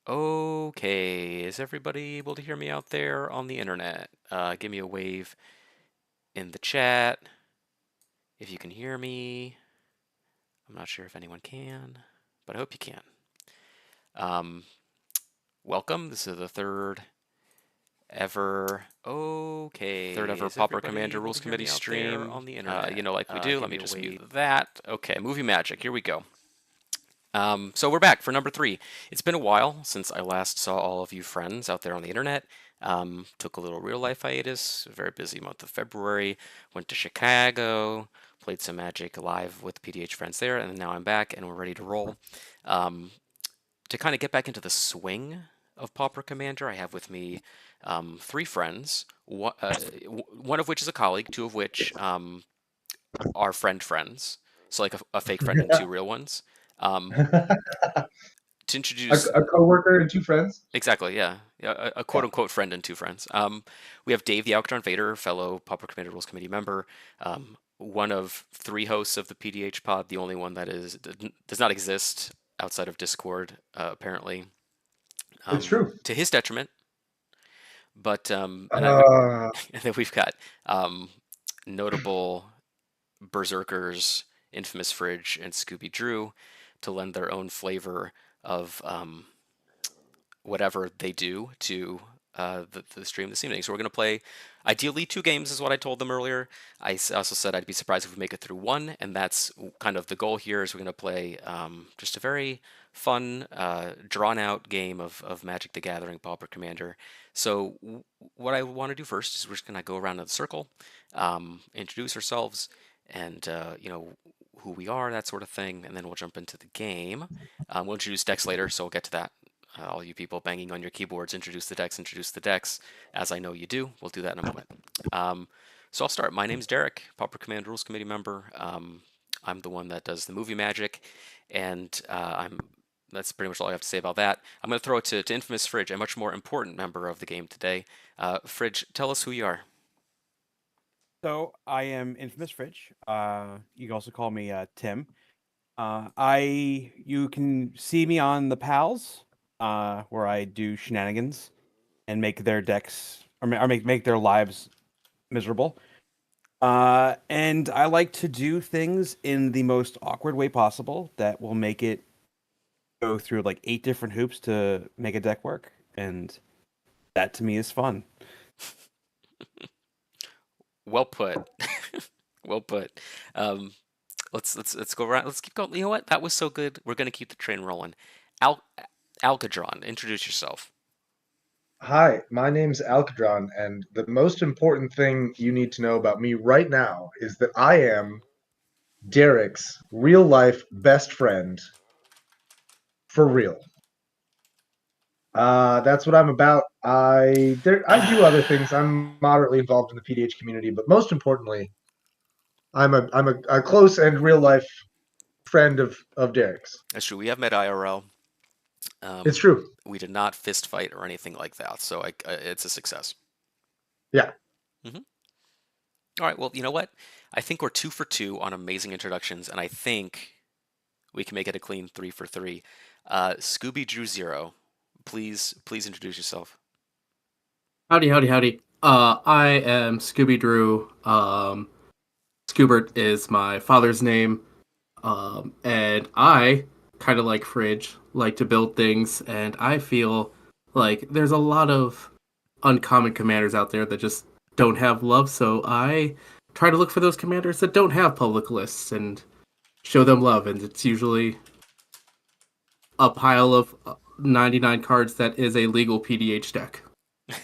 Okay, is everybody able to hear me out there on the internet? Give me a wave in the chat if you can hear me. I'm not sure if anyone can, but I hope you can. Um, Welcome. This is the third ever Pauper Commander Rules Committee stream. on the internet? Like we do. Give Let me me a just wave. mute that. Okay, movie magic. Here we go. So we're back for number 3. It's been a while since I last saw all of you friends out there on the internet. Took a little real life hiatus, a very busy month of February. Went to Chicago, played some Magic live with PDH friends there, and now I'm back and we're ready to roll. Um, to kind of get back into the swing of Pauper Commander, I have with me 3 friends, one of which is a colleague, 2 of which are friends. So like a fake friend and 2 real ones. Um, to introduce A coworker and two friends. exactly, yeah, a quote Yeah, unquote friend and 2 friends. We have Dave the Alcatron Vader, fellow Pauper Commander Rules Committee member, one of 3 hosts of the PDH pod, the only one that does not exist outside of Discord, apparently, it's true. to his detriment. But Uh, and then we've got notable berserkers, Infamous Fridge, and Scooby Drew to lend their own flavor of whatever they do to the stream this evening. So we're going to play, ideally, 2 games is what I told them earlier. I also said I'd be surprised if we make it through 1, and that's kind of the goal here. Is we're going to play just a very fun, drawn-out game of Magic: The Gathering Pauper Commander. So what I want to do first is we're just going to go around in the circle, introduce ourselves, and who we are, that sort of thing, and then we'll jump into the game. We'll introduce decks later, so we'll get to that. All you people banging on your keyboards, introduce the decks, as I know you do. We'll do that in a moment. So I'll start. My name's Derek, Pauper Command Rules Committee member. I'm the one that does the movie magic, and that's pretty much all I have to say about that. I'm going to throw it to Infamous Fridge, a much more important member of the game today. Fridge, tell us who you are. So I am Infamous Fridge. You can also call me Tim. You can see me on the Pals, where I do shenanigans and make their decks or make their lives miserable. And I like to do things in the most awkward way possible that will make it go through like 8 different hoops to make a deck work, and that to me is fun. Well put. Well put. Um, let's go around. Let's keep going. You know what? That was so good. We're gonna keep the train rolling. Al Alcadron, introduce yourself. Hi, my name's Alcadron, and the most important thing you need to know about me right now is that I am Derek's real life best friend for real. That's what I'm about. I do other things. I'm moderately involved in the PDH community, but most importantly, I'm a close and real life friend of Derek's. That's true. We have met IRL. It's Um, true. we did not fist fight or anything like that, so it's a success. Yeah. Hmm. All right. Well, you know what? I think we're 2 for 2 on amazing introductions, and I think we can make it a clean 3 for 3. Scooby Drew Zero, please introduce yourself. Howdy, howdy, howdy. I am Scooby Drew. Scoobert is my father's name. And I, kind of like Fridge, like to build things, and I feel like there's a lot of uncommon commanders out there that just don't have love, so I try to look for those commanders that don't have public lists and show them love, and it's usually a pile of 99 cards that is a legal PDH deck.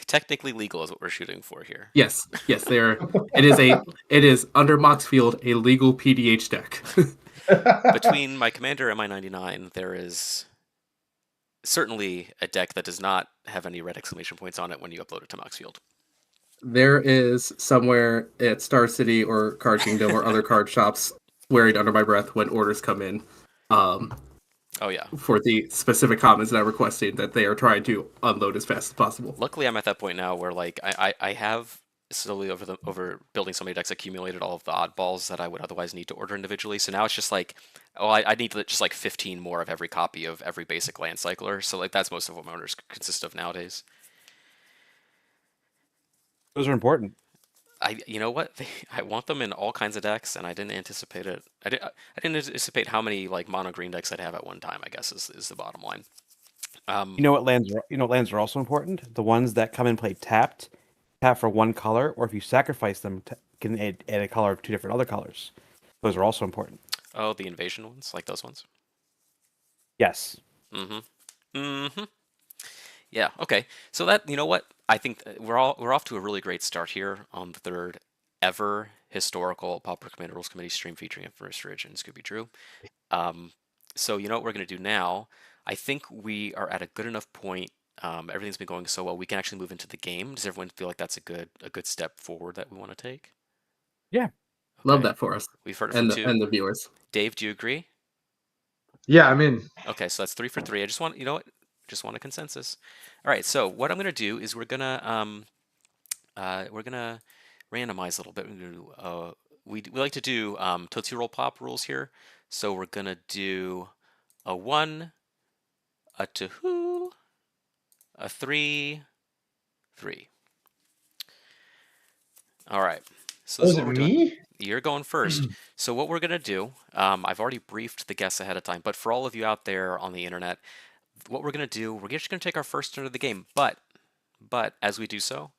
Technically legal is what we're shooting for here. Yes, they are. It is under Moxfield a legal PDH deck. Between my commander and my 99, there is certainly a deck that does not have any red exclamation points on it when you upload it to Moxfield. There is somewhere at Star City or Card Kingdom or other card shops swearing under my breath when orders come in. Oh yeah. For the specific comments that I'm requesting that they are trying to unload as fast as possible. Luckily, I'm at that point now where like I have slowly over building so many decks accumulated all of the oddballs that I would otherwise need to order individually. So now it's just like, oh, I need just like 15 more of every copy of every basic land cycler. So like that's most of what my orders consist of nowadays. Those are important. You know what? I want them in all kinds of decks, and I didn't anticipate it. I didn't anticipate how many like mono green decks I'd have at one time. I guess is the bottom line. You know what lands are? You know what lands are also important? The ones that come and play tapped, tap for one color, or if you sacrifice them, can add a color of two different other colors. Those are also important. Oh, the invasion ones, like those ones. Yes. Mm-hmm. Mm-hmm. Yeah. Okay. So that you know what I think we're off to a really great start here on the third ever historical Pauper Commander Rules Committee stream featuring Infamous Ridge and Scooby Drew. So you know what we're going to do now? I think we are at a good enough point. Everything's been going so well. We can actually move into the game. Does everyone feel like that's a good step forward that we want to take? Yeah. Okay. Love that for us. We've heard it and from two. and the viewers. Dave, do you agree? Yeah, I'm in. Okay, so that's 3 for 3. I just want, you know what? Just want a consensus. All right, so what I'm gonna do is we're gonna randomize a little bit. We're gonna do, we like to do Tootsie Roll Pop rules here. So we're gonna do a 1, a 2, a 3, 3. All right. So this Was is it what we're doing. me? You're going first. So what we're gonna do, I've already briefed the guests ahead of time, but for all of you out there on the internet, what we're gonna do, we're just gonna take our first turn of the game. But as we do so,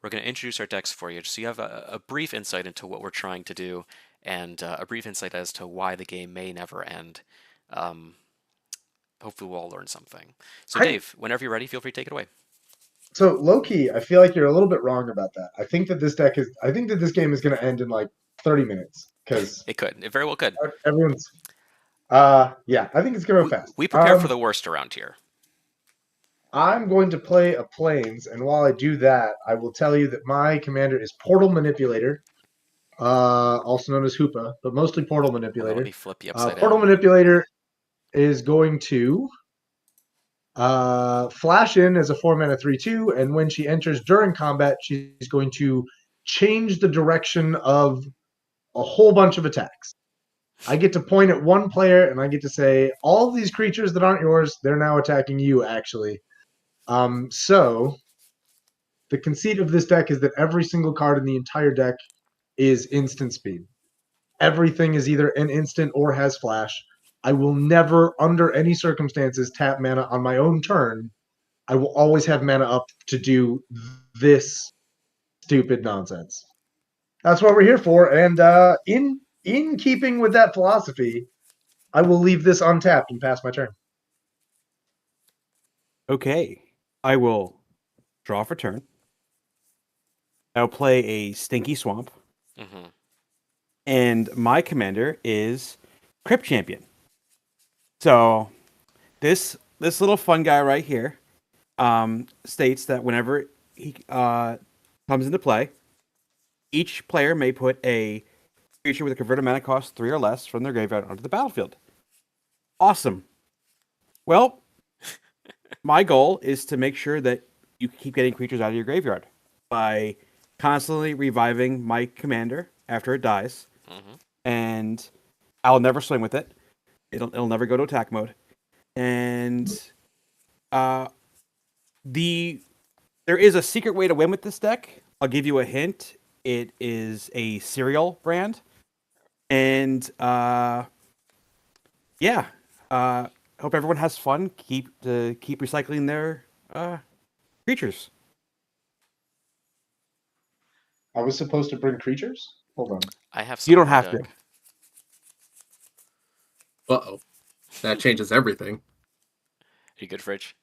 we're gonna introduce our decks for you, just so you have a brief insight into what we're trying to do, and a brief insight as to why the game may never end. Hopefully, we'll all learn something. So, Dave, whenever you're ready, feel free to take it away. So low-key, I feel like you're a little bit wrong about that. I think that this game is going to end in like 30 minutes because It could. It very well could. everyone's. Yeah, I think it's going to go fast. We prepare for the worst around here. I'm going to play a Plains, and while I do that, I will tell you that my commander is Portal Manipulator, also known as Hoopa, but mostly Portal Manipulator. Let me flip you upside Portal down. Manipulator is going to flash in as a 4-mana 3/2, and when she enters during combat, she's going to change the direction of a whole bunch of attacks. I get to point at one player, and I get to say, all of these creatures that aren't yours, they're now attacking you, actually. So the conceit of this deck is that every single card in the entire deck is instant speed. Everything is either an instant or has flash. I will never, under any circumstances, tap mana on my own turn. I will always have mana up to do this stupid nonsense. That's what we're here for, and in keeping with that philosophy, I will leave this untapped and pass my turn. Okay. I will draw for turn. I'll play a Stinky Swamp. Mm-hmm. And my commander is Crypt Champion. So this little fun guy right here states that whenever he comes into play, each player may put a creature with a converted mana cost 3 or less from their graveyard onto the battlefield. Awesome. Well, my goal is to make sure that you keep getting creatures out of your graveyard by constantly reviving my commander after it dies. Mm-hmm. And I'll never swing with it. It'll never go to attack mode. And there is a secret way to win with this deck. I'll give you a hint. It is a cereal brand. And hope everyone has fun. Keep recycling their creatures. I was supposed to bring creatures? Hold on. I have. You don't have to. Uh-oh. That changes everything. Are you good, Fridge?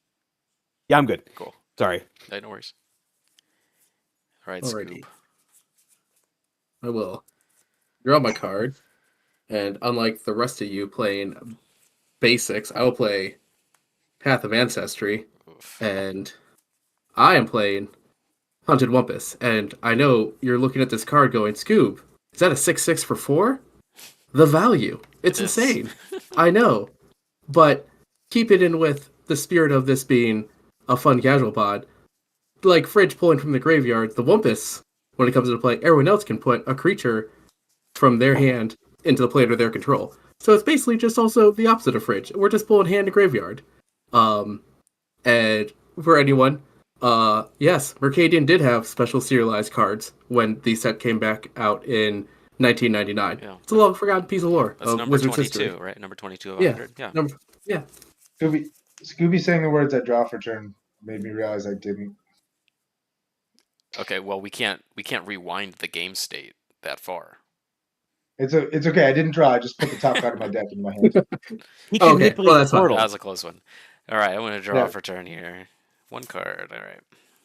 Yeah, I'm good. Cool. Sorry. No worries. All right, Alrighty. Scoop. I will draw my card, and unlike the rest of you playing basics, I will play Path of Ancestry, Oof. and I am playing Hunted Wumpus. And I know you're looking at this card going, Scoob, is that a 6/6 for 4? The value. It's insane. I know. But keep it in with the spirit of this being a fun casual pod. Like Fridge pulling from the graveyard, the Wumpus when it comes into play, everyone else can put a creature from their hand into the play under their control. So it's basically just also the opposite of Fridge. We're just pulling hand to graveyard. And for anyone, yes, Mercadian did have special serialized cards when the set came back out in 1999. Yeah. It's a long forgotten piece of lore That's of number Wizard's 22, history. right? Number 22 of Yeah. 100. Yeah. Yeah. Scooby saying the words "I draw for turn" made me realize I didn't. Okay. Well, we can't rewind the game state that far. It's okay. I didn't draw. I just put the top card of my deck in my hand. He can Okay, manipulate well, the that's fine. portal. That was a close one. All right. I'm going to draw Yeah. for turn here. One card. All right.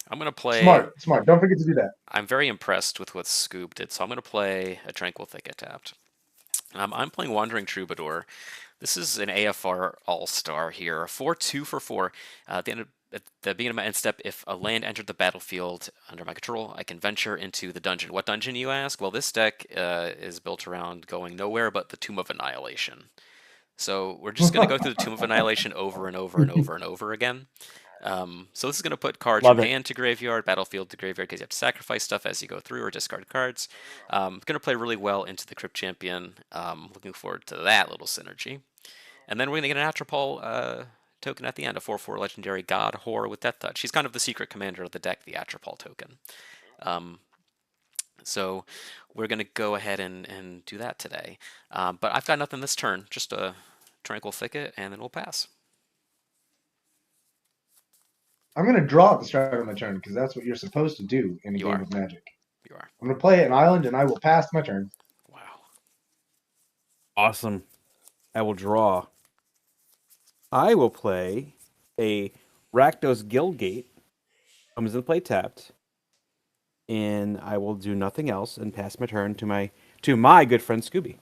I'm going to play. Smart. Don't forget to do that. I'm very impressed with what Scoob did, so I'm going to play a Tranquil Thicket tapped. I'm playing Wandering Troubadour. This is an AFR All-Star here. A 4/2 for 4. At the beginning of my end step, if a land entered the battlefield under my control, I can venture into the dungeon. What dungeon, you ask? Well, this deck is built around going nowhere but the Tomb of Annihilation. So we're just going to go through the Tomb of Annihilation over and over and over and over again. So this is going to put cards Love from it. hand to graveyard, battlefield to graveyard, because you have to sacrifice stuff as you go through or discard cards. Going to play really well into the Crypt Champion. Looking forward to that little synergy. And then we're going to get an Atropal token at the end, a 4/4 legendary God Horror with Death Touch. He's kind of the secret commander of the deck, the Atropal token. So we're going to go ahead and do that today. But I've got nothing this turn, just a Tranquil Thicket, and then we'll pass. I'm going to draw at the start of my turn because that's what you're supposed to do in a You game are. of Magic. You are. I'm going to play an island and I will pass my turn. Wow. Awesome. I will draw. I will play a Rakdos Guildgate. Comes into play tapped. And I will do nothing else and pass my turn to my good friend Scooby.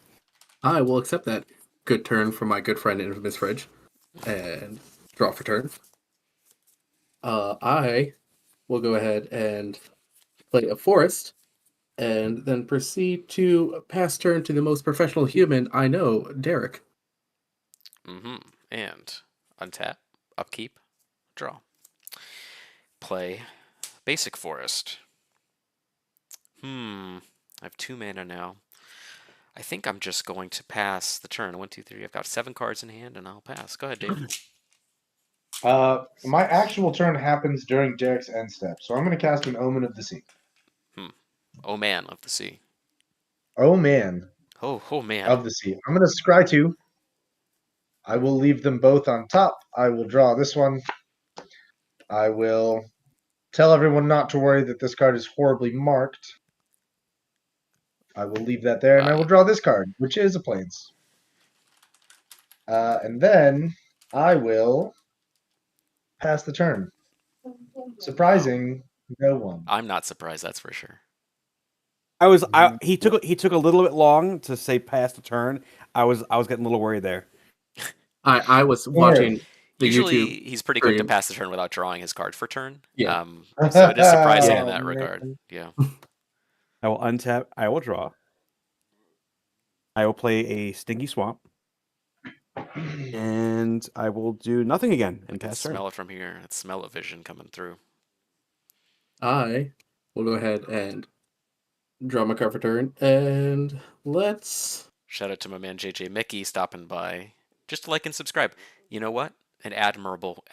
I will accept that good turn from my good friend Infamous Fridge and draw for turn. I will go ahead and play a forest and then proceed to pass turn to the most professional human I know, Derek. And untap, upkeep, draw. Play basic forest. I have 2 mana now. I think I'm just going to pass the turn. 1, 2, 3. I've got 7 cards in hand, and I'll pass. Go ahead, Dave. My actual turn happens during Derek's end step, so I'm going to cast an Omen of the Sea. Oh man of the sea. Oh man. Oh man. Of the sea. I'm going to scry 2. I will leave them both on top. I will draw this one. I will tell everyone not to worry that this card is horribly marked. I will leave that there, and I will draw this card, which is a Plains. And then I will pass the turn. Surprising no one. I'm not surprised, that's for sure. He took a little bit long to say pass the turn. I was getting a little worried there. I was watching the Usually YouTube he's pretty quick to stream. pass the turn without drawing his card for turn. Yeah. So it is surprising in Oh, that man. regard. Yeah. I will untap. I will draw. I will play a Stinky Swamp. And I will do nothing again and I can pass turn. smell it from here. That smell of vision coming through. I will go ahead and draw my card for turn, and let's... Shout out to my man JJ Mickey stopping by. Just to like and subscribe. You know what? An admirable,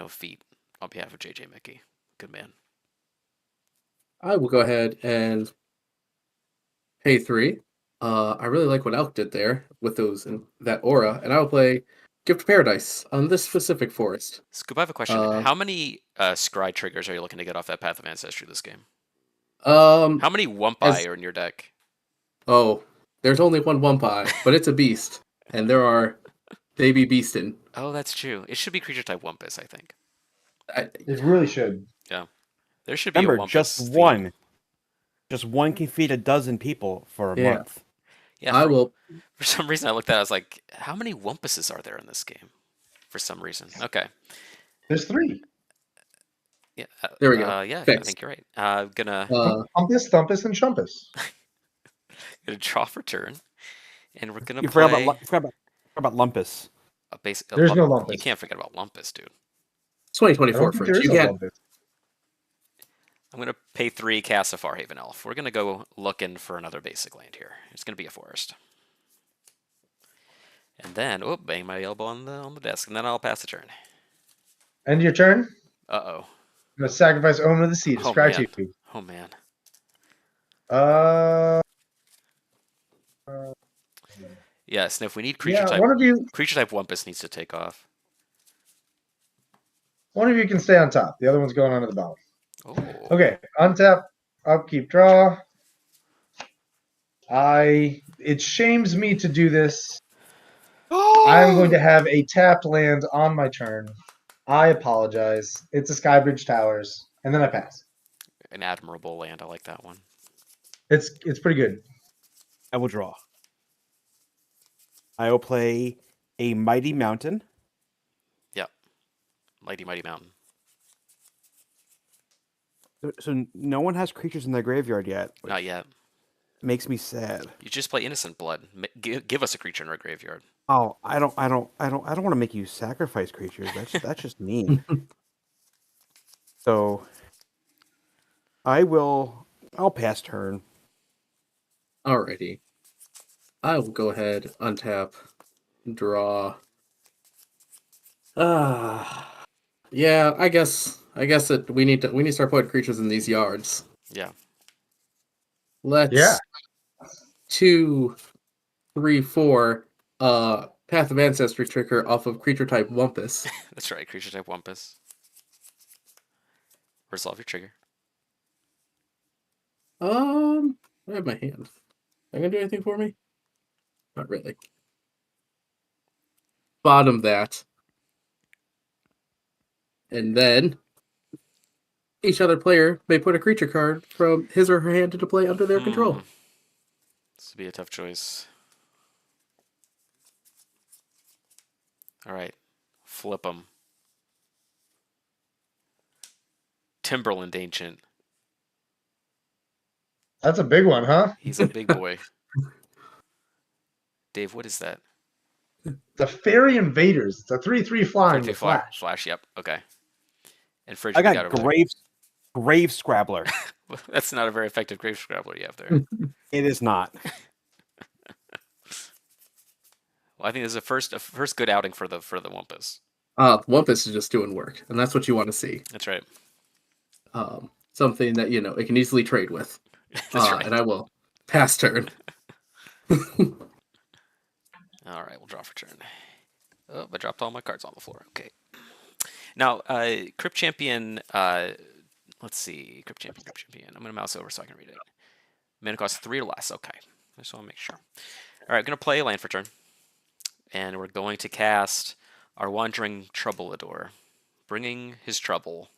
feat on behalf of JJ Mickey. Good man. I will go ahead and pay 3. I really like what Elk did there with those and that aura, and I will play Gift of Paradise on this specific forest. Scoop, I have a question. How many scry triggers are you looking to get off that Path of Ancestry this game? How many Wumpai are in your deck? Oh, there's only one Wumpai, but it's a beast, and there are baby beastin. Oh, that's true. It should be creature type Wumpus, I think. It really should. Yeah. There should be a Remember, Wumpus just theme. one. Just one can feed a dozen people for a month. Yeah, I will. For some reason, I looked at it, I was like, how many Wumpuses are there in this game? For some reason. Okay. There's 3. Yeah. There we go. Yeah, I Fixed. think you're right. Gonna Humpus, Thumpus, and Chumpus. draw for turn. And we're gonna You play forgot about Lumpus. a basic. There's no Lumpus. You can't forget about Lumpus, dude. It's 2024 I don't think Fridge. there is You a can't. Lumpus. I'm going to pay 3, cast a Farhaven Elf. We're going to go looking for another basic land here. It's going to be a forest. And then, bang my elbow on the desk, and then I'll pass the turn. End your turn. Uh-oh. I'm gonna sacrifice Omen of the Sea to Oh, scry man. 2. Oh, man. Yes, and if we need creature Yeah, type, creature type Wumpus needs to take off. one of you can stay on top. The other one's going onto the bottom. Oh. Okay, untap, upkeep, draw. It shames me to do this. I'm going to have a tapped land on my turn. I apologize. It's a Skybridge Towers, and then I pass. An admirable land. I like that one. It's pretty good. I will draw. I will play a Mighty Mountain. Yep. Mighty Mountain. So no one has creatures in their graveyard yet. Not yet. Makes me sad. You just play Innocent Blood. Give us a creature in our graveyard. Oh, I don't want to make you sacrifice creatures. That's just mean. So I'll pass turn. Alrighty. I will go ahead, untap, draw. Yeah, I guess that we need to start putting creatures in these yards. Yeah. Let's 2, 3, 4. Path of Ancestry trigger off of creature type Wumpus. That's right, creature type Wumpus. Resolve your trigger. I have my hand. Are you gonna do anything for me? Not really. Bottom that. And then each other player may put a creature card from his or her hand into play under their control. This would be a tough choice. All right. Flip them. Timberland Ancient. That's a big one, huh? He's a big boy. Dave, what is that? The Fairy Invaders. It's a 3/3 flying with flash. Flash, yep. Okay. And Fridge, I what you got over there? Grave Scrabbler. That's not a very effective Grave Scrabbler you have there. It is not. Well, I think this is a first good outing for the Wumpus. Wumpus is just doing work, and that's what you want to see. That's right. Something that it can easily trade with. That's right. And I will pass turn. All right, we'll draw for turn. Oh, I dropped all my cards on the floor. Okay. Now, Crypt Champion. Let's see, Crypt Champion. I'm gonna mouse over so I can read it. Mana cost 3 or less. Okay, I just want to make sure. All right, I'm gonna play a land for turn, and we're going to cast our Wandering Troubleador, bringing his trouble.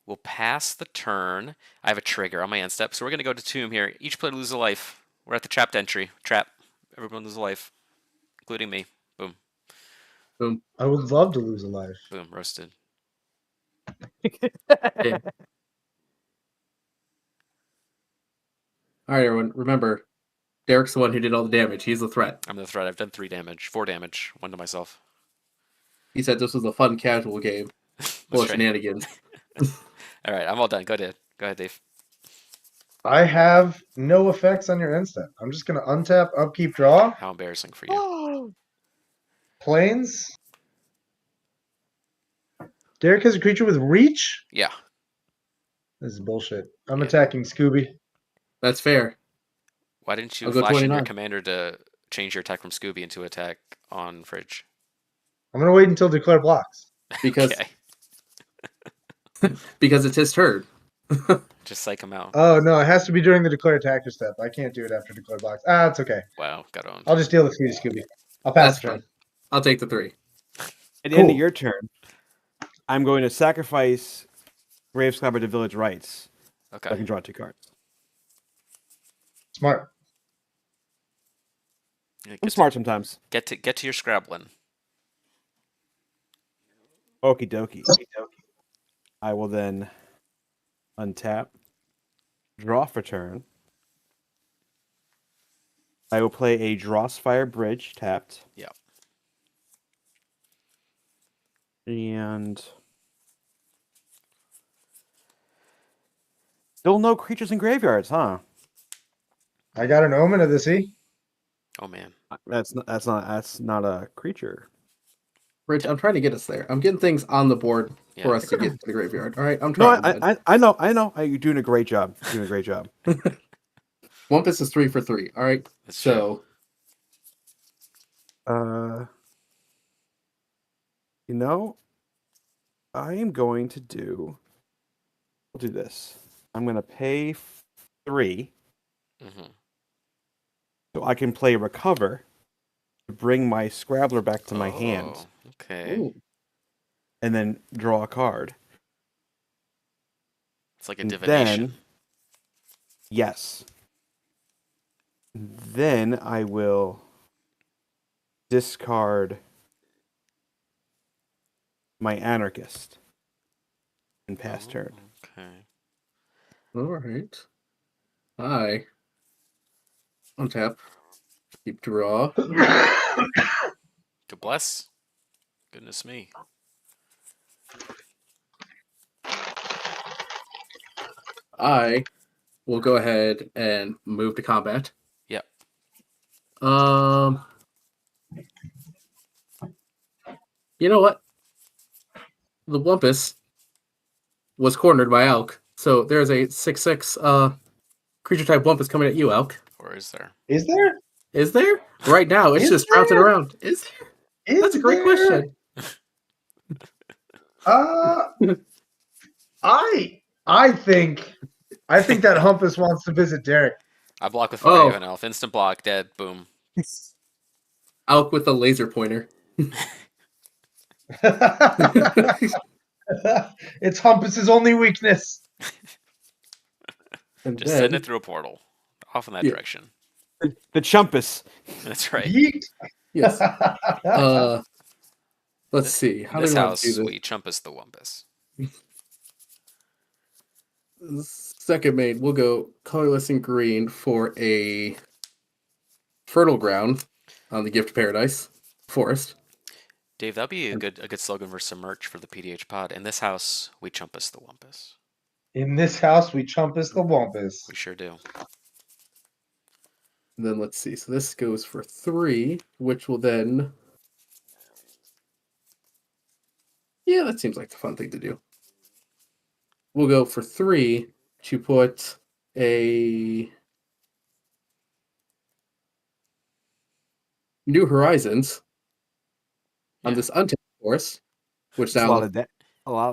We'll pass the turn. I have a trigger on my end step, so we're going to go to Tomb here. Each player loses a life. We're at the trapped entry. Trap. Everyone loses a life, including me. Boom. Boom. I would love to lose a life. Boom. Roasted. Yeah. All right, everyone. Remember, Derek's the one who did all the damage. He's the threat. I'm the threat. I've done 4 damage. 1 to myself. He said this was a fun, casual game. Full of shenanigans. All right, I'm all done. Go ahead, Dave. I have no effects on your end step. I'm just going to untap, upkeep, draw. How embarrassing for you. Plains. Derek has a creature with reach? Yeah. This is bullshit. I'm attacking Scooby. That's fair. Why didn't you I'll go flash in your 29. commander to change your attack from Scooby into attack on Fridge? I'm going to wait until Declare blocks. Because Okay. because it's his turn. Just psych him out. Oh, no, it has to be during the Declare attacker step. I can't do it after Declare blocks. It's okay. Wow, got owned. I'll just deal with Scooby. I'll pass That's the turn. fine. I'll take the 3. At the end of your turn, I'm going to sacrifice Grave Scrabber to Village Rites. Okay. So I can draw 2 cards. Smart. Yeah, I'm smart sometimes. Get to your Scrablin. Okie dokie. I will then untap, draw for turn. I will play a Drossfire Bridge tapped. Yeah. And still no creatures in graveyards, huh? I got an Omen of the Sea. Oh man. That's not a creature. Rich, I'm trying to get us there. I'm getting things on the board for Yeah. us to get to the graveyard. All right, I'm No, trying, bud. I know. You're doing a great job. You're doing a great job. Wumpus is 3 for 3. All right, That's so You know, I am going to do. We'll do this. I'm going to pay 3, Mm-hmm. so I can play Recover to bring my Scrabbler back to my hand, Okay. ooh, and then draw a card. It's like a And divination. then, yes. Then I will discard my Anarchist and pass turn. Okay. all right. I untap, keep draw. Good bless. Goodness me. I will go ahead and move to combat. Yep. You know what? The Wumpus was cornered by Elk, so there's a 6/6 creature type Wumpus coming at you, Elk. Or is there? Is there? Is there? Right now, it's Is just bouncing there? around. Is there? Is That's a great there? question. I think that Humpus wants to visit Derek. I block with Oh. Fire Elf. Instant block. Dead. Boom. Elk with a laser pointer. It's Humpus's only weakness. And Just then, send it through a portal. Off in that Yeah. direction. The Chumpus. That's right. Yeet. yes. Let's see. How In this do we want to do house, this? we Chumpus the Wumpus. Second main, we'll go colorless and green for a fertile ground on the Gift of Paradise forest. Dave, that'd be a good slogan for some merch for the PDH pod. In this house, we Chumpus the Wumpus. In this house, we Chumpus the Wumpus. We sure do. And then let's see. So this goes for 3, which will then. Yeah, that seems like the fun thing to do. We'll go for 3 to put a New Horizons on Yeah. this untapped force, which It's a now lot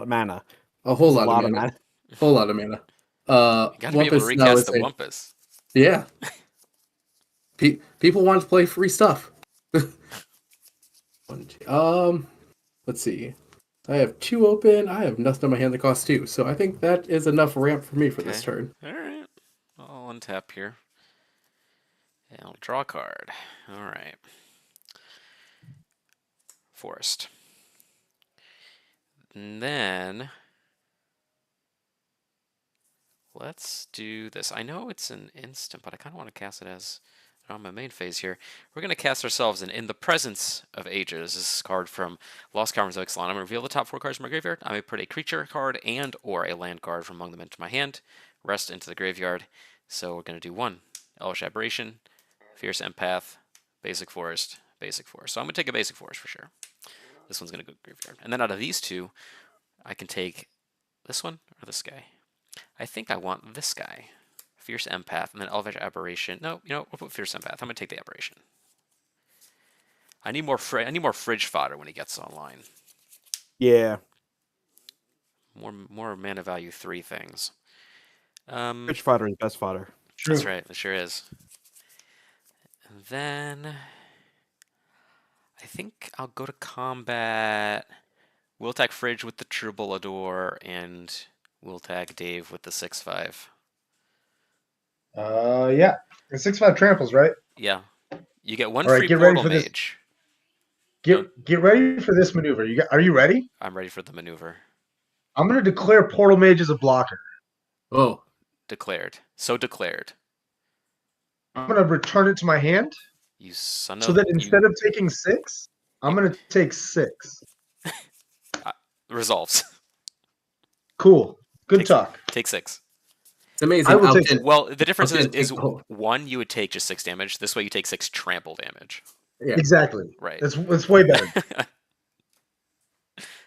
of mana. a whole It's lot, a lot of of mana. mana. Whole lot of mana. You gotta be able to Wumpus now recast is the a- Wumpus. Yeah. People want to play free stuff. Let's see. I have 2 open. I have nothing on my hand that costs 2, so I think that is enough ramp for me for this Okay. turn. All right. I'll untap here. And I'll draw a card. All right. Forest. And then let's do this. I know it's an instant, but I kind of want to cast it as on my main phase here. We're going to cast ourselves in the presence of ages. This is card from Lost Caverns of Ixalan. I'm going to reveal the top 4 cards from my graveyard. I may put a creature card and or a land card from among them into my hand. Rest into the graveyard. So we're going to do 1. Elvish Aberration, Fierce Empath, Basic Forest, Basic Forest. So I'm going to take a Basic Forest for sure. This one's going to go graveyard. And then out of these 2, I can take this one or this guy. I think I want this guy. Fierce Empath, and then Elvish Aberration. No, we'll put Fierce Empath. I'm going to take the Aberration. I need more fridge fodder when he gets online. Yeah. More mana value 3 things. Rich fodder is best fodder. True. That's right. That sure is. And then I think I'll go to combat. We'll tag Fridge with the Troubadour, and we'll tag Dave with the 6/5. Yeah. It's 6/5 tramples, right? Yeah. You get 1 All right, free get ready Portal for this. Mage. Get ready for this maneuver. Are you ready? I'm ready for the maneuver. I'm going to declare Portal Mage as a blocker. Oh, Declared. So declared. I'm going to return it to my hand You son of... so that instead of taking 6, I'm going to take 6. Resolves. Cool. Good Take, talk. take 6. It's amazing. I will I'll take get- it. Well, the difference Okay, is take the whole- 1, you would take just 6 damage. This way you take 6 trample damage. Yeah. Exactly. Right. It's way better.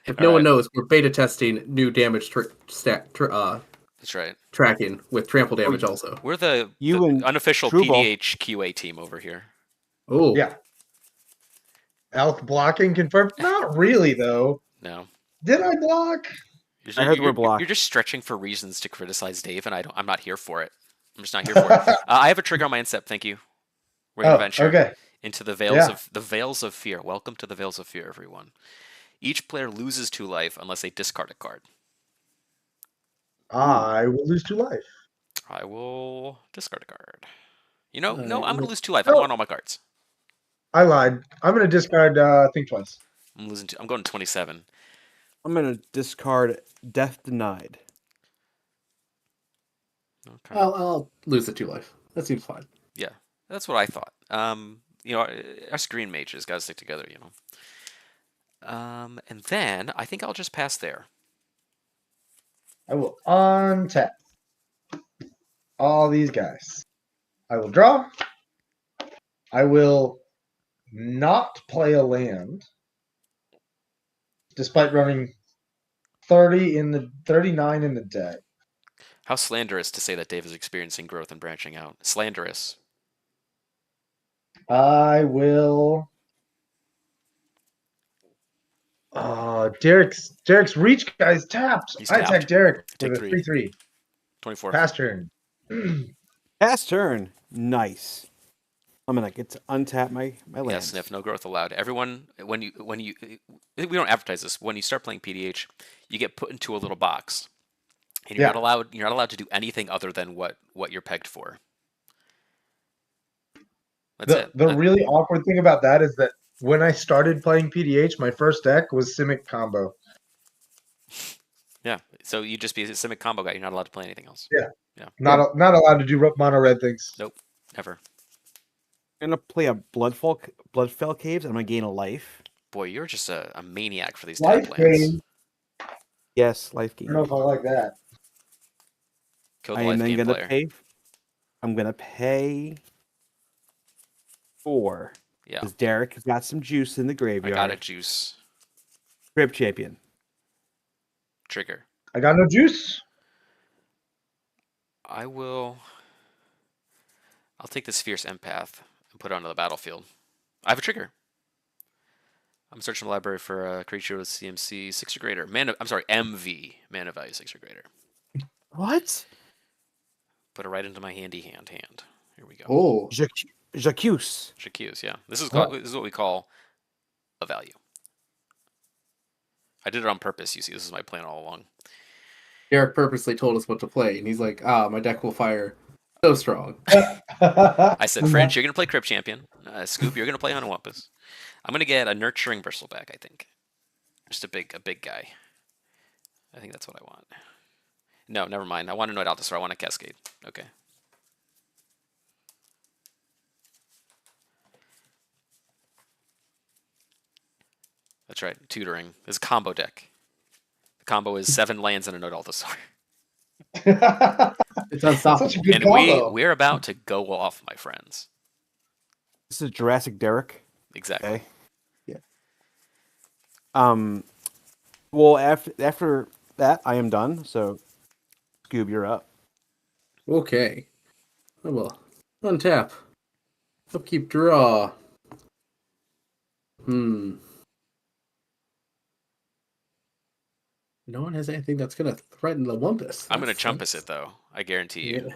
If All no one right. knows, we're beta testing new damage That's right. tracking with trample damage also. We're the You and unofficial Trubal. PDH QA team over here. Oh, Yeah. Elk blocking confirmed? Not really, though. No. Did I block? You're, I heard the you're- word block. you're just stretching for reasons to criticize Dave, and I'm not here for it. I'm just not here for it. I have a trigger on my incept. Thank you. We're gonna venture Okay. into the veils of fear. Welcome to the veils of fear, everyone. Each player loses 2 life unless they discard a card. I will lose 2 life. I will discard a card. No, Alright, I'm gonna lose 2 life. no. I want all my cards. I lied. I'm going to discard think twice. I'm going to 27. I'm gonna discard Death Denied. Okay. I'll lose the 2 life. That seems fine. Yeah, that's what I thought. Us green mages gotta stick together, and then I think I'll just pass there. I will untap all these guys. I will draw. I will not play a land, despite running 39 in the deck. How slanderous to say that Dave is experiencing growth and branching out. Slanderous. I will. Derek's reach guy's tapped. He's I tapped. attack Derek Take with a 3. 3/3. 24. Pass turn. Pass turn. Nice. I'm gonna get to untap my Yeah, lands. sniff. No growth allowed. Everyone, when you, we don't advertise this. When you start playing PDH, you get put into a little box, and you're Yeah. not allowed. You're not allowed to do anything other than what you're pegged for. That's it. The really awkward thing about that is that when I started playing PDH, my first deck was Simic Combo. Yeah. So you just be a Simic combo guy. You're not allowed to play anything else. Yeah. Yeah. Not allowed to do mono red things. Nope. Never. I'm gonna play a Bloodfell Caves. I'm gonna gain a life. Boy, you're just a maniac for these Life tap lands. gain. Yes, life I gain. don't know if I like that. Kill I the am life then game gonna player. pay. I'm gonna pay 4. Yeah. Because Derek has got some juice in the I graveyard. got a juice. Crib champion. Trigger. I got no juice. I'll take this fierce empath and put it onto the battlefield. I have a trigger. I'm searching the library for a creature with CMC 6 or greater. MV. Mana value 6 or greater. What? Put it right into my handy hand. Here we go. Oh, J'accuse. J'accuse, yeah. This is Oh. what we call a value. I did it on purpose, you see. This is my plan all along. Derek purposely told us what to play, and he's like, my deck will fire so strong. I said, Fridge, you're going to play Crypt Champion. Scoop, you're going to play Unawampus. I'm going to get a Nurturing Bristleback, I think. Just a big guy. I think that's what I want. No, never mind. I want to Noid Altasar. I want a Cascade. Okay. That's right. Tutoring. This is a combo deck. The combo is 7 lands and a Noid Altasar. It's unstoppable. Such a good And combo. we're about to go off, my friends. This is Jurassic Derek. Exactly. Okay. Yeah. Well, after that, I am done. So, Scoob, you're up. Okay. I will untap. Upkeep draw. No one has anything that's going to threaten the Wumpus. I'm going to That's- Chumpus it, though. I guarantee you. Yeah.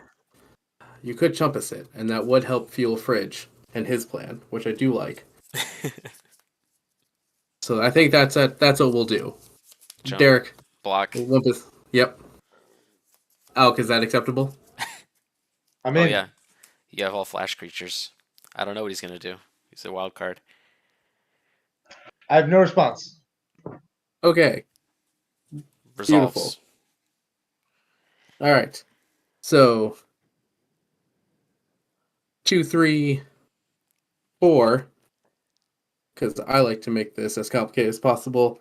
You could Chumpus it, and that would help fuel Fridge and his plan, which I do like. So I think that's what we'll do. Jump. Derek, Block. Wumpus. Yep. Alk, is that acceptable? I Oh, mean, yeah. You have all flash creatures. I don't know what he's going to do. He's a wild card. I have no response. Okay. Resolves. Beautiful. All right. So 2, 3, 4. Because I like to make this as complicated as possible.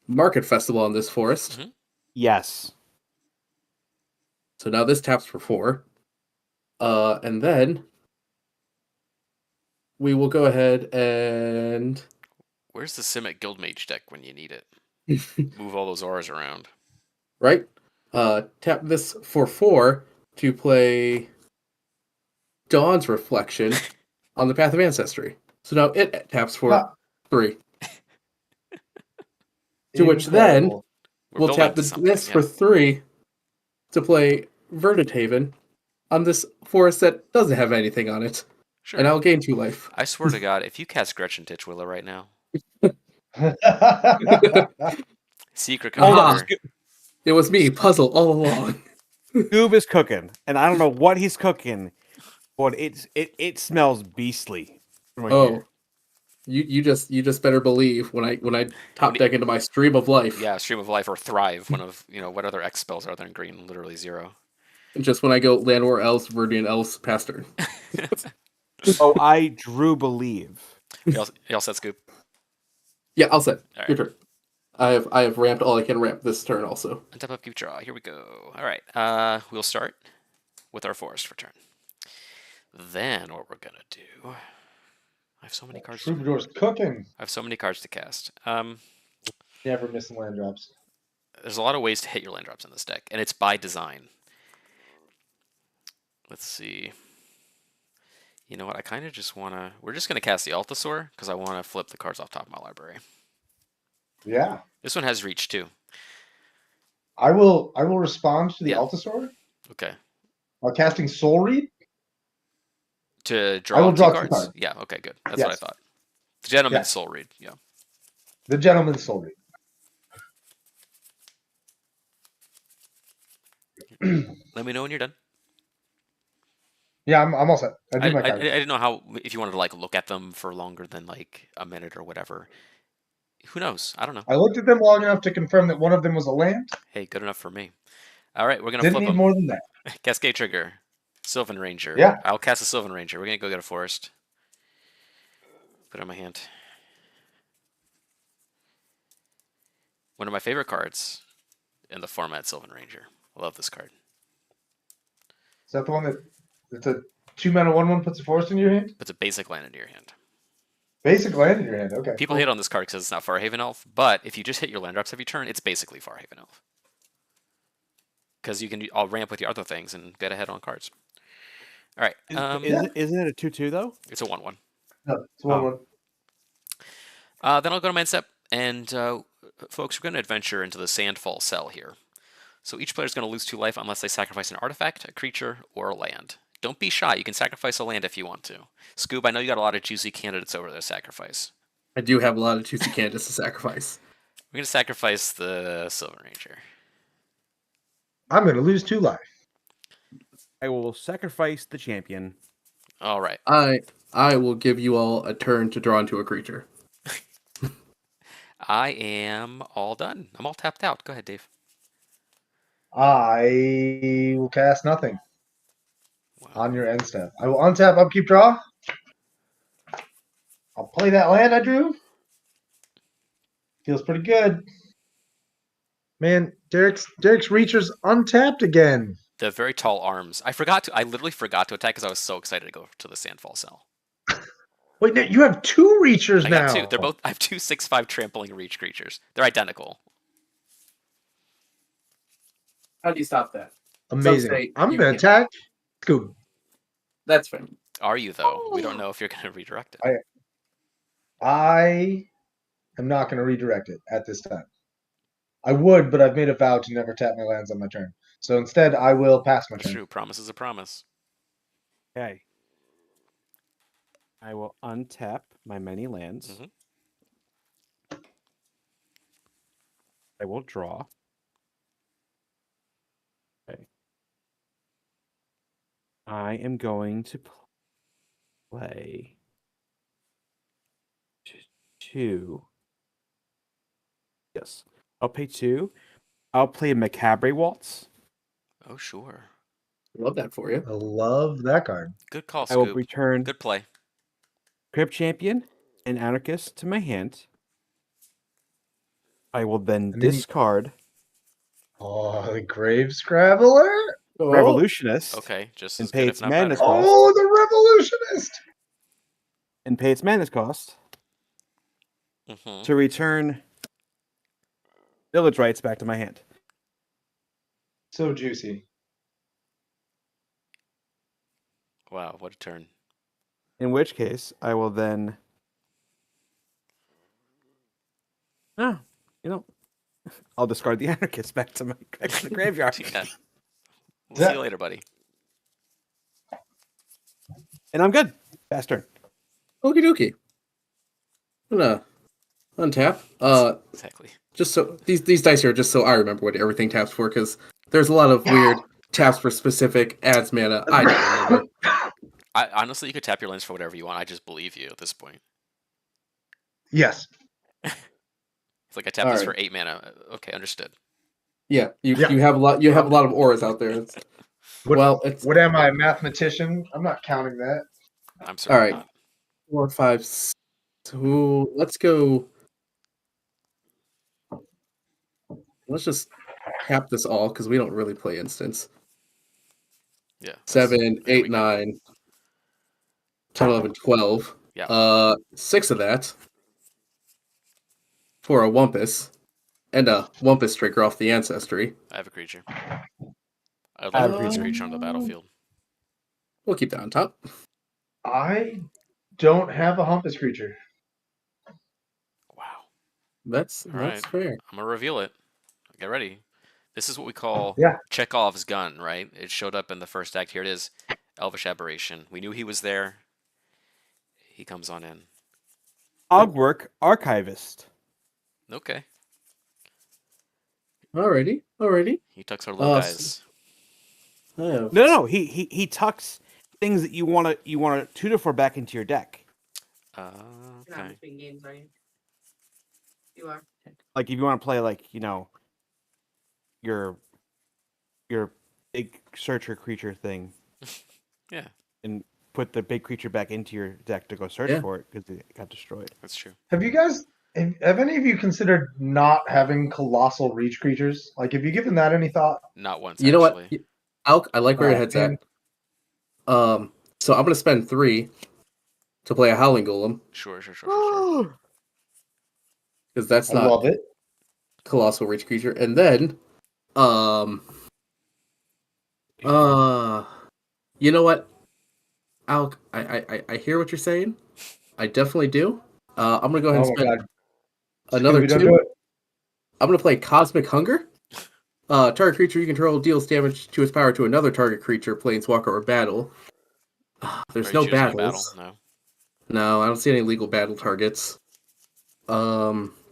Market Festival on this forest. Mhm. Yes. So now this taps for 4. And then we will go ahead and Where's the Simic Guildmage deck when you need it? Move all those auras around. right? Tap this for 4 to play Dawn's Reflection on the Path of Ancestry. So now it taps for Ah. 3. To which then Incredible. We're we'll building tap to this something. for 3 to play Verdant Haven on this forest that doesn't have anything on it. Sure. And I'll gain 2 life. I swear to God, if you cast Gretchen Titchwillow right now, Secret Hold on. Commander. It was me, Puzzle, all along. Scoob is cooking, and I don't know what he's cooking, but it smells beastly. Right Oh, here. you just better believe when I top deck into my Stream of Life. Yeah, Stream of Life or Thrive. One of what other X spells are there in green? Literally 0. And just when I go Land War Elves, Verdian Elves, past turn. Oh, I drew believe. you all set, Scoop? Yeah, I'll set. All right. Your turn. I have ramped all I can ramp this turn also. Untap up, keep draw. Here we go. All right. We'll start with our forest for turn. Then what we're gonna do? I have so many cards. Troubadour's cooking. I have so many cards to cast. Never missing land drops. There's a lot of ways to hit your land drops in this deck, and it's by design. Let's see. You know what? I kind of just want to... We're just going to cast the Altasaur, because I want to flip the cards off top of my library. Yeah. This one has reach, too. I will respond to the Yeah. Altasaur Okay. while casting Soul Read. To I draw will 2 draw 2 cards? cards. Yeah, okay, good. That's what I Yes. thought. The Gentleman's Yes. Soul Read, yeah. The Gentleman's Soul Read. Let me know when you're done. Yeah, I'm all set. I I drew my I card. didn't know how... If you wanted to, like, look at them for longer than, like, a minute or whatever. Who knows? I don't know. I looked at them long enough to confirm that one of them was a land. Hey, good enough for me. All right, we're going to Didn't flip need them. more than that. Cascade Trigger. Sylvan Ranger. Yeah. I'll cast a Sylvan Ranger. We're going to go get a forest. Put it in my hand. One of my favorite cards in the format, Sylvan Ranger. I love this card. Is that the one that it's a 2-mana 1/1 puts a forest in your hand? Puts a basic land into your hand. Basic land in your hand. Okay. People cool. hate on this card because it's not Farhaven Elf, but if you just hit your land drops every turn, it's basically Farhaven Elf. Because you can all ramp with your other things and get ahead on cards. All right. Isn't it a 2/2 though? It's a 1/1. No, it's 1/1. Then I'll go to Mind Step, and folks, we're going to adventure into the Sandfall Cell here. So each player is going to lose 2 life unless they sacrifice an artifact, a creature, or a land. Don't be shy. You can sacrifice a land if you want to. Scoob, I know you got a lot of juicy candidates over there to sacrifice. I do have a lot of juicy candidates to sacrifice. We're going to sacrifice the Sylvan Ranger. I'm going to lose 2 life. I will sacrifice the champion. All right. I will give you all a turn to draw into a creature. I am all done. I'm all tapped out. Go ahead, Dave. I will cast nothing Wow. on your end step. I will untap, upkeep, draw. I'll play that land I drew. Feels pretty good. Man, Derek's Reacher's untapped again. The very tall arms. I literally forgot to attack because I was so excited to go to the Sandfall Cell. Wait, no, you have 2 Reachers I now. got 2. I have 2 6/5 trampling reach creatures. They're identical. How do you stop that? Amazing. say I'm you going to can't. attack Scoob. That's fine. Are you, though? We don't know if you're going to redirect it. I am not going to redirect it at this time. I would, but I've made a vow to never tap my lands on my turn. So instead, I will pass my That's turn. true. Promise is a promise. Okay. I will untap my many lands. Mhm. I will draw. Okay. I am going to play 2. Yes. I'll pay 2. I'll play Macabre Waltz. Oh, sure. Love that for you. I love that card. Good call, I will Scoob. return Good play. Crypt Champion and Anarchist to my hand. I will then And then you- discard Oh, the Grave Scrabbler? Oh, Revolutionist Okay, just and as pay good, its if not madness better. cost. Oh, the Revolutionist! And pay its madness cost Mm-hmm. to return village rights back to my hand. So juicy. Wow, what a turn. In which case, I will then. Ah, you know, I'll discard the anarchist back to the graveyard. Yeah. We'll That- see you later, buddy. And I'm good. Fast turn. Okie dokie. I'm gonna untap. Exactly. Just so these dice here, just so I remember what everything taps for, because there's a lot of weird taps for specific adds mana. I don't remember. Honestly, you could tap your lands for whatever you want. I just believe you at this point. Yes. It's like I tap All this right. for 8 mana. Okay, understood. Yeah, you Yeah. have a lot. You have a lot of auras out there. It's, What, well, it's what am I, a mathematician? I'm not counting that. I'm certainly right. not. 4, 5, 2. Let's go. Let's just tap this all because we don't really play instants. Yeah. that's- 7, there 8, we go. 9, 10, 11, 12. Yeah. 6 of that for a Wumpus and a Wumpus trigger off the Ancestry. I have a creature. I would I like have to a put this creature. creature on the battlefield. We'll keep that on top. I don't have a Humpus creature. Wow. That's right. fair. I'm going to reveal it. Get ready. This is what we call Yeah. Chekhov's gun, right? It showed up in the first act. Here it is. Elvish Aberration. We knew he was there. He comes on in. Ogwork Archivist. Okay. Alrighty. He tucks our low guys. No. He tucks things that you want to tutor for back into your deck. You're not Okay. between games, are you? You are. Like if you want to play your big searcher creature thing. Yeah. And put the big creature back into your deck to go search Yeah. for it because it got destroyed. That's true. Have you guys, have any of you considered not having colossal reach creatures? Like, have you given that any thought? Not once, You know actually. what, Alk? I like where your Oh, head's man. at. So I'm gonna spend 3 to play a Howling Golem Sure. because that's I not love it. colossal reach creature, and then you know what, Alk? I hear what you're saying. I definitely do. I'm gonna go ahead Oh and my spend god. another Scooby, don't 2. do it. I'm gonna play Cosmic Hunger. Target creature you control deals damage to its power to another target creature, planeswalker, or battle. There's Are you no choosing a battle? battles. No. No, I don't see any legal battle targets. I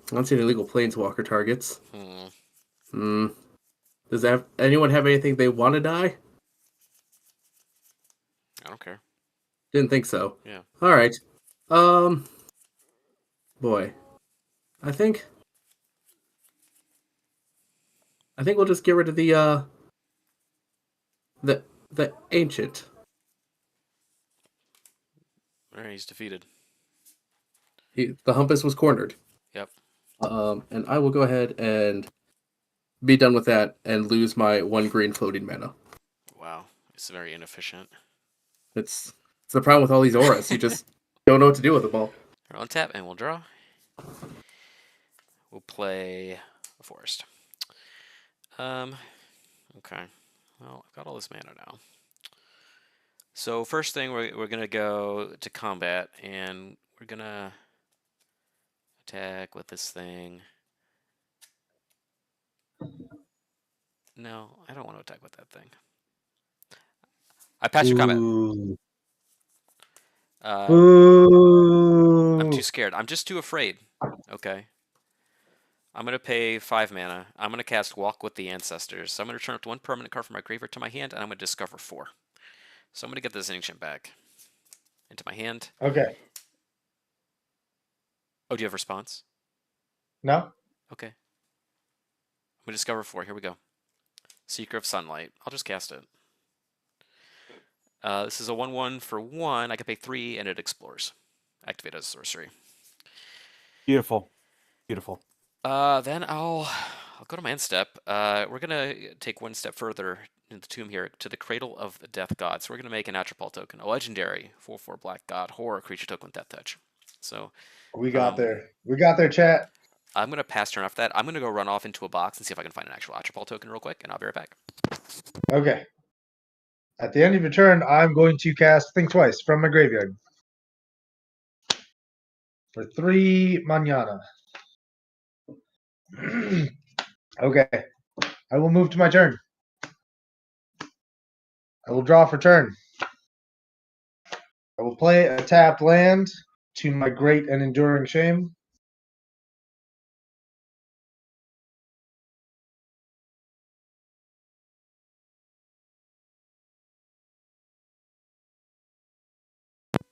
don't see any legal planeswalker targets. Does anyone have anything they want to die? I don't care. Didn't think so. Yeah. All right. Boy, I think we'll just get rid of the ancient. All right, he's defeated. The Humpus was cornered. Yep. And I will go ahead and be done with that and lose my 1 green floating mana. Wow. It's very inefficient. It's the problem with all these auras. You just don't know what to do with them all. We'll untap and we'll draw. We'll play a forest. Okay. Well, I've got all this mana now. So first thing, we're gonna go to combat, and we're gonna attack with this thing. No, I don't want to attack with that thing. I pass your combat. Ooh. I'm too scared. I'm just too afraid. Okay. I'm going to pay 5 mana. I'm going to cast Walk with the Ancestors. So I'm going to turn up to 1 permanent card from my graveyard to my hand, and I'm going to discover 4. So I'm going to get this Ancient back into my hand. Okay. Oh, do you have response? No? Okay. I'm going to discover 4. Here we go. Seeker of Sunlight. I'll just cast it. This is a 1/1 for 1. I can pay 3, and it explores. Activate as a sorcery. Beautiful. Then I'll go to my end step. We're gonna take one step further in the tomb here to the Cradle of the Death God. So we're gonna make an atropal token, a legendary 4/4 black god horror creature token with Death Touch. So We got there. We got there, chat. I'm gonna pass turn after that. I'm gonna go run off into a box and see if I can find an actual atropal token real quick, and I'll be right back. Okay. At the end of your turn, I'm going to cast Think Twice from my graveyard for 3 manana. Okay. I will move to my turn. I will draw for turn. I will play a tapped land to my great and enduring shame.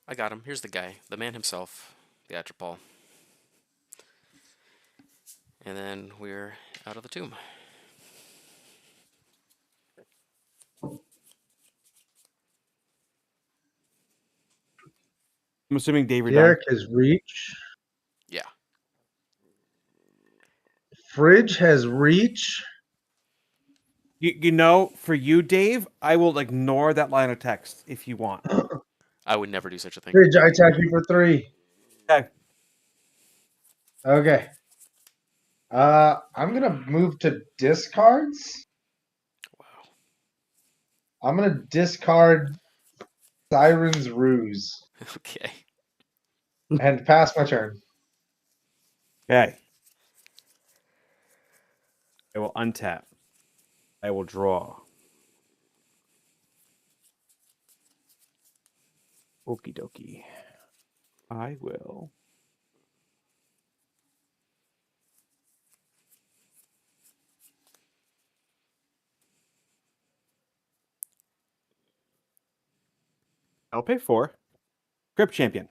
I got him. Here's the guy, the man himself, the atropal. And then we're out of the tomb. I'm assuming Dave, you're done. Derek has reach. Yeah. Fridge has reach. You know, for you, Dave, I will ignore that line of text if you want. I would never do such a thing. Fridge, I attack you for 3. Okay. Okay. I'm gonna move to discards. Wow. I'm gonna discard Siren's Ruse Okay. and pass my turn. Okay. I will untap. I will draw. Okie dokie. I will. I'll pay 4. Grip Champion.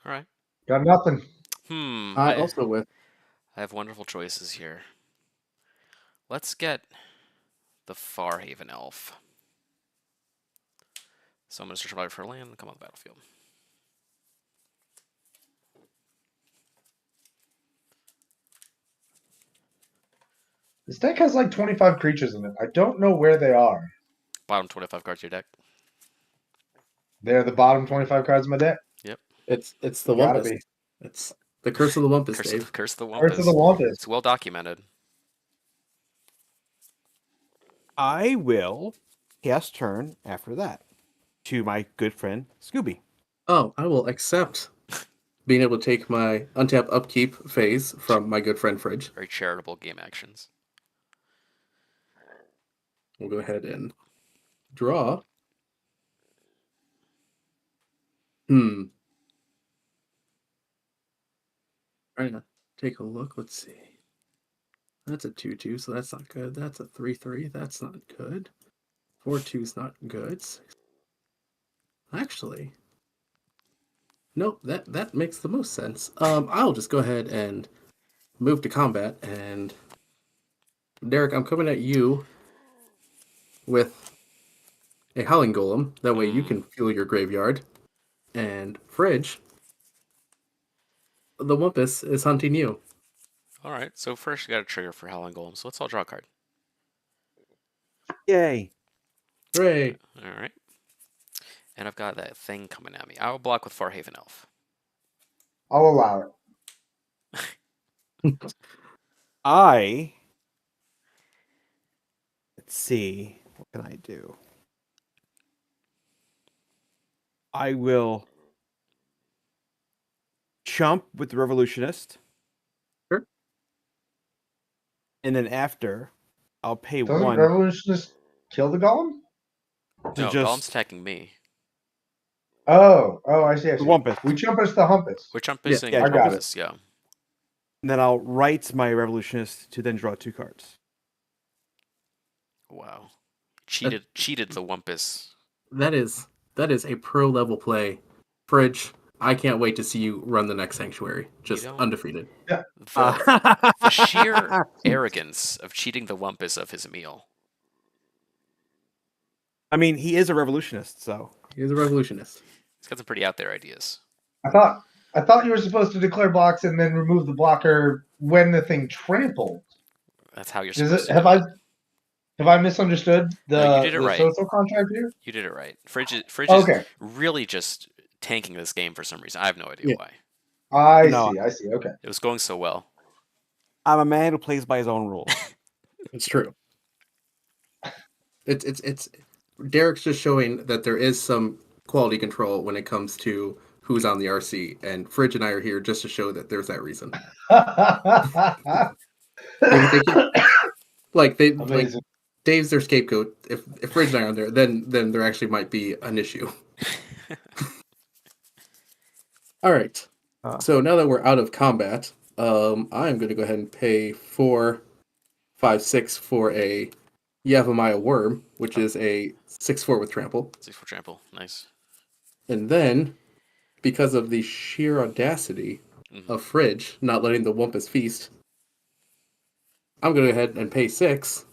All right. Got nothing. I also with. I have wonderful choices here. Let's get the Farhaven Elf. So I'm going to search about it for a land and come on the battlefield. This deck has like 25 creatures in it. I don't know where they are. Bottom 25 cards of your deck. They're the bottom 25 cards of my deck. Yep. It's the Gotta Wumpus. be. It's the Curse of the Wumpus, Curse, Dave. Curse of the Curse of the Wumpus. Wampus. It's well documented. I will cast turn after that to my good friend Scooby. Oh, I will accept being able to take my untap upkeep phase from my good friend Fridge. Very charitable game actions. We'll go ahead and draw. Trying to take a look. Let's see. That's a 2/2, so that's not good. That's a 3/3. That's not good. 4/2 is not good. Actually, nope. That makes the most sense. I'll just go ahead and move to combat. And Derek, I'm coming at you with a Howling Golem. That way you can fuel your graveyard. And Fridge, the Wumpus is hunting you. All right. So first you got a trigger for Howling Golem. So let's all draw a card. Yay. Hooray! All right. And I've got that thing coming at me. I will block with Farhaven Elf. I'll allow it. Let's see. What can I do? I will chump with the Revolutionist. Sure. And then after, I'll pay Doesn't 1 Revolutionist kill the golem? to No, just Golem's attacking me. Oh, I see. I the see. Wumpus. We Chumpus the Humpus. We're jumping yeah, I got it. Wumpus, yeah. And then I'll write my Revolutionist to then draw 2 cards. Wow. Cheated the Wumpus. That is a pro level play. Fridge, I can't wait to see you run the next Sanctuary. Just don't- undefeated. The sheer arrogance of cheating the Wumpus of his meal. I mean, he is a Revolutionist, so. He's a revolutionist. He's got some pretty out there ideas. I thought I thought you were supposed to declare blocks and then remove the blocker when the thing trampled. That's how you're Is supposed it? to Have do I it. have I misunderstood No, you did it the right. social contract here? You did it right. Fridge is Okay, really just tanking this game for some reason. I have no idea Yeah. why. I No. see. I see. Okay. It was going so well. I'm a man who plays by his own rules. It's true. It's Derek's just showing that there is some quality control when it comes to who's on the RC, and Fridge and I are here just to show that there's that reason. They Amazing. Dave's their scapegoat. If Fridge and I are on there, then there actually might be an issue. All right. So now that we're out of combat, I'm going to go ahead and pay 4, 5, 6 for a Yavimaya Worm, which is a 6/4 with trample. 6/4 trample. Nice. And then, because of the sheer audacity of Fridge not letting the Wumpus feast, I'm going to go ahead and pay 6,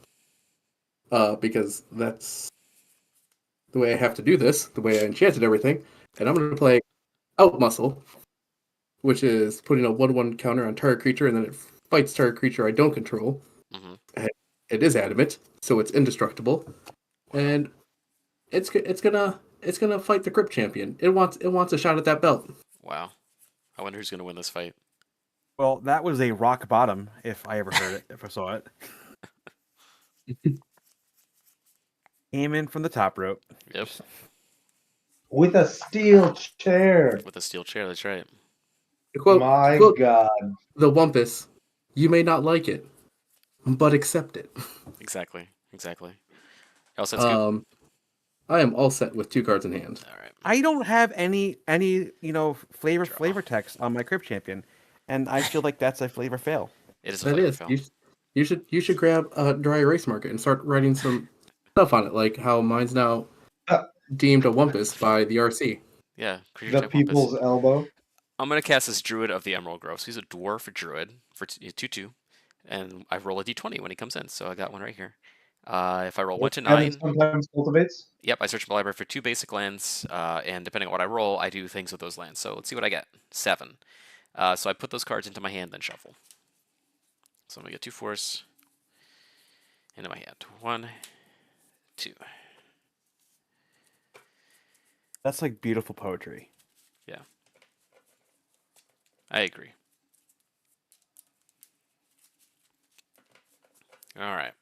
because that's the way I have to do this, the way I enchanted everything. And I'm going to play Out Muscle, which is putting a 1/1 counter on target creature, and then it fights target creature I don't control. Mm-hmm. It is adamant, so it's indestructible, and it's gonna fight the Crypt Champion. It wants a shot at that belt. Wow. I wonder who's going to win this fight. Well, that was a rock bottom, if I ever heard it, if I saw it. Came in from the top rope. Yep. With a steel chair. With a steel chair. That's right. My Quote God. the Wumpus, you may not like it, but accept it. Exactly. Also, that's good. I am all set with 2 cards in hand. All right. I don't have any flavor text on my Crypt Champion, and I feel like that's a flavor fail. It is a That flavor is. fail. You should grab a dry erase marker and start writing some stuff on it, like how mine's now deemed a Wumpus by the RC. Yeah. Creature The type people's Wumpus. elbow. I'm going to cast this Druid of the Emerald Grove. So he's a dwarf druid for 2/2. And I roll a d20 when he comes in. So I got one right here. If I roll 1 to 9. Sometimes cultivates. Yep, I search my library for 2 basic lands, and depending on what I roll, I do things with those lands. So let's see what I get. 7. So I put those cards into my hand, then shuffle. So I'm going to get 2 force into my hand. 1, 2. That's like beautiful poetry. Yeah. I agree. All right.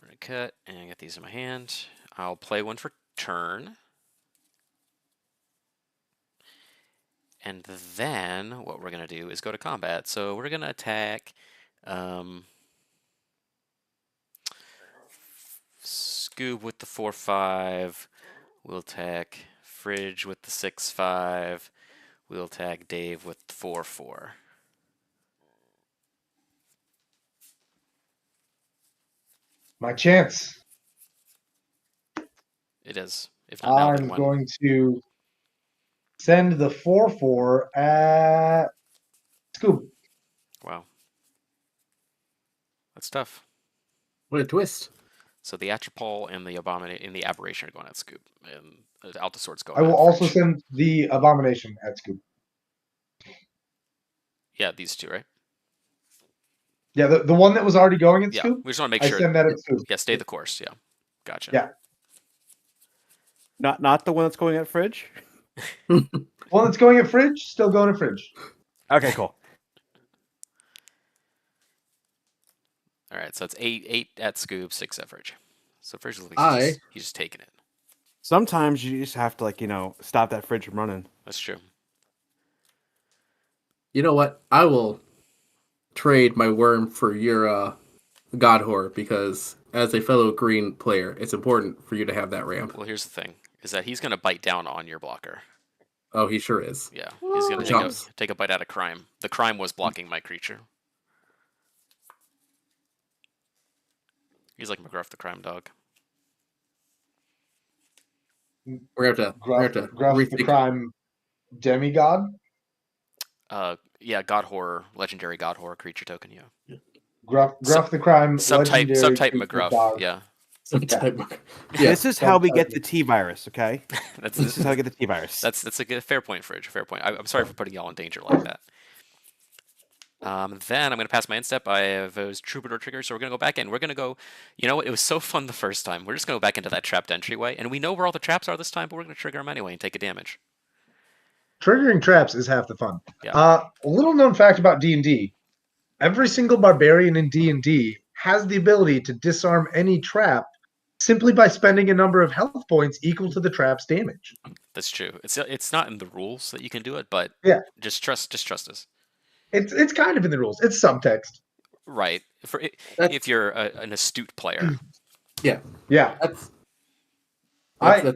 We're going to cut and get these in my hand. I'll play one for turn. And then what we're going to do is go to combat. So we're going to attack Scoob with the 4/5. We'll attack Fridge with the 6/5. We'll attack Dave with the 4/4. My chance. It is. If not now, then I'm when? going to send the 4/4 at Scoop. Wow. That's tough. What a twist! So the Atropole and the Aberration are going at Scoop, and the Alta Sword's going I will at also Fridge. send the Abomination at Scoop. Yeah, these 2, right? Yeah, the one that was already going at Yeah, Scoop. we just want to make I sure. send that at Scoop. Yeah, stay the course. Yeah, gotcha. Yeah. Not the one that's going at Fridge? One that's going at Fridge, still going at Fridge. Okay, cool. All right, so it's 8 at Scoob, 6 at Fridge. So Fridge looks I- he's just taking it. Sometimes you just have to stop that Fridge from running. That's true. You know what? I will trade my worm for your God Horror, because as a fellow green player, it's important for you to have that ramp. Well, here's the thing: is that he's going to bite down on your blocker. Oh, he sure is. Yeah, he's going to Jumps. take a bite out of crime. The crime was blocking my creature. He's like McGruff the crime dog. We're gonna have to Gruff the rethink. crime demigod. Yeah, God Horror, legendary God Horror creature token. Yeah. Gruff the crime Subtype legendary McGruff. dog. Yeah. Type marker. Yeah. This is how we get the T virus, okay? That's This is how we get the T virus. that's a good, fair point, Fridge. Fair point. I'm sorry for putting y'all in danger like that. Then I'm going to pass my end step. I have those troubadour triggers, so we're going to go back in. We're going to go, you know what? It was so fun the first time. We're just going to go back into that trapped entryway, and we know where all the traps are this time, but we're going to trigger them anyway and take a damage. Triggering traps is half the fun. Yeah. A little known fact about D&D: every single barbarian in D&D has the ability to disarm any trap simply by spending a number of health points equal to the trap's damage. That's true. It's not in the rules that you can do it, but Yeah. just trust us. It's kind of in the rules. It's subtext. Right. If you're an astute player. Yeah. Yeah. That's a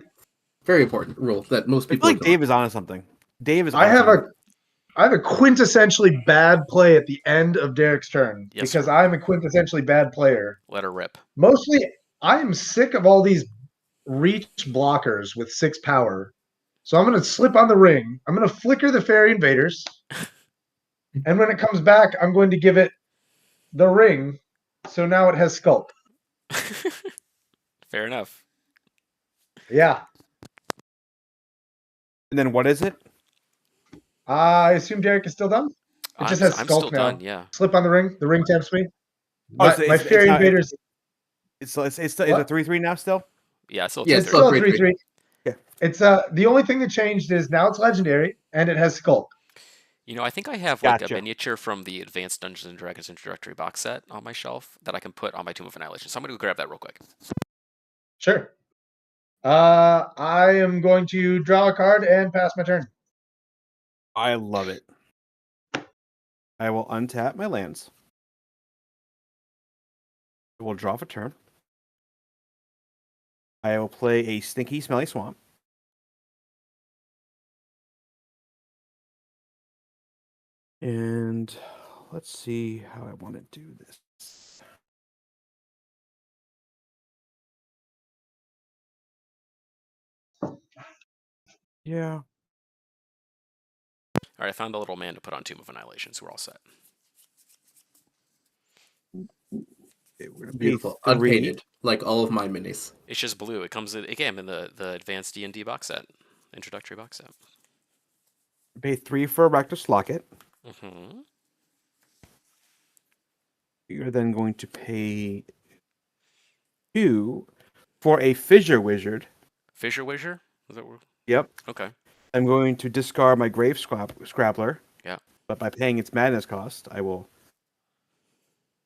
very important rule that most I feel people. like Dave is on something. Dave is. I have a quintessentially bad play at the end of Derek's turn Yes, because sir. I'm a quintessentially bad player. Let her rip. Mostly, I am sick of all these reach blockers with 6 power. So I'm going to slip on the ring. I'm going to flicker the fairy invaders. And when it comes back, I'm going to give it the ring. So now it has sculpt. Fair enough. Yeah. And then what is it? I assume Derek is still done. It just has I'm sculpt still now. done, yeah. Slip on the ring. The ring tempts me. Oh, My fairy invaders. It's a 3/3 now still. Yeah, still Yeah, It's 2-3. still a 3/3. 3/3. Yeah. It's the only thing that changed is now it's legendary and it has sculpt. You know, I think I have like Gotcha. a miniature from the Advanced Dungeons and Dragons introductory box set on my shelf that I can put on my Tomb of Annihilation. So I'm gonna go grab that real quick. Sure. I am going to draw a card and pass my turn. I love it. I will untap my lands. I will draw for turn. I will play a Stinky Smelly Swamp. And let's see how I want to do this. Yeah. All right, I found a little man to put on Tomb of Annihilation, so we're all set. Okay, we're gonna pay Beautiful, 3. unpainted, like all of my minis. It's just blue. It comes again in the Advanced D&D box set, introductory box set. Pay 3 for a Rakdos Locket. Mm-hmm. You're then going to pay 2 for a Fissure Wizard. Fissure Wizard? Is that where... Yep. Okay. I'm going to discard my Grave Scrabbler. Yeah. But by paying its madness cost, I will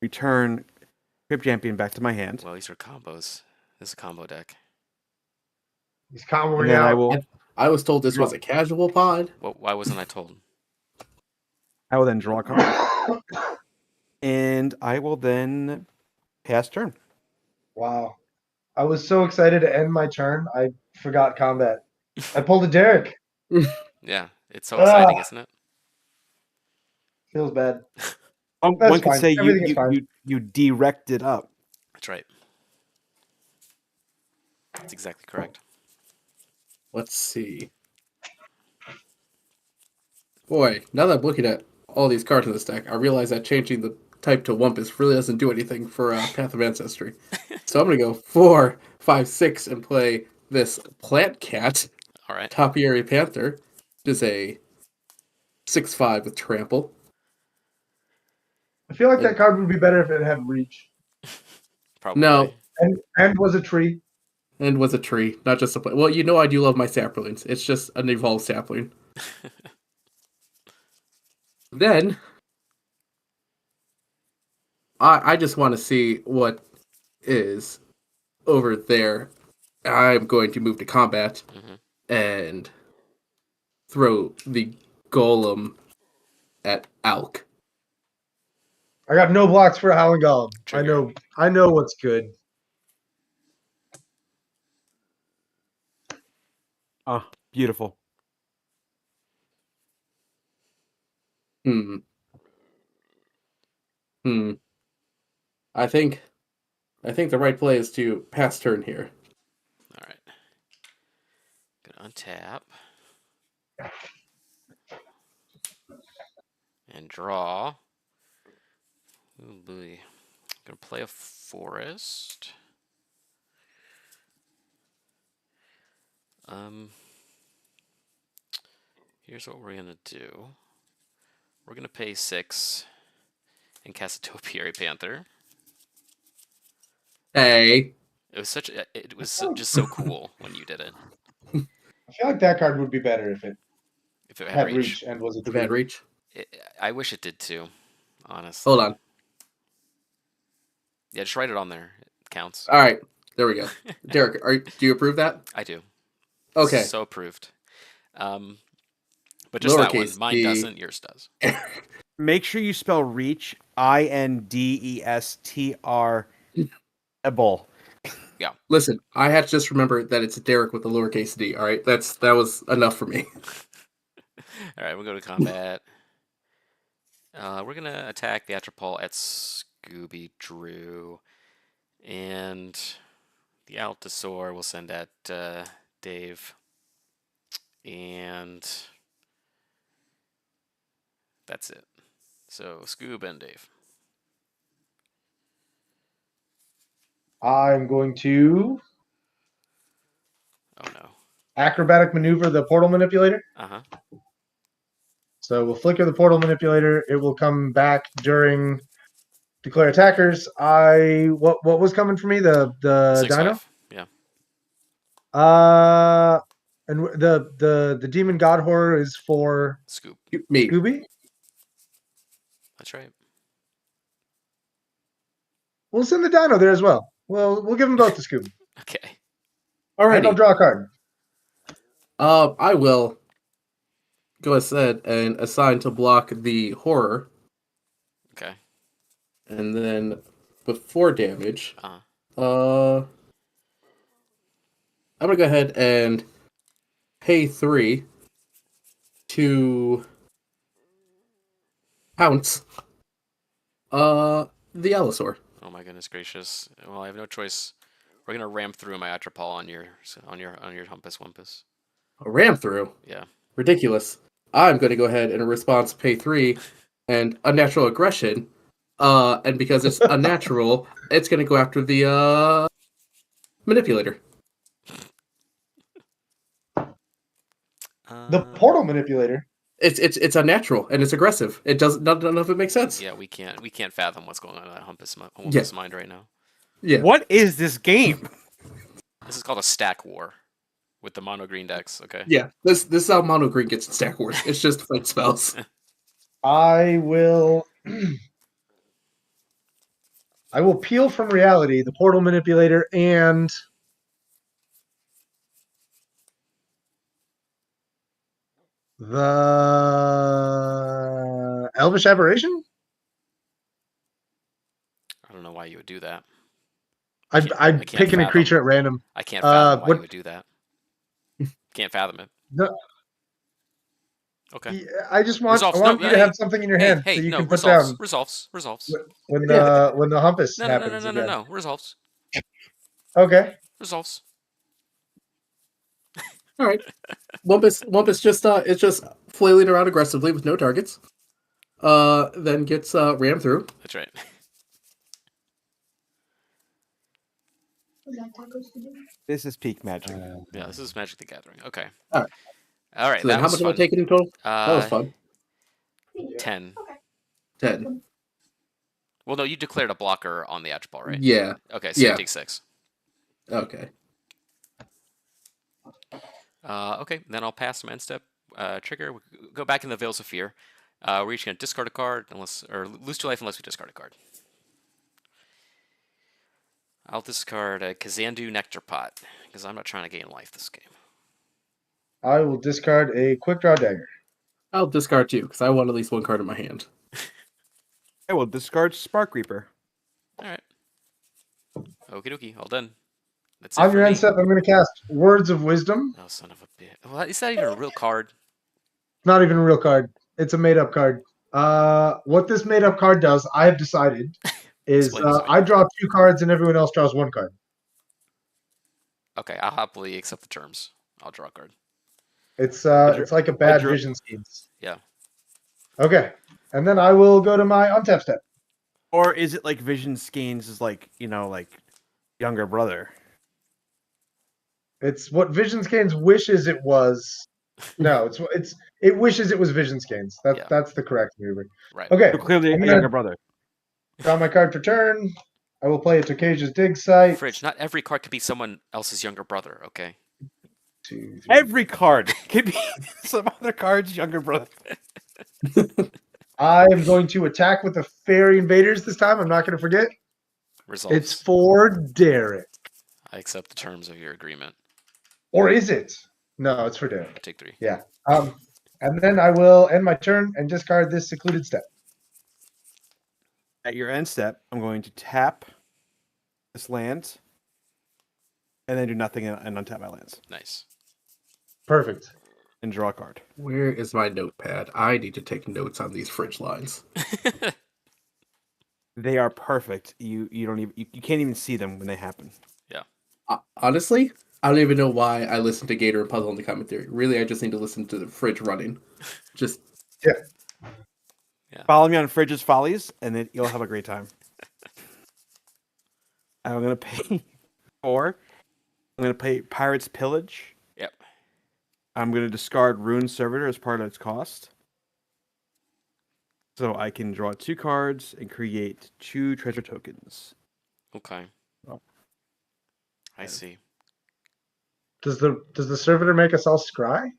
return Crypt Champion back to my hand. Well, these are combos. This is a combo deck. He's And comboing then I out. will I was told this was a casual pod. Well, why wasn't I told? then draw a card. And I will then pass turn. Wow. I was so excited to end my turn, I forgot combat. I pulled a Derek. Yeah, it's so exciting, isn't it? Feels bad. One That's could fine. say Everything is fine. you directed up. That's right. That's exactly correct. Let's see. Boy, now that I'm looking at all these cards in this deck, I realize that changing the type to Wumpus really doesn't do anything for Path of Ancestry. So I'm going to go 4, 5, 6 and play this Plant Cat, All right. Topiary Panther, which is a 6/5 with trample. I feel like that card would be better if it had reach. Probably. No. And was a tree. And was a tree, not just a plant. Well, you know I do love my saplings. It's just an evolved sapling. Then I just want to see what is over there. I'm going to move to combat and throw the golem at Alk. I got no blocks for a Howling Golem. Trigger. I know what's good. Ah, beautiful. I think the right play is to pass turn here. All right. Gonna untap. And draw. Oh boy. Gonna play a forest. Here's what we're gonna do. We're gonna pay 6 and cast a Topiary Panther. Hey. It was just so cool when you did it. I feel like that card would be better if it If it had had reach. reach and was a If it had tree. reach. I wish it did too, honestly. Hold on. Yeah, just write it on there. It counts. All right. There we go. Derek, do you approve that? I do. Okay. So approved. But just that one. Lowercase Mine d. doesn't. Yours does. Make sure you spell reach INDESTR. Able. Listen, I had to just remember that it's Derek with the lowercase d. All right, that was enough for me. All right, we'll go to combat. We're gonna attack the Atropol at Scooby Drew, and the Altasaur we'll send at Dave, and that's it. So Scoob and Dave. I'm going to Oh no. acrobatic maneuver the portal manipulator. Uh-huh. So we'll flicker the portal manipulator. It will come back during declare attackers. What was coming for me? The 6/5. dino. Yeah. And the demon god horror is for Scoop. Me. Scooby. That's right. We'll send the dino there as well. We'll give them both to Scooby. Okay. And I'll Alrighty. draw a card. I will go ahead and assign to block the horror, Okay. and then before damage, Uh-huh. I'm gonna go ahead and pay 3 to pounce the Allosaur. Oh my goodness gracious. Well, I have no choice. We're gonna ram through my Atropol on your Humpus Wumpus. A ram through. Yeah. Ridiculous. I'm gonna go ahead and in response pay 3 and unnatural aggression. And because it's unnatural, it's gonna go after the manipulator. The portal manipulator. It's unnatural and it's aggressive. It doesn't none of it makes sense. Yeah, we can't fathom what's going on in that Humpus Yeah. mind right now. Yeah. What is this game? This is called a stack war with the mono green decks, okay? Yeah. This is how mono green gets in Stack Wars. It's just fight spells. I will peel from reality the portal manipulator and the Elvish Aberration? I don't know why you would do that. I'd can't pick a creature at random. I can't fathom why what- you would do that. Can't fathom it. No, Okay. I just want Resolves. I want No, you to hey, have something in your hand Hey, that you no, can put resolves. down Resolves. when the Humpus No. happens again. Resolves. Okay. Resolves. All right. Wumpus just it's just flailing around aggressively with no targets. Then gets rammed through. That's right. This is peak magic. Yeah, this is Magic the Gathering. Okay. All right. All right. So then That how was much fun. am I taking in total? That was fun. 10. 10. Well, no, you declared a blocker on the Atropol, right? Yeah. Okay, so Yeah. you take 6. Okay. Okay, then I'll pass my end step trigger. We go back in the Veils of Fear. We're each going to discard a card or lose 2 life unless we discard a card. I'll discard a Kazandu Nectar Pot because I'm not trying to gain life this game. I will discard a quick draw dagger. I'll discard 2 because I want at least 1 card in my hand. I will discard Spark Reaper. All right. Okie dokie, all done. That's it On for your me. end step, I'm going to cast Words of Wisdom. Oh, son of a bitch. Well, is that even a real card? Not even a real card. It's a made-up card. What this made-up card does, I have decided, is Explain this to me. I draw 2 cards and everyone else draws 1 card. Okay, I'll happily accept the terms. I'll draw a card. It's like a bad vision schemes. Yeah. Okay, and then I will go to my untap step. Or is it like Vision Skeins is like, like younger brother? It's what Vision Scans wishes it was. No, it wishes it was Vision Scans. Yeah. That's the correct movie. Right. Okay, You're clearly I'm a gonna younger brother. draw my card for turn. I will play a Tokasia's Dig Site. Fridge, not every card could be someone else's younger brother, okay? 2, 3. Every card could be some other card's younger brother. I am going to attack with the Fairy Invaders this time. I'm not going to forget. Resolves. It's for Derek. I accept the terms of your agreement. Or is it? No, it's for Derek. Take 3. Yeah. And then I will end my turn and discard this Secluded Step. At your end step, I'm going to tap this land, and then do nothing and untap my lands Nice. Perfect. and draw a card. Where is my notepad? I need to take notes on these fridge lines. They are perfect. You don't even you can't even see them when they happen. Honestly, I don't even know why I listen to Gator and Puzzle in the commentary. Really, I just need to listen to the fridge running. Just Follow me on Fridge's Follies, and then you'll have a great time. I'm gonna pay 4. I'm gonna pay Pirate's Pillage. Yep. I'm gonna discard Rune Servitor as part of its cost. So I can draw 2 cards and create 2 treasure tokens. Okay. Oh. I see. Does the Servitor make us all scry?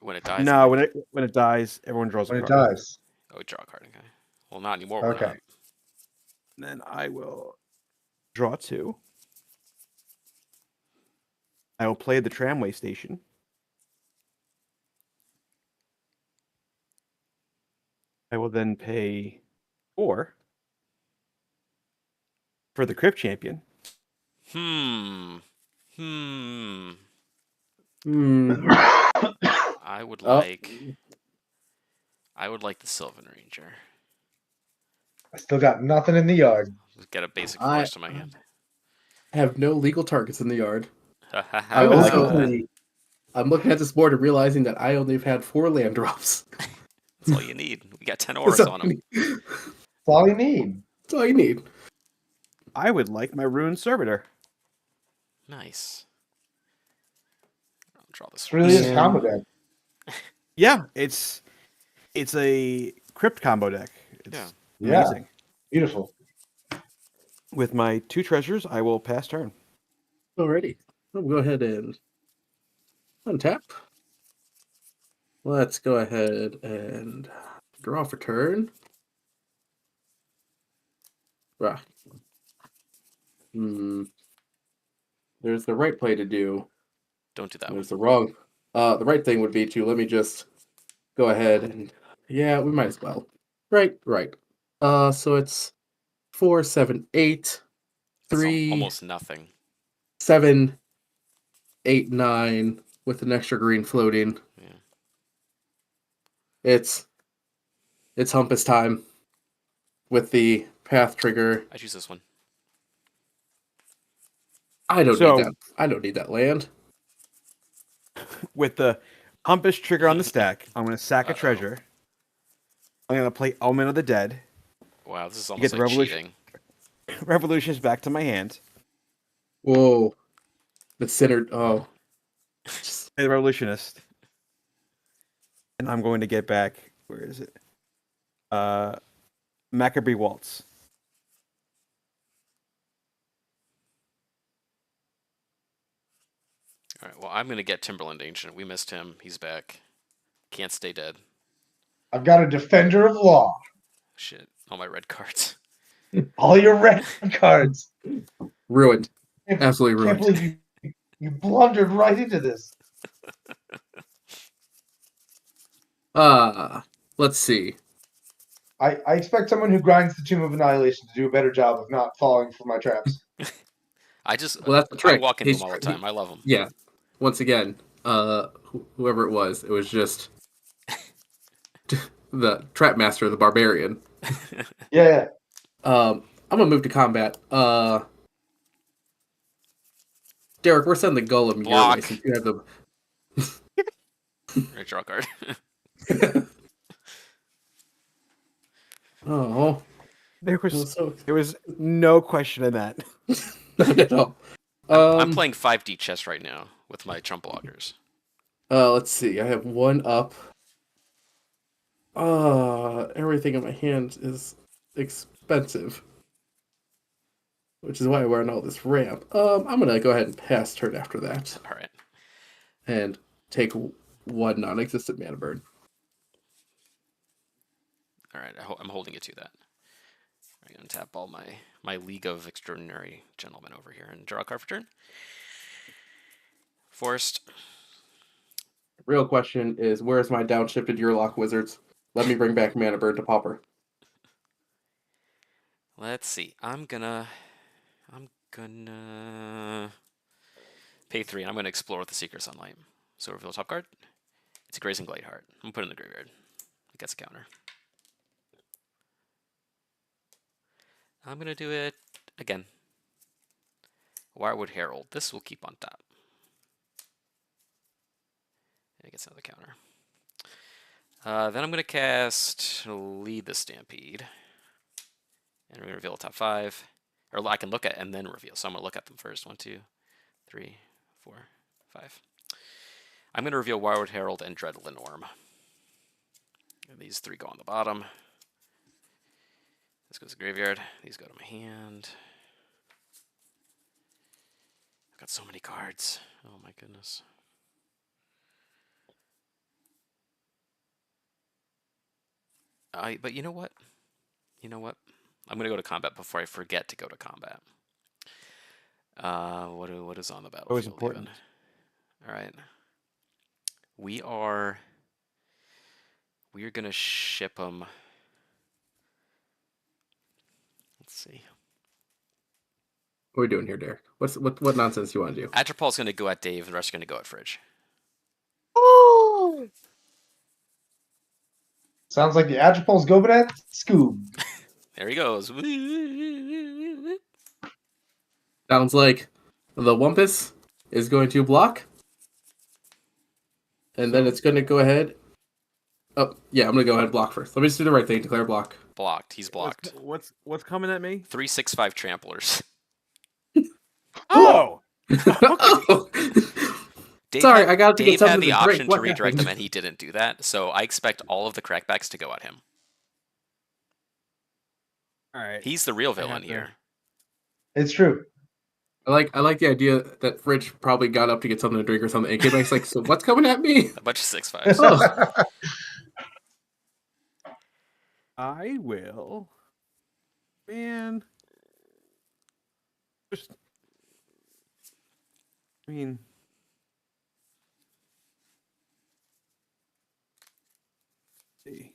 When it dies. No, when it dies, everyone draws a When it card. dies. Oh, draw a card. Okay. Well, not anymore. We're Okay. not. Then I will draw 2. I will play the tramway station. I will then pay 4 for the Crypt Champion. Hmm. Hmm. I would Oh. like the Sylvan Ranger. I still got nothing in the yard. Just get a basic I- forest in my hand. have no legal targets in the yard. I I was also, hoping- I'm looking at this board and realizing that I only have had 4 land drops. That's all you need. We got 10 auras That's on them. That's all you need. all you need. I would like my Rune Servitor. Nice. I'll draw this It's really first. is combo deck. Yeah, it's a Crypt combo deck. It's Yeah. Yeah. amazing. Beautiful. With my 2 treasures, I will pass turn. Alrighty. We'll go ahead and untap. Let's go ahead and draw for turn. Right. There's the right play to do. Don't do that one. There's the wrong. The right thing would be to let me just go ahead and yeah, we might as well. Right. So it's 4, 7, 8, It's 3, almost nothing. 7, 8, 9 with an extra green floating. Yeah. It's Humpus time with the path trigger. I choose this one. I don't So- need that. I don't need that land. With the Humpish trigger on the stack, I'm going to sack a Uh-oh. treasure. I'm going to play Omen of the Dead. Wow, this is get almost the like revolution. cheating. Revolution is back to my hand. Whoa, the center. Oh, Hey, the Revolutionist. And I'm going to get back. Where is it? Macabre Waltz. All right, well, I'm going to get Timberland Ancient. We missed him. He's back. Can't stay dead. I've got a Defender of Law. Shit. All my red cards. All your red cards. ruined. Can't- Absolutely Can't ruined. believe you blundered right into this. Let's see. I expect someone who grinds the Tomb of Annihilation to do a better job of not falling for my traps. I just Well, that's the trick. I walk into He's him all the tr- time. I love him. Yeah. Once again, whoever it was just the trap master, the barbarian. Yeah. I'm gonna move to combat. Derek, we're sending the golem your Block. way since you have the. Right, draw a card. Oh, There that was was so there was no question in that. not at all. I'm playing 5D chess right now with my trump blockers. Let's see. I have one up. Everything in my hand is expensive, which is why we're on all this ramp. I'm gonna go ahead and pass turn after that, All right. and take one non-existent mana burn. All right. I'm holding you to that. I'm going to tap all my League of Extraordinary Gentlemen over here and draw a card for turn. Forest. Real question is, where's my downshifted Urlock Wizards? Let me bring back mana burn to Pauper. Let's see. I'm gonna pay 3. And I'm gonna explore with the Seeker Sunlight. So reveal top card. It's a Grazing Gladeheart. I'm gonna put it in the graveyard. It gets a counter. I'm gonna do it again. Wirewood Herald. This will keep on top. And it gets another counter. Then I'm gonna cast Lead the Stampede. And we're gonna reveal the top 5. Or I can look at and then reveal. So I'm gonna look at them first. 1, 2, 3, 4, 5. I'm gonna reveal Wirewood Herald and Dread Linorm. And these 3 go on the bottom. This goes to the graveyard. These go to my hand. I've got so many cards. Oh my goodness. But you know what? I'm going to go to combat before I forget to go to combat. What is on the battlefield? Always important. All right. We are going to ship them. Let's see. What are we doing here, Derek? What nonsense you want to do? Atropol's going to go at Dave, and the rest are going to go at Fridge. Oh! Sounds like the Atropol's going at Scoob. There he goes. Sounds like the Wumpus is going to block. And then it's going to go ahead. Oh, yeah, I'm going to go ahead and block first. Let me just do the right thing. Declare block. Blocked. He's blocked. What's coming at me? 3/6/5 tramplers. Oh! Oh! Dave Sorry, had, I got to Dave get had something the to option drink. to What redirect happened? them, and he didn't do that. So I expect all of the crackbacks to go at him. All right. He's the real I villain have to- here. It's true. I like the idea that Fridge probably got up to get something to drink or something. And came back like, so what's coming at me? A bunch of 6/5s. Oh. I will. Man. Just. I mean. Let's see.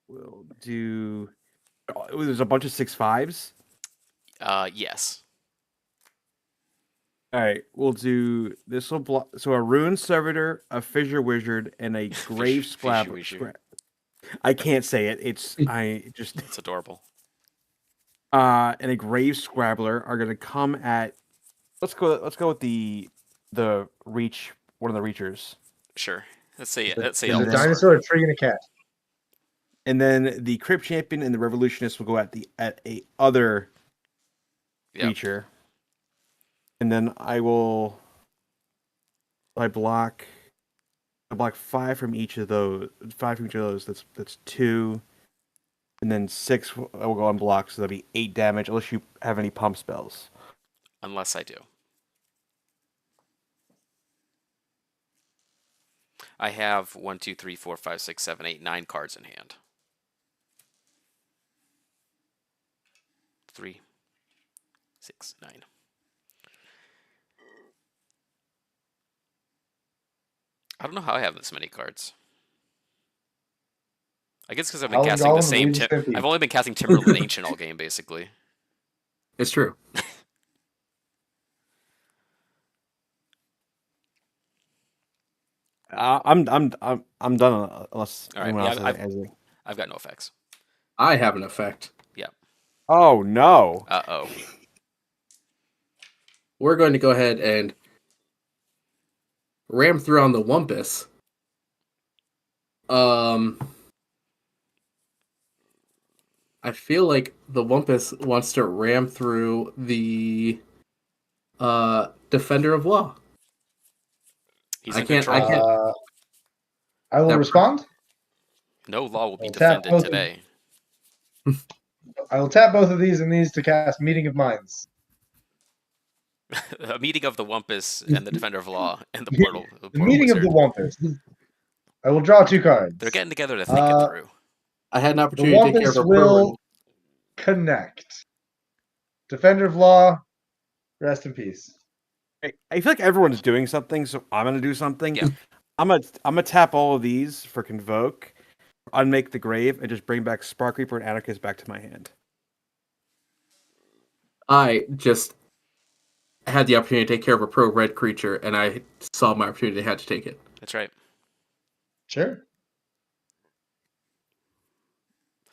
We'll do. Oh, there's a bunch of 6/5s. Yes. All right, we'll do this. Will block. So a Rune Servitor, a Fissure Wizard, and a Grave Fishy Scrabble. I can't say it. It's It's adorable. and a Grave Scrabbler are gonna come at. Let's go with the reach. One of the reachers, Sure. Let's say There's a Elvis. dinosaur, a tree, and a cat. and then the Crypt Champion and the Revolutionist will go at a other Yep. reacher, and then I block 5 from each of those. 5 from each of those. That's 2. And then 6 will go unblocked, so that'll be 8 damage, unless you have any pump spells. Unless I do. I have 1, 2, 3, 4, 5, 6, 7, 8, 9 cards in hand. 3, 6, 9. I don't know how I have this many cards. I guess because I've been Howling casting the Golem, same. Luigi Stimpy. I've only been casting Timberland Ancient all game, basically. It's true. I'm done unless All right, anyone yeah, else has any. I've got no effects. I have an effect. Oh no! Uh-oh. We're going to go ahead and ram through on the Wumpus. I feel like the Wumpus wants to ram through the Defender of Law. He's I in can't. control. I will That- respond. No law will be I'll tap defended both today. I will tap both of these and these to cast Meeting of Minds. A meeting of the Wumpus and the Defender of Law and the Portal The Meeting of Wizard. the Wumpus. I will draw 2 cards. They're getting together to think it through. I had an The opportunity to take care of Wumpus a pro. will connect. Defender of Law, rest in peace. I feel like everyone's doing something, so I'm gonna do something. Yeah. I'm gonna tap all of these for Convoke, Unmake the Grave, and just bring back Spark Reaper and Anarchist back to my hand. I just had the opportunity to take care of a pro red creature, and I saw my opportunity. I had to take it. That's right. Sure.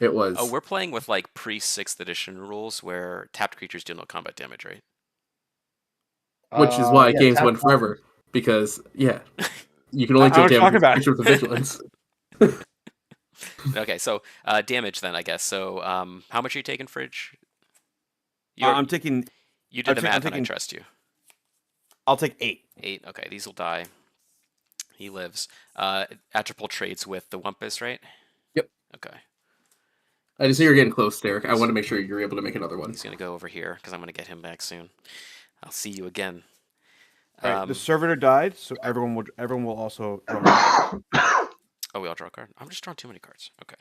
It was. Oh, we're playing with like pre-6th edition rules where tapped creatures deal no combat damage, right? Which is why Yeah, games tap went cards. forever, because you can only I deal don't damage talk with about it. creatures with vigilance. Okay, so damage then, I guess. So how much are you taking, Fridge? I'm taking. You did I'm the ta- I'm math, and I taking- trust you. I'll take 8. 8. Okay, these will die. He lives. Atropol trades with the Wumpus, right? Yep. Okay. I just see you're getting close, Derek. I want to make sure you're able to make another one. He's gonna go over here because I'm gonna get him back soon. I'll see you again. All right, the servitor died, so everyone will also. Oh, we all draw a card. I'm just drawing too many cards. Okay.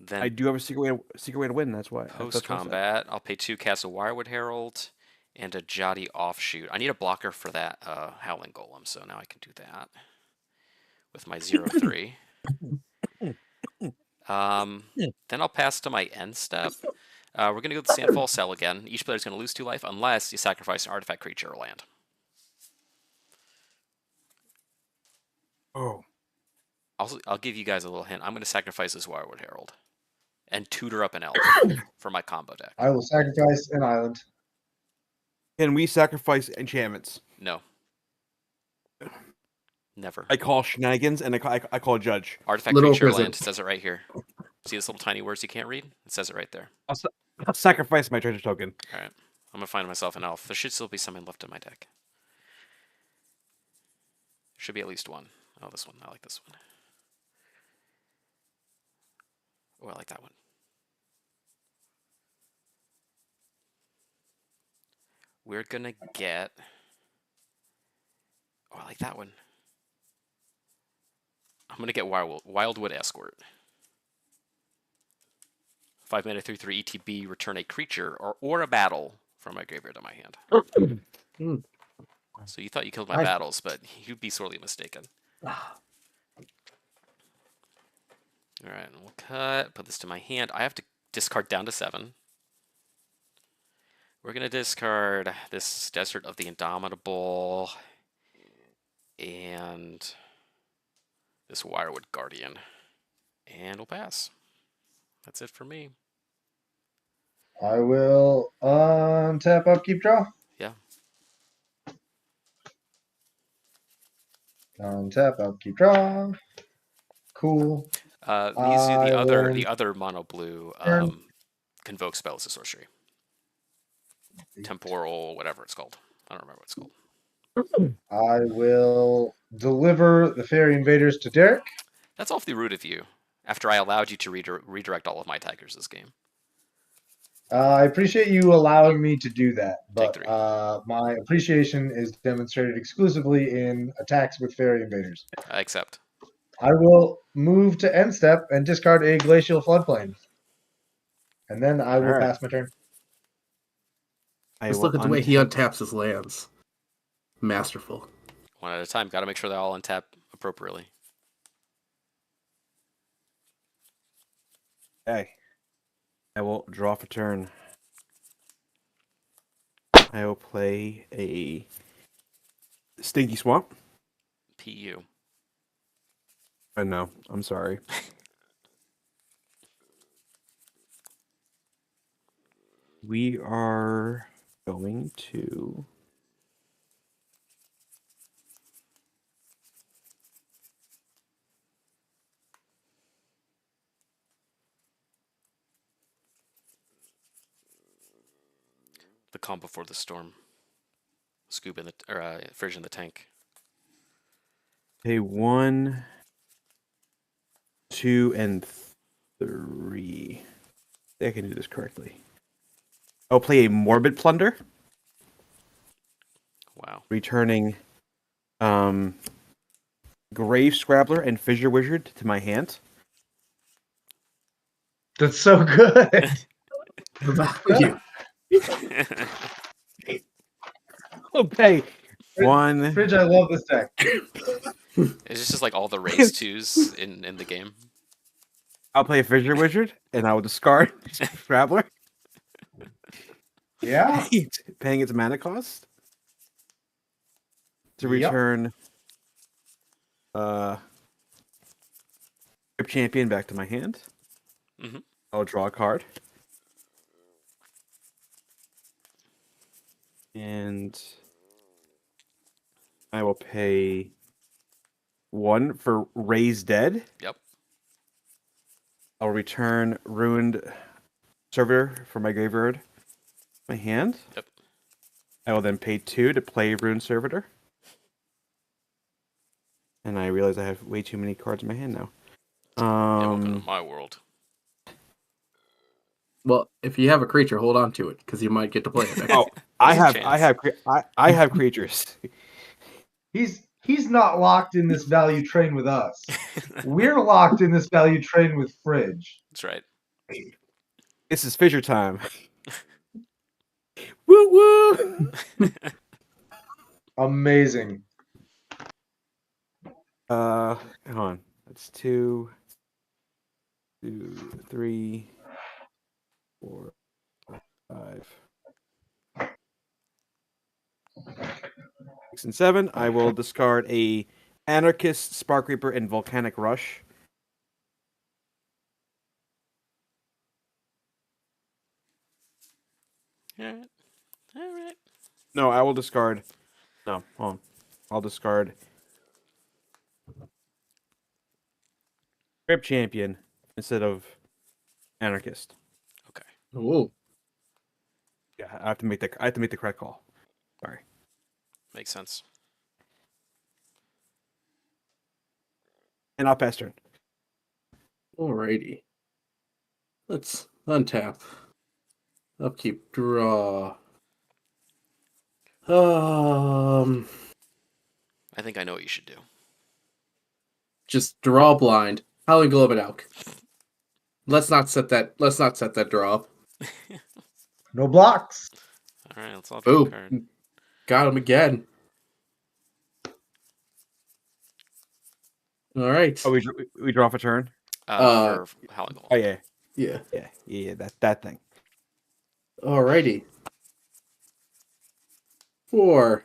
Then I do have a secret way to win. That's why. post combat, I'll pay 2, cast a Wirewood Herald and a Jotty Offshoot. I need a blocker for that Howling Golem, so now I can do that with my 0/3. Then I'll pass to my end step. We're gonna go to the Sandfall Cell again. Each player is gonna lose 2 life unless you sacrifice an artifact, creature, or land. Oh. I'll give you guys a little hint. I'm gonna sacrifice this Wirewood Herald and tutor up an elf for my combo deck. I will sacrifice an island. Can we sacrifice enchantments? No. Never. I call shenanigans and I call judge. Artifact, Little creature, or prison. land. It says it right here. See this little tiny words you can't read? It says it right there. I'll sacrifice my treasure token. All right. I'm gonna find myself an elf. There should still be something left in my deck. There should be at least one. Oh, this one. I like this one. Oh, I like that one. We're gonna get. Oh, I like that one. I'm gonna get Wildwood Escort. 5 mana 3/3 ETB. Return a creature or a battle from my graveyard to my hand. So you thought you killed my Nice. battles, but you'd be sorely mistaken. All right, we'll cut. Put this to my hand. I have to discard down to 7. We're gonna discard this Desert of the Indomitable and this Wirewood Guardian, and we'll pass. That's it for me. I will untap, upkeep, draw. Yeah. Untap, upkeep, draw. Cool. These are I will the other mono blue turn. Convoke spell is a sorcery. Temporal, whatever it's called. I don't remember what it's called. I will deliver the Fairy Invaders to Derek. That's awfully rude of you. After I allowed you to redirect all of my attackers this game. I appreciate you allowing me to do that, Take but 3. my appreciation is demonstrated exclusively in attacks with Fairy Invaders. I accept. I will move to end step and discard a Glacial Floodplain. And then I will Alright. pass my turn. Just look at the way he untaps his lands. Masterful. One at a time. Got to make sure they all untap appropriately. Okay. I will draw for turn. I will play a Stinky Swamp. PU. No, I'm sorry. We are going to. calm before the storm. Scooby in the Fridge in the tank. Pay 1, 2, and 3. I think I can do this correctly. I'll play a Morbid Plunder, Wow. returning Grave Scrabbler and Fissure Wizard to my hand. That's so good. Value. Okay. 1. Fridge, I love this deck. It's just like all the raise 2s in the game. I'll play a Fissure Wizard, and I will discard Scrabbler, Yeah. paying its mana cost to Yep. return Grip Champion back to my hand. Mhm. I'll draw a card. And I will pay 1 for Raise Dead. Yep. I'll return Ruined Servitor from my graveyard, my hand. Yep. I will then pay 2 to play Ruined Servitor. And I realize I have way too many cards in my hand now. Yeah, welcome to my world. Well, if you have a creature, hold on to it because you might get to play it. Next. Oh, I have creatures. He's not locked in this value train with us. We're locked in this value train with Fridge. That's right. This is Fissure time. Woo woo! Amazing. Hang on. That's 2, 3, 4, 5, 6, and 7. I will discard a Anarchist, Spark Reaper, and Volcanic Rush. All right. All right. No, I will discard. No, hold on. I'll discard Grip Champion instead of Anarchist. Okay. Oh, Yeah, I have to make the correct call. Sorry. Makes sense. And I'll pass turn. alrighty. Let's untap. Upkeep, draw. I think I know what you should do. Just draw blind. Howling Globe and Elk. Let's not set that draw up. No blocks. All right, let's all draw a card. Boom. Got him again. All right. Oh, we draw off a turn. For Howling Goal. Oh yeah, Yeah. yeah. That thing. Alrighty. 4,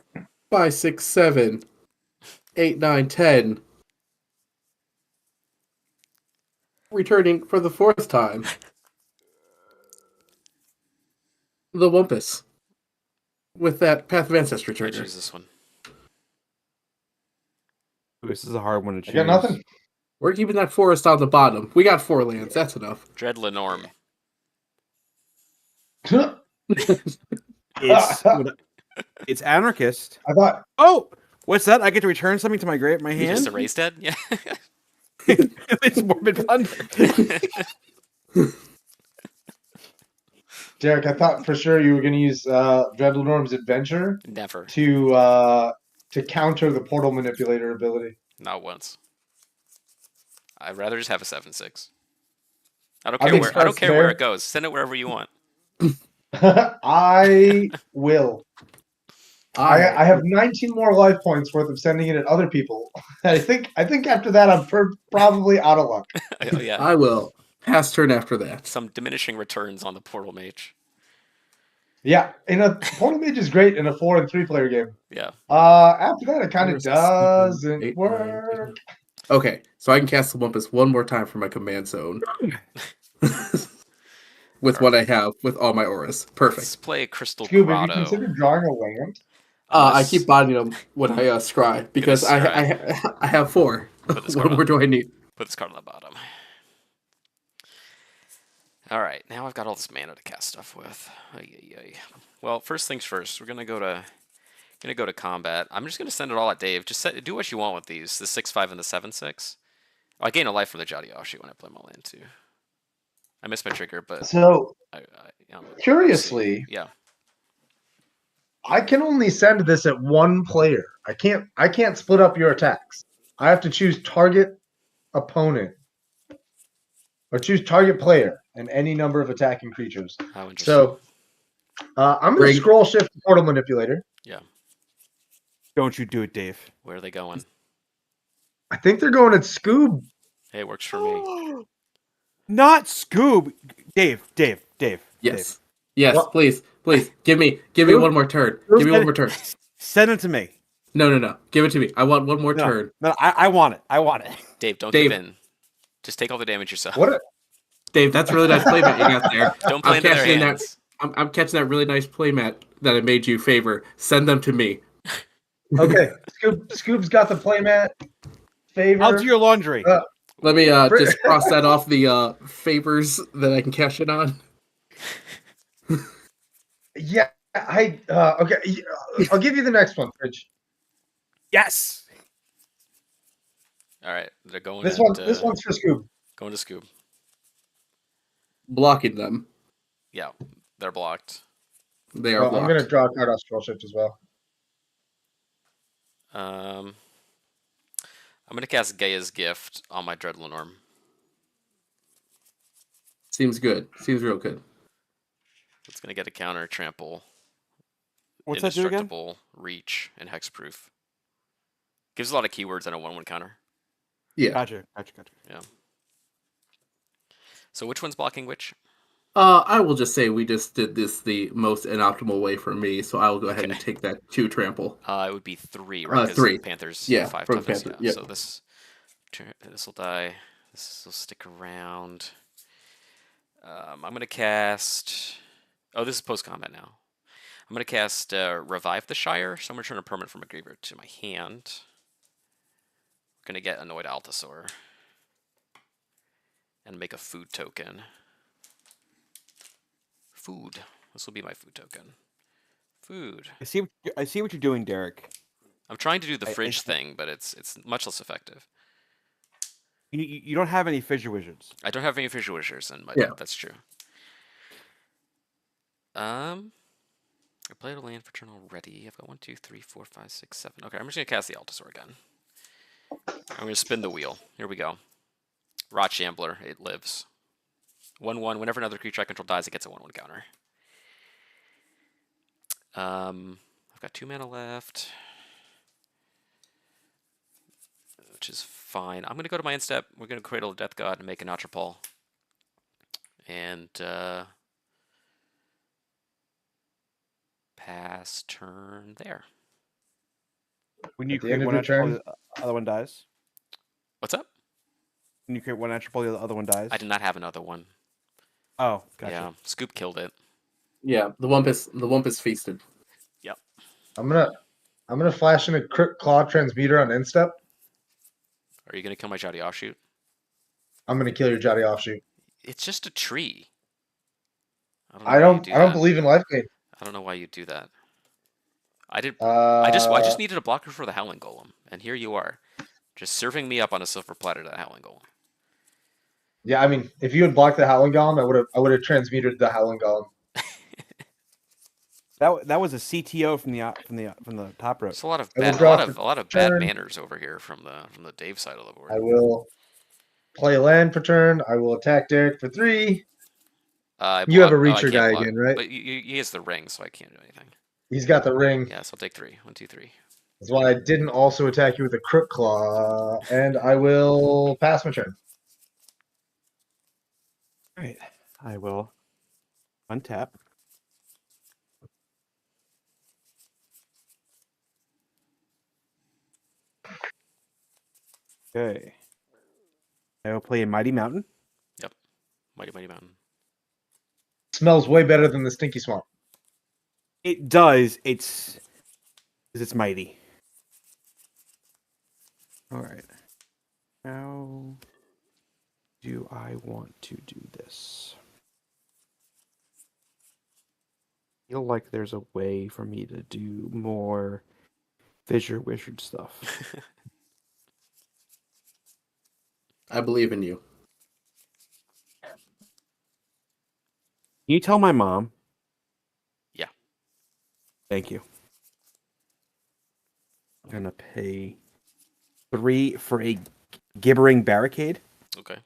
5, 6, 7, 8, 9, 10. Returning for the 4th time. The Wumpus. With that Path of Ancestry I trigger. choose this one. This is a hard one to choose. I got nothing. We're keeping that forest on the bottom. We got 4 lands. That's enough. Dread Lenorm. It's Anarchist. I thought Oh, what's that? I get to return something to my You hand. just erased dead? Yeah. It's Morbid Plunder. Derek, I thought for sure you were going to use Dreadlenorm's Adventure Never. to counter the Portal Manipulator ability. Not once. I'd rather just have a 7/6. I don't I care think where. I don't that's care where fair. it goes. Send it wherever you want. I will. I I have 19 more life points worth of sending it at other people. I think after that I'm probably out of luck. Oh, yeah. I will pass turn after that. Some diminishing returns on the Portal Mage. Yeah, Portal Mage is great in a 4 and 3 player game. Yeah. After that, it kind of Where's the seven, doesn't 8, 9, work. Okay, so I can cast the Wumpus one more time for my command zone. With what I have, with all my auras. Perfect. Let's play Crystal Scooby, have you Grotto. considered drawing a land? I keep buying them when I scry because scry. I have 4. Put this card What more on. do I need? Put this card on the bottom. All right, now I've got all this mana to cast stuff with. Ay, ay, ay. Well, first things first. We're gonna go to combat. I'm just gonna send it all at Dave. Just do what you want with these. The 6/5 and the 7/6. Oh, I gain a life from the Jadiashi when I play my land too. I missed my trigger, but So I curiously, yeah. I can only send this at one player. I can't split up your attacks. I have to choose target opponent or choose target player and any number of attacking creatures. How interesting. So I'm going to scroll shift portal manipulator. Yeah. Don't you do it, Dave. Where are they going? I think they're going at Scoob. Hey, it works for me. Not Scoob. Dave. Yes. Dave. Yes, What? please. Give me Scoob? one more turn. Scoob, Give me one more turn. Send it to me. No. Give it to me. I want one more turn. No, I want it. Dave, don't Dave. give in. Just take all the damage yourself. Dave, that's a really nice playmat you got there. Don't play into their hands. I'm catching that really nice playmat that I made you favor. Send them to me. Okay, Scoob's got the playmat. Favor. I'll do your laundry. Let me just cross that off the favors that I can cash in on. Yeah, okay. I'll give you the next one, Rich. Yes. All right, they're going. This one's for Scoob. Going to Scoob. Blocking them. Yeah, they're blocked. They are Well, blocked. I'm going to draw a card off scroll shift as well. I'm gonna cast Gaia's Gift on my Dreadlenorm. Seems good. Seems real good. It's gonna get a counter, trample, What's that do again? indestructible, reach, and hexproof. Gives a lot of keywords and a 1/1 counter. Yeah. Gotcha. Yeah. So which one's blocking which? I will just say we just did this the most inoptimal way for me, so I will go ahead and take that 2 trample. It would be 3, right? 3. Panthers, Yeah, 5 from toughness. Panther, Yeah. yeah. So this will die. This will stick around. I'm gonna cast. Oh, this is post combat now. I'm gonna cast Revive the Shire. So I'm gonna turn a permanent from a graveyard to my hand. Gonna get Annoyed Altasaur and make a food token. Food. This will be my food token. Food. I see what you're doing, Derek. I'm trying to do the fridge thing, but it's much less effective. You don't have any fissure wizards. I don't have any fissure wizards in my deck. That's true. I played a land for turn already. I've got 1, 2, 3, 4, 5, 6, 7. Okay, I'm just gonna cast the Altasaur again. I'm gonna spin the wheel. Here we go. Rot Shambler. It lives. 1/1. Whenever another creature I control dies, it gets a 1/1 counter. I've got 2 mana left, which is fine. I'm gonna go to my end step. We're gonna Cradle of Death God and make an Atropol. And pass turn there. When you At the create end of one your Atropol, turn? the other one dies. What's up? When you create one Atropol, the other one dies. I did not have another one. Oh, gotcha. Yeah, Scoop killed it. Yeah, the Wumpus feasted. Yep. I'm gonna flash in a Crypt Claw Transmuter on end step. Are you gonna kill my Jowdy Offshoot? I'm gonna kill your Jowdy Offshoot. It's just a tree. I don't believe in life gain. I don't know why you do that. I I just needed a blocker for the Howling Golem, and here you are, just serving me up on a silver platter to the Howling Golem. Yeah, I mean, if you had blocked the Howling Golem, I would have transmuted the Howling Golem. That was a CTO from the top row. There's a lot of I will bad, draw a lot of bad turn. manners over here from the Dave side of the board. I will play land for turn. I will attack Derek for 3. You have a I Reacher can't guy block, again, right? But he has the ring, so I can't do anything. He's got the ring. Yeah, so I'll take 3. 1, 2, 3. That's why I didn't also attack you with a Crypt Claw, and I will pass my turn. All right, I will untap. Okay. I will play a Mighty Mountain. Yep. Mighty Mountain. Smells way better than the Stinky Swamp. It does. It's mighty. All right. How do I want to do this? feel like there's a way for me to do more Fissure Wizard stuff. I believe in you. Can you tell my mom? Yeah. Thank you. I'm gonna pay 3 for a gibbering barricade. Okay.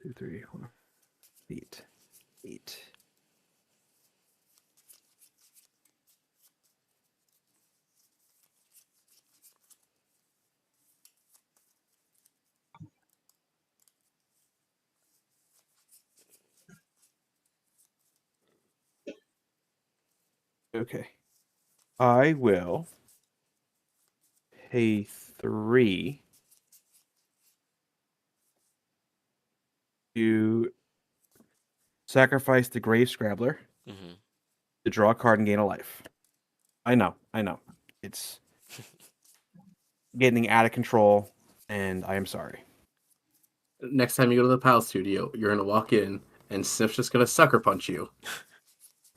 Two, 3, 4, 8, 8. Okay. I will pay 3 to sacrifice the Grave Scrabbler Mm-hmm. to draw a card and gain a life. I know. It's getting out of control, and I am sorry. Next time you go to the PAL studio, you're gonna walk in and Sniff's just gonna sucker punch you.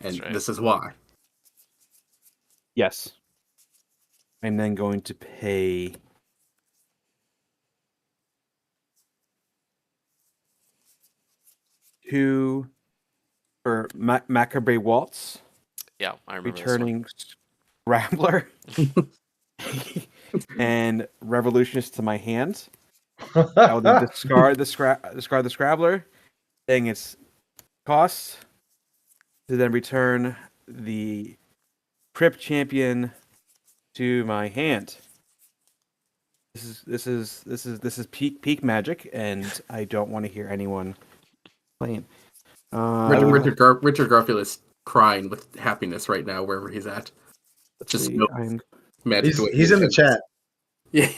And right. this is why. Yes. I'm then going to pay 2 for Macabre Waltz, Yeah, I remember returning Scrabbler and Revolutionist to my hand. I will then discard the Scrabbler, saying its cost, to then return the Crypt Champion to my hand. This is peak magic, and I don't want to hear anyone playing. Richard Garfield is crying with happiness right now wherever he's at. Let's Just see. no I'm magic. He's in the chat. Yeah.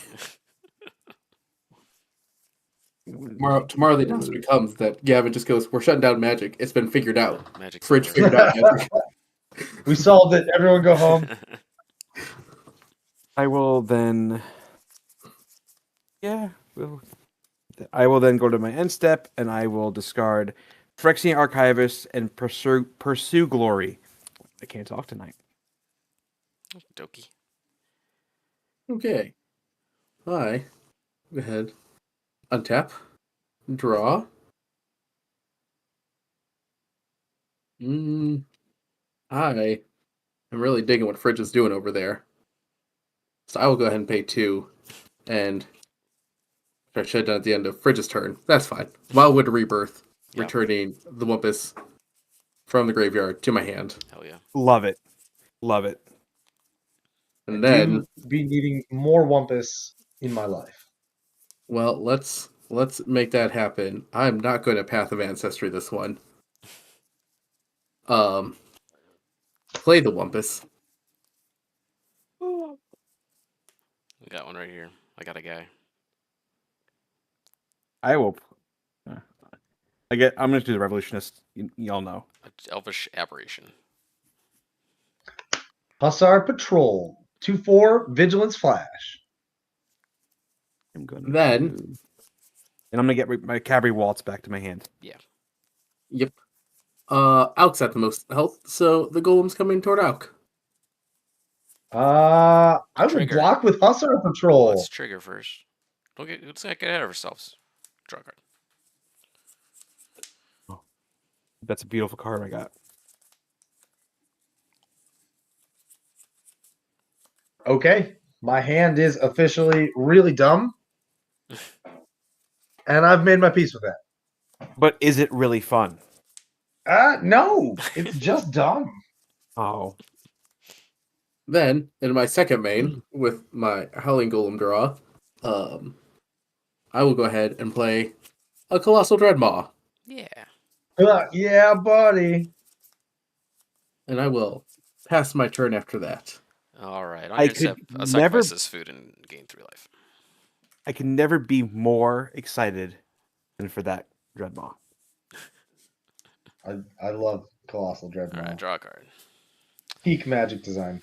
Tomorrow the announcement comes that Gavin just goes, "We're shutting down magic. It's been figured out. Magic Fridge over. figured out magic." We solved it. Everyone go home. I will then. Yeah, I will then go to my end step, and I will discard Phyrexian Archivist and pursue Glory. I can't talk tonight. Dokie. Okay. Go ahead. Untap. Draw. I am really digging what Fridge is doing over there. So I will go ahead and pay 2 and I should have done at the end of Fridge's turn. That's fine. Wildwood Rebirth, Yeah. returning the Wumpus from the graveyard to my hand. Hell yeah. Love it. And I then, do be needing more Wumpus in my life. well, let's make that happen. I'm not going to Path of Ancestry this one. Play the Wumpus. We got one right here. I got a guy. I will. I'm going to do the Revolutionist. Y'all know. Elvish Aberration. Hussar Patrol. 2/4 Vigilance Flash. I'm going Then- and I'm going to get my Cabaret Waltz back to my hand. Yep. Alk's at the most health, so the golem's coming toward Alk. I would Trigger. block with Hussar Well, Patrol. let's trigger first. Let's not get ahead of ourselves. Draw a card. That's a beautiful card I got. Okay, my hand is officially really dumb, and I've made my peace with that. But is it really fun? No, it's just dumb. Oh. Then, in my second main, with my Howling Golem draw, I will go ahead and play a Colossal Dreadmaw. Yeah. Yeah, buddy. And I will pass my turn after that. All right. I I'm could going to never- sacrifice this food and gain 3 life. I can never be more excited than for that Dreadmaw. I love Colossal All Dreadmaw. right. Draw a card. Peak magic design.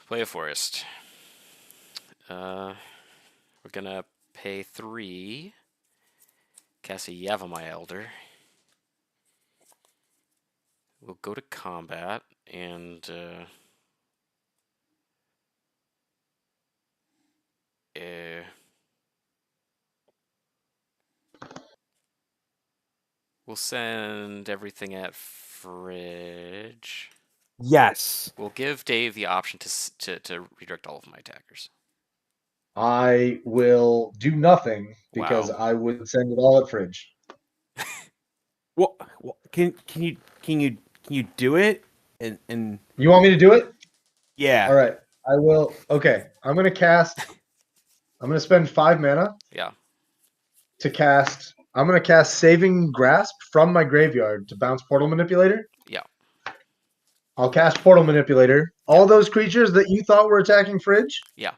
Play a forest. We're going to pay 3 Cassie my Elder. We'll go to combat and we'll send everything at Fridge. Yes. We'll give Dave the option to redirect all of my attackers. I will do nothing because Wow. I would send it all at Fridge. Well, can you do it? And You want me to do it? yeah. All right. I will. Okay. I'm going to spend 5 mana Yeah. to cast. I'm going to cast Saving Grasp from my graveyard to bounce Portal Manipulator. Yeah. I'll cast Portal Manipulator. All those creatures that you thought were attacking Fridge, Yeah.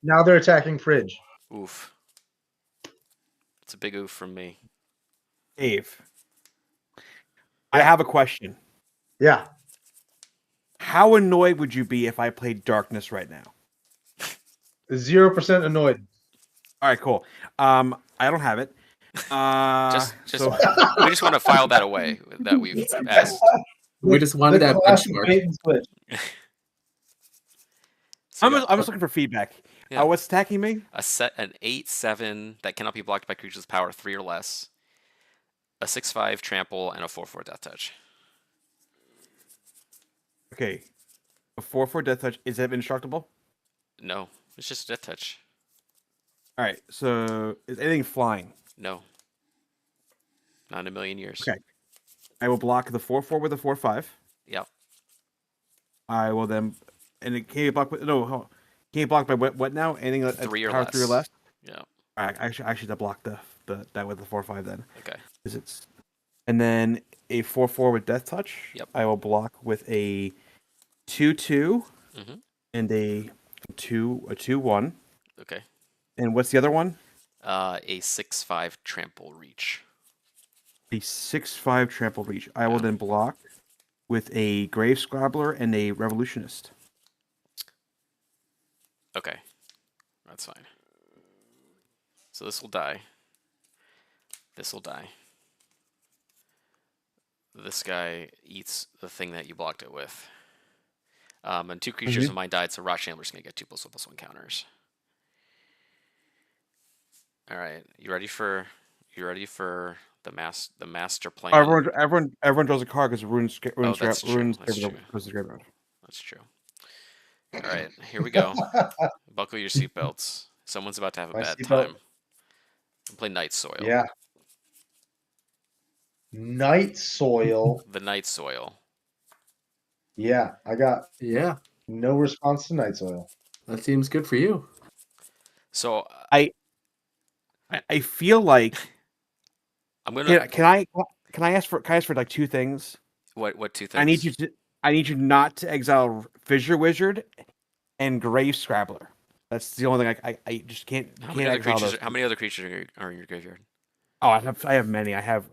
now they're attacking Fridge. Oof. It's a big oof from me. Dave, I have a question. Yeah. How annoyed would you be if I played Darkness right now? 0% annoyed. All right, cool. I don't have it. We just want to file that away that we've asked. We just wanted that classic benchmark. bait and switch. So I'm just looking for feedback. Yeah. What's attacking me? an 8/7 that cannot be blocked by creatures with power 3 or less, a 6/5 trample, and a 4/4 death touch. Okay. A 4/4 Death Touch. Is that indestructible? No, it's just a death touch. All right. So is anything flying? No, not in a million years. Okay. I will block the 4/4 with a 4/5. Yep. I will then, and it can't block. No, can't block by what now? Anything that 3 or power less. 3 or less. Yeah. All right. I should have blocked that with the 4/5 then. Okay. Because it's, and then a 4/4 with Death Touch. Yep. I will block with a 2/2 Mhm. and a 2/1. Okay. And what's the other one? A 6/5 trample reach. A 6/5 trample reach. I will then block with a Grave Scrabbler and a Revolutionist. Okay, that's fine. So this will die. This will die. This guy eats the thing that you blocked it with. And 2 creatures of mine died, so Rot Shambler's gonna get 2+1/+1 counters. All right, you ready for the master plan? Everyone draws a card because runes That's true. That's true. goes to the graveyard. That's true. All right, here we go. Buckle your seatbelts. Someone's about to have a My bad seatbelt. time. Play Night Soil. Yeah. Night Soil. The Night Soil. Yeah, I got Yeah, no response to Night Soil. that seems good for you. So I feel like I'm gonna. can I ask for like 2 things? What 2 things? I need you not to exile Fissure Wizard and Grave Scrabbler. That's the only thing I just can't. How can't exile those. many other creatures are in your graveyard? Oh, I have many. I have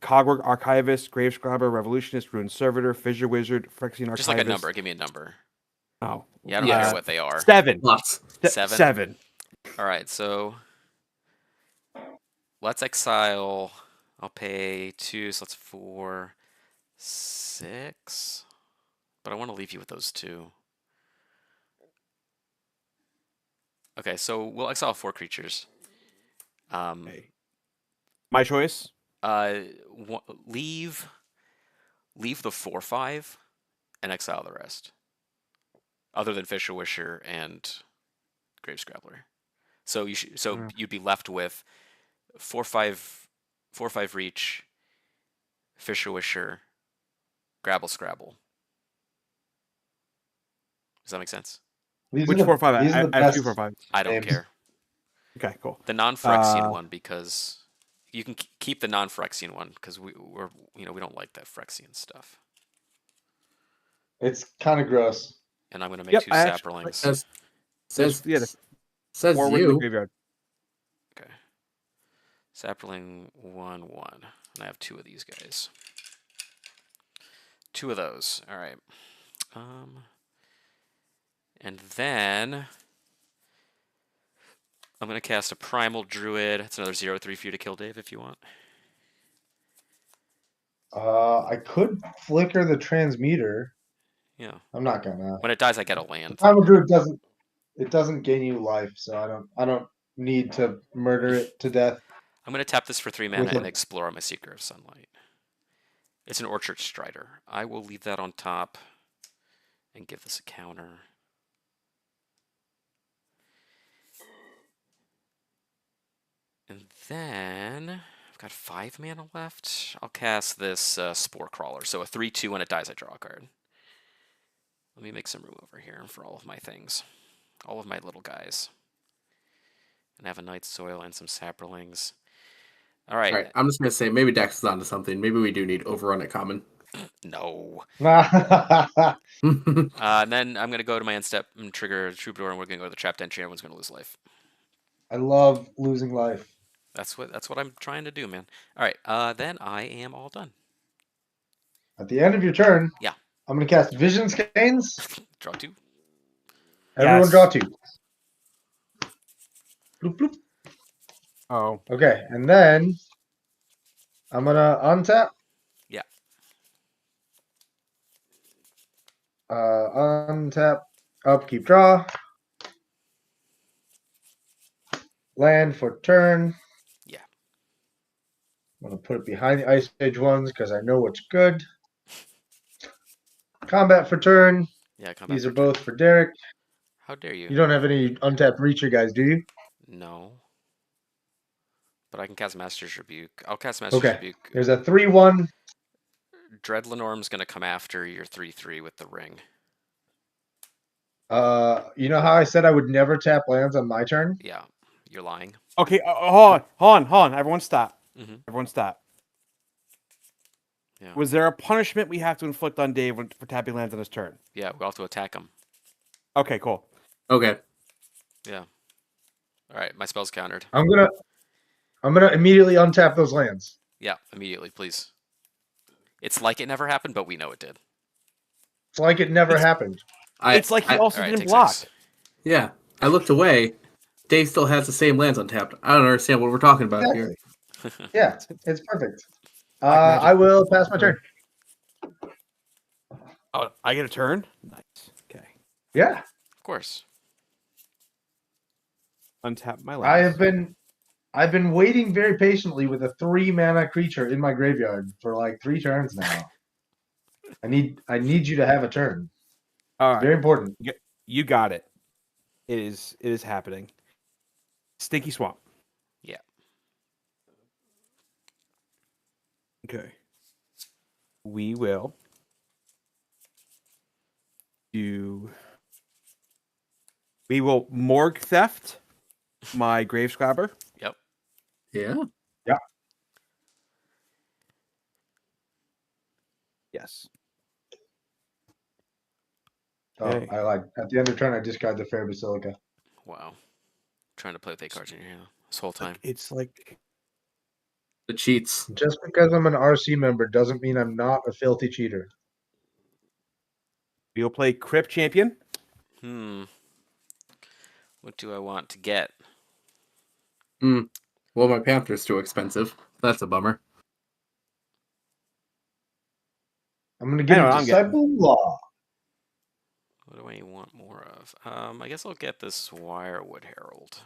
Cogwork Archivist, Grave Scrabber, Revolutionist, Rune Servitor, Fissure Wizard, Phyrexian Archivist. Just like a number. Give me a number. Oh, Yeah, I don't care what they are. 7. Lots. 7. 7. All right, so let's exile. I'll pay 2, so that's 4, 6. But I want to leave you with those 2. Okay, so we'll exile 4 creatures. Okay. My choice. Leave the 4/5 and exile the rest. Other than Fissure Wisher and Grave Scrabbler. So you'd be left with 4/5 reach, Fissure Wisher, Grabble Scrabble. Does that make sense? These Which are the- 4/5? these are the I have 2 best 4/5. I don't names. care. Okay, cool. The non-Phyrexian one, because you can keep the non-Phyrexian one because we don't like that Phyrexian stuff. It's kind of gross. And I'm gonna make Yep, 2 I actually- saplings. Says Or in the you. graveyard. Okay. Sapling 1/1, and I have 2 of these guys. 2 of those. All right. And then I'm going to cast a Primal Druid. It's another 0/3 for you to kill, Dave, if you want. I could flicker the transmuter. Yeah. I'm not gonna. When it dies, I get a land. Primal Druid doesn't gain you life, so I don't need to murder it to death. I'm going to tap this for 3 mana With and a- explore on my Seeker of Sunlight. It's an Orchard Strider. I will leave that on top and give this a counter. And then I've got 5 mana left. I'll cast this Spore Crawler. So a 3/2 when it dies, I draw a card. Let me make some room over here for all of my things. All of my little guys. And I have a Night Soil and some Saprolings. All right. All right, I'm just gonna say maybe Dex is onto something. Maybe we do need Overrun at common. No. I And then I'm going to go to my end step and trigger Troubadour, and we're going to go to the Trapped Entry. Everyone's going to lose life. love losing life. That's what I'm trying to do, man. All right. Then I am all done. At the end of your turn, Yeah. I'm gonna cast Vision Skeins. Draw 2. Everyone Yes. draw 2. Bloop, bloop. Oh. Okay, and then I'm gonna untap. Yeah. Untap, upkeep, draw. Land for turn. Yeah. I'm gonna put it behind the Ice Age ones because I know what's good. Combat for turn. Yeah. Come back These are for turn. both for Derek. How dare you? You don't have any untapped Reacher guys, do you? No. But I can cast Master's Rebuke. I'll cast Master's Okay. Rebuke. There's a 3/1. Dread Lenorm's going to come after your 3/3 with the ring. You know how I said I would never tap lands on my turn? Yeah. You're lying. Okay, hold on. Everyone stop. Mm-hmm. Everyone stop. Yeah. Was there a punishment we have to inflict on Dave for tapping lands on his turn? Yeah. We'll have to attack him. Okay, cool. Okay. Yeah. All right. My spell's countered. I'm gonna immediately untap those lands. Yeah. Immediately, please. It's like it never happened, but we know it did. It's like it never happened. It's like he also all right, didn't take block. 6. Yeah, I looked away. Dave still has the same lands untapped. I don't understand what we're talking about here. Exactly. Yeah, it's perfect. Black magic. I will pass my turn. Oh, I get a turn? Nice. Okay. Yeah, Of course. Untap my lands. I've been waiting very patiently with a 3-mana creature in my graveyard for like 3 turns now. I need you to have a turn. All It's right. very important. You got it. It is happening. Stinky Swamp. Yeah. Okay. We will morgue theft my grave scrabber. Yep. Yeah. Yes. Oh, Okay. I lied. At the end of turn, I discard the Fair Basilica. Wow. Trying to play with 8 cards in your hand this whole time. It's like The cheats. Just because I'm an RC member doesn't mean I'm not a filthy cheater. we'll play Crypt Champion. What do I want to get? Well, my Panther's too expensive. That's a bummer. I'm going to I know give what a I'm getting. Disciple Law. What do I want more of? I guess I'll get this Wirewood Herald.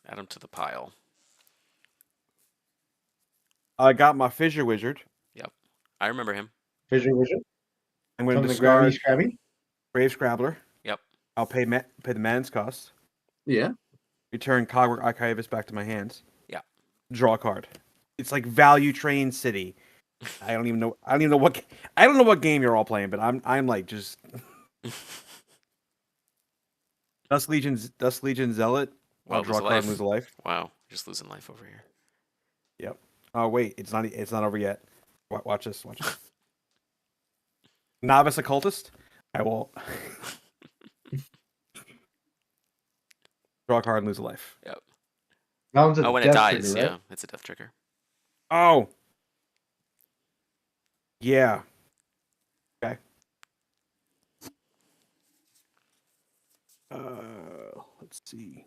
Add him to the pile. I got my Fissure Wizard. Yep. I remember him. Fissure Wizard. I'm going to From the Grabby discard Scrabby. Grave Scrabbler. Yep. I'll pay the man's cost. Yeah. Return Cogwork Archivist back to my hands. Yeah. Draw a card. It's like Value Train City. I don't know what game you're all playing, but I'm like just Dust Legion Zealot. Well, I'll draw a lose a card and life. lose a life. Wow. Just losing life over here. Yep. Oh wait, it's not over yet. Watch this. Novice Occultist. I will draw a card and lose a life. Yep. That one's a Oh, when it death dies. trigger, right? Yeah. It's a death trigger. Oh. Yeah. Okay. Let's see.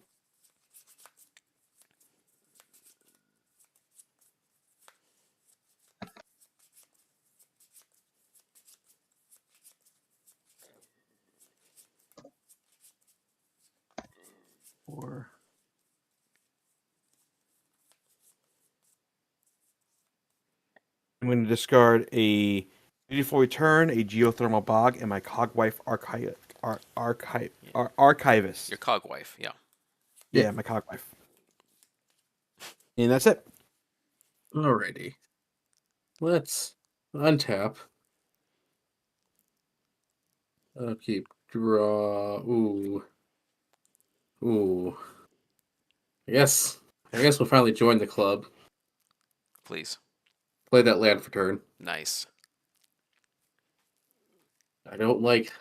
Or I'm going to discard a beautiful return, a geothermal bog, and my cogwife archivist. Your cog wife, yeah. Yeah, my cogwife. And that's it. Alrighty. Let's untap. Keep draw. Ooh. Ooh. I guess we'll finally join the club. Please. Play that land for turn. Nice. I don't like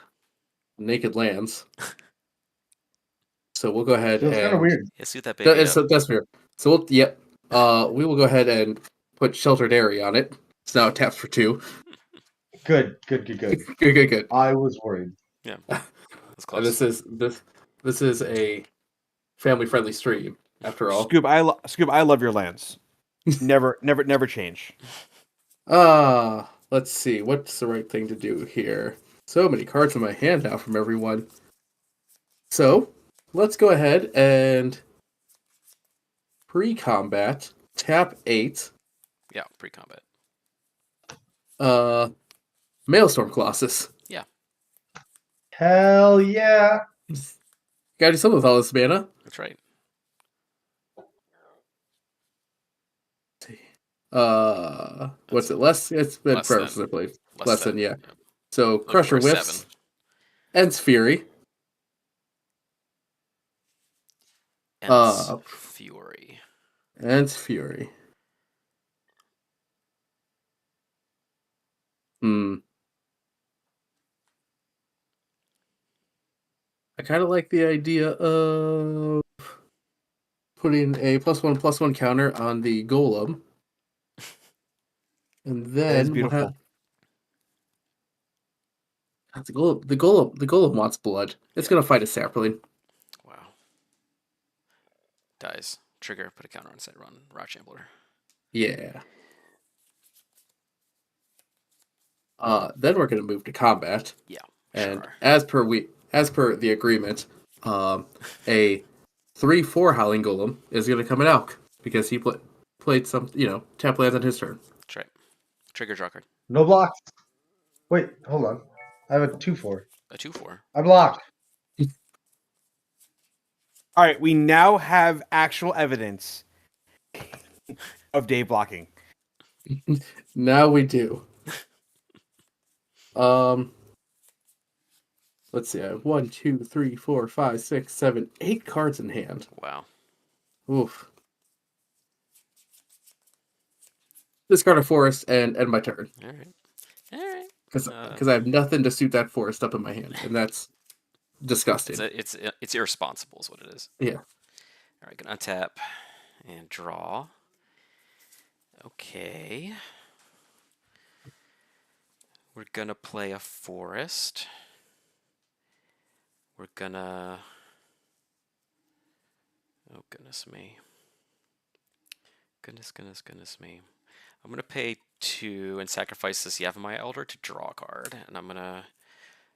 naked lands. So we'll go ahead Feels and kind of weird. Yeah, suit that baby up. that's fair. So we will go ahead and put sheltered area on it. So now it taps for 2. Good. Good. I was worried. Yeah. That's close. This is a family friendly stream after all. Scoob, I love your lands. Never change. Let's see. What's the right thing to do here? So many cards in my hand now from everyone. So, let's go ahead and pre-combat, tap 8. Yeah, pre-combat. Maelstrom Colossus. Yeah. Hell yeah. Gotta do something with all this mana. That's right. What's it? Less? It's been Less forever than. since I played. Less Less than, than, yeah. yeah. So, Crusher for a Whiffs. 7. Ends Fury. Ents Fury. Ends Fury. I kind of like the idea of putting a +1/+1 counter on the golem. And That is then beautiful. the golem wants blood. It's gonna fight a sapling. Wow. Dies. Trigger, put a counter on side, run Rot Shambler. Yeah. Then we're gonna move to combat. Yeah. And Sure. as per the agreement, a 3/4 Howling Golem is gonna come in Alk because he played some, tap lands on his turn. That's right. Trigger, draw card. No blocks. Wait, hold on. I have a 2/4. A 2/4. I blocked. All right, we now have actual evidence of Dave blocking. Now we do. Let's see. I have 1, 2, 3, 4, 5, 6, 7, 8 cards in hand. Wow. Oof. Discard a forest and end my turn. All right. Because I have nothing to suit that forest up in my hand, and that's disgusting. It's irresponsible, is what it is. Yeah. All right, gonna untap and draw. Okay. We're gonna play a forest. We're gonna. Oh goodness me. Goodness me. I'm gonna pay 2 and sacrifice this Yavimaya Elder to draw a card, and I'm gonna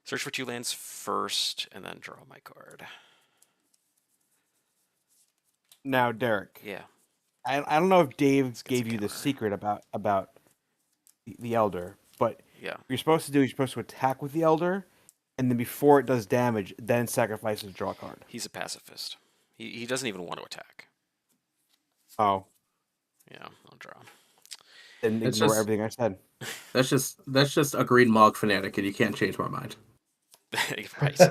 search for 2 lands first, and then draw my card. Now, Derek. Yeah. I don't know if Dave get gave some you the counter. secret about the Elder, but Yeah. you're supposed to attack with the Elder, and then before it does damage, then sacrifice to draw a card. He's a pacifist. He doesn't even want to attack. Oh, Yeah, I'll draw. then It's ignore just- everything I said. That's just a green Mog fanatic, and you can't change my mind. Right.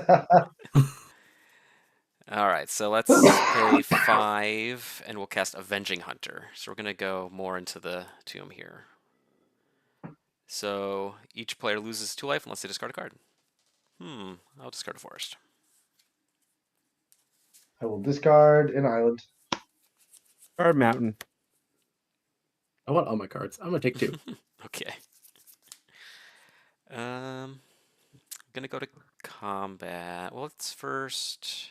All right, so let's pay 5, and we'll cast Avenging Hunter. So we're going to go more into the tomb here. So each player loses 2 life unless they discard a card. I'll discard a forest. I will discard an island. Or a mountain. I want all my cards. I'm gonna take 2. Okay. Gonna gonna go to combat. Well, let's first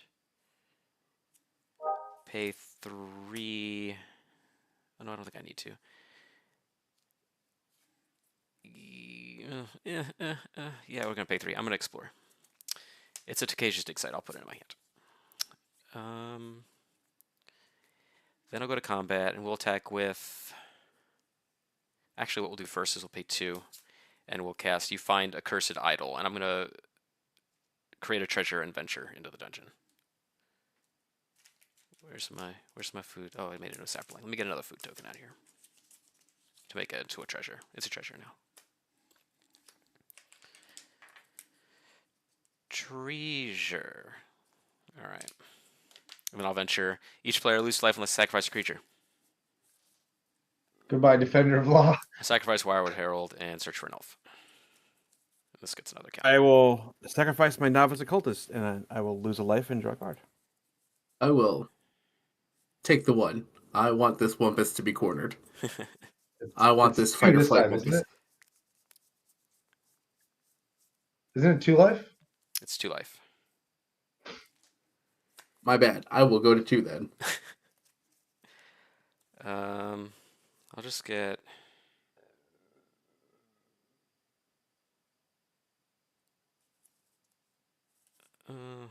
pay 3. Oh, no, I don't think I need to. Yeah, we're gonna pay 3. I'm gonna explore. It's a Takeshi's dig site. I'll put it in my hand. Then I'll go to combat, and we'll attack with... Actually, what we'll do first is we'll pay 2, and we'll cast You Find a Cursed Idol, and I'm gonna create a treasure and venture into the dungeon. Where's my food? Oh, I made it into a sapling. Let me get another food token out of here to make it into a treasure. It's a treasure now. Treasure. All right. And then I'll venture. Each player loses life unless sacrifice a creature. Goodbye, Defender of Law. Sacrifice Wirewood Herald and search for an elf. And this gets another count. I will sacrifice my novice occultist, and I will lose a life and draw a card. I will take the 1. I want this Wumpus to be cornered. I want It's this 2 fight or this flight time, isn't Wumpus. it? Isn't it 2 life? It's 2 life. My bad. I will go to 2 then. I'll just get... I'll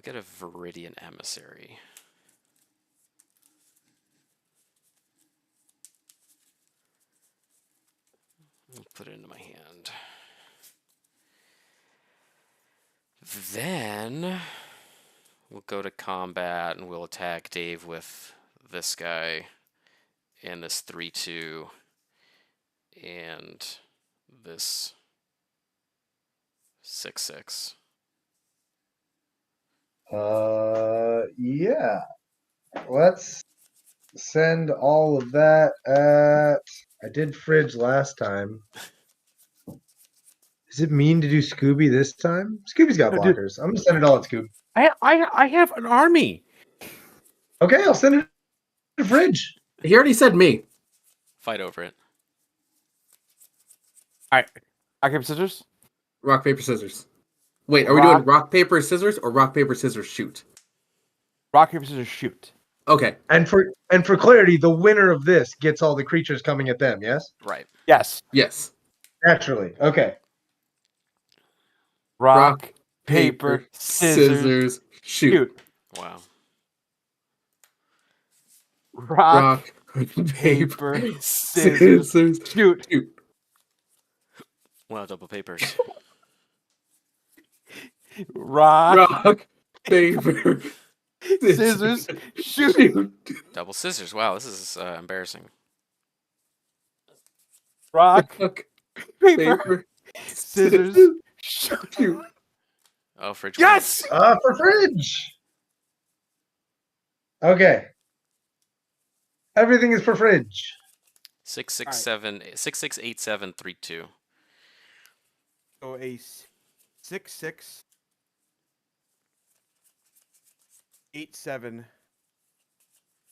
get a Viridian Emissary. I'll put it into my hand. Then we'll go to combat and we'll attack Dave with this guy and this 3/2 and this 6/6. Yeah. Let's send all of that at... I did Fridge last time. Is it mean to do Scooby this time? Scooby's got No, dude. blockers. I'm gonna send it all at Scooby. I have an army. Okay, I'll send it to Fridge. He already said me. Fight over it. All right. Rock, paper, scissors. Rock, paper, scissors. Wait, are we doing rock, paper, scissors, or rock, paper, scissors, shoot? Rock, paper, scissors, shoot. Okay. And for clarity, the winner of this gets all the creatures coming at them, yes? Right. Yes. Yes. Naturally. Okay. Rock, paper, scissors, shoot. Wow. Rock, paper, scissors, shoot. Wow, double papers. Rock, paper, scissors, shoot. Double scissors. Wow, this is embarrassing. Rock, paper, paper, scissors, shoot. Oh, Fridge. Yes! For Fridge. Okay. Everything is for Fridge. 667 So a 6/6 8/7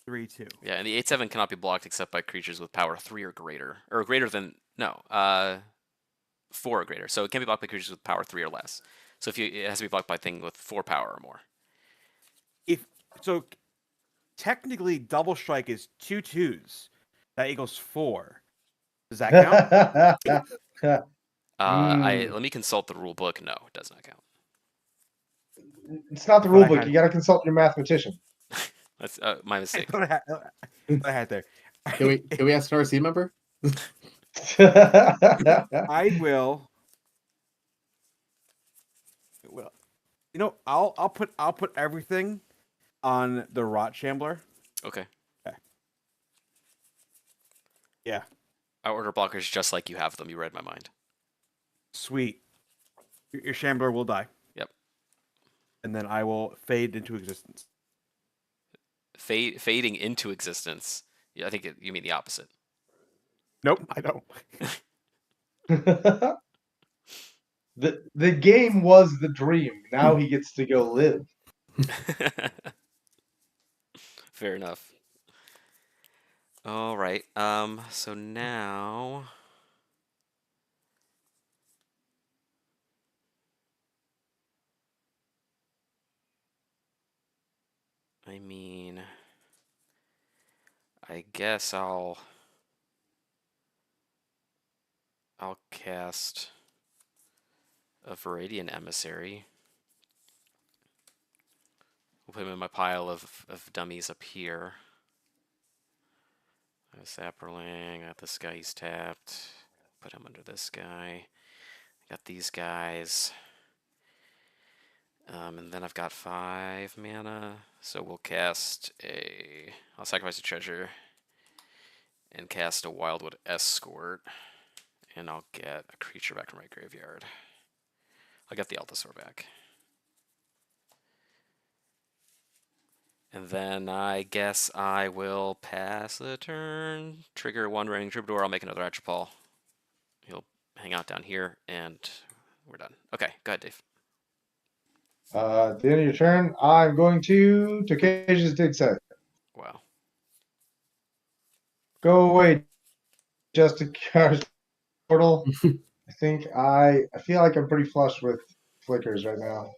3/2. Yeah, and the 8/7 cannot be blocked except by creatures with power 3 or greater. Or greater than... No. 4 or greater. So it can't be blocked by creatures with power 3 or less. So it has to be blocked by a thing with 4 power or more. So technically double strike is 2 2s. That equals 4. Does that count? Let me consult the rule book. No, it does not count. It's not the rule book. You got to consult your mathematician. That's my mistake. What I had there. Can we ask an RC member? I will. Well, I'll put everything on the Rot Shambler. Okay. Yeah. I order blockers just like you have them. You read my mind. Sweet. Your Shambler will die. Yep. And then I will fade into existence. Fading into existence. Yeah, I think you mean the opposite. Nope, I don't. The game was the dream. Now he gets to go live. Fair enough. All right. So now I mean, I guess I'll cast a Viridian Emissary. We'll put him in my pile of dummies up here. I have Sapperling, got this guy, he's tapped. Put him under this guy. Got these guys. And then I've got 5 mana, so we'll cast a... I'll sacrifice a treasure and cast a Wildwood Escort, and I'll get a creature back from my graveyard. I'll get the Altasaur back. And then I guess I will pass the turn, trigger 1 Raining Troubadour, I'll make another Atropal. He'll hang out down here, and we're done. Okay, go ahead, Dave. At the end of your turn, I'm going to Tokaj's Dig Set. Wow. Go away, Justin Car's Portal. I think I feel like I'm pretty flush with flickers right now.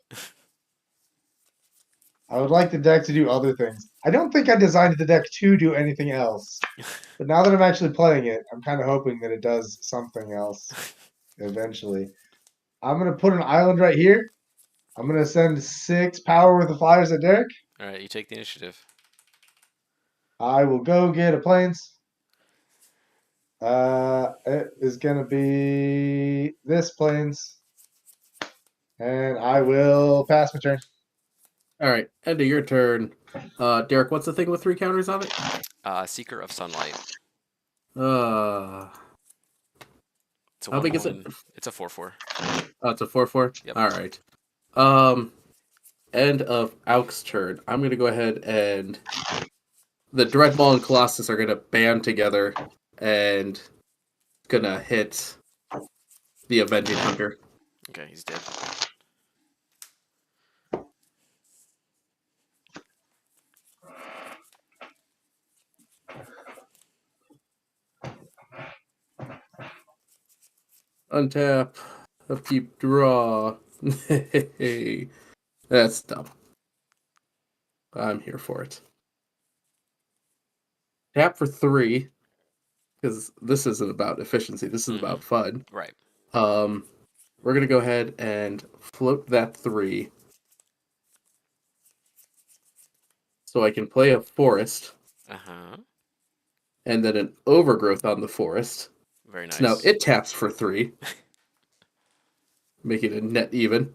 I would like the deck to do other things. I don't think I designed the deck to do anything else. But now that I'm actually playing it, I'm kind of hoping that it does something else eventually. I'm going to put an island right here. I'm going to send 6 power with the flyers at Derek. All right, you take the initiative. I will go get a plains. It is going to be this plains. And I will pass my turn. All right, end of your turn. Derek, what's the thing with 3 counters on it? Seeker of Sunlight. It's a How big is it? 1/1. It's a 4/4. Oh, it's a 4/4? Yep. All right. End of Auk's turn. I'm going to go ahead and... The Dreadmaw and Colossus are going to band together and going to hit the Avenging Hunter. Okay, he's dead. Untap. Upkeep. Draw. That's dumb. I'm here for it. Tap for 3. Because this isn't about efficiency. This is about fun. Right. We're going to go ahead and float that 3. So I can play a forest. Uh-huh. And then an overgrowth on the forest. Very nice. So now it taps for 3. Making it net even.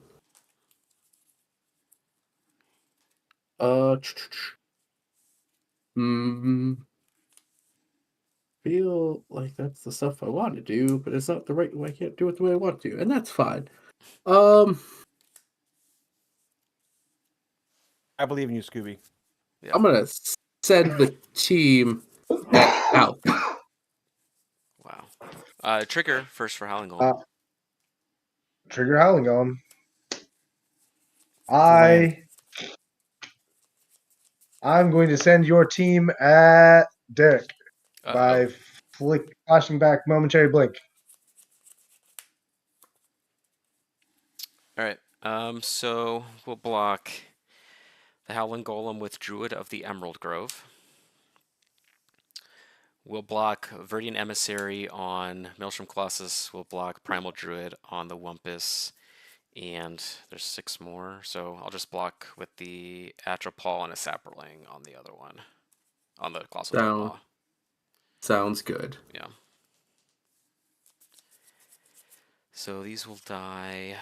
Feel like that's the stuff I want to do, but it's not the right way. I can't do it the way I want to, and that's fine. I believe in you, Scooby. Yeah. I'm gonna send the team out. Wow. Trigger first for Howling Golem. Trigger Howling Golem. I'm going to send your team at Derek by flashing back momentary blink. All right. So we'll block the Howling Golem with Druid of the Emerald Grove. We'll block Viridian Emissary on Maelstrom Colossus. We'll block Primal Druid on the Wumpus. And there's 6 more. So I'll just block with the Atropal and a Sapperling on the other one. On the Colossal Dreadmaw. Sounds good. Yeah. So these will die.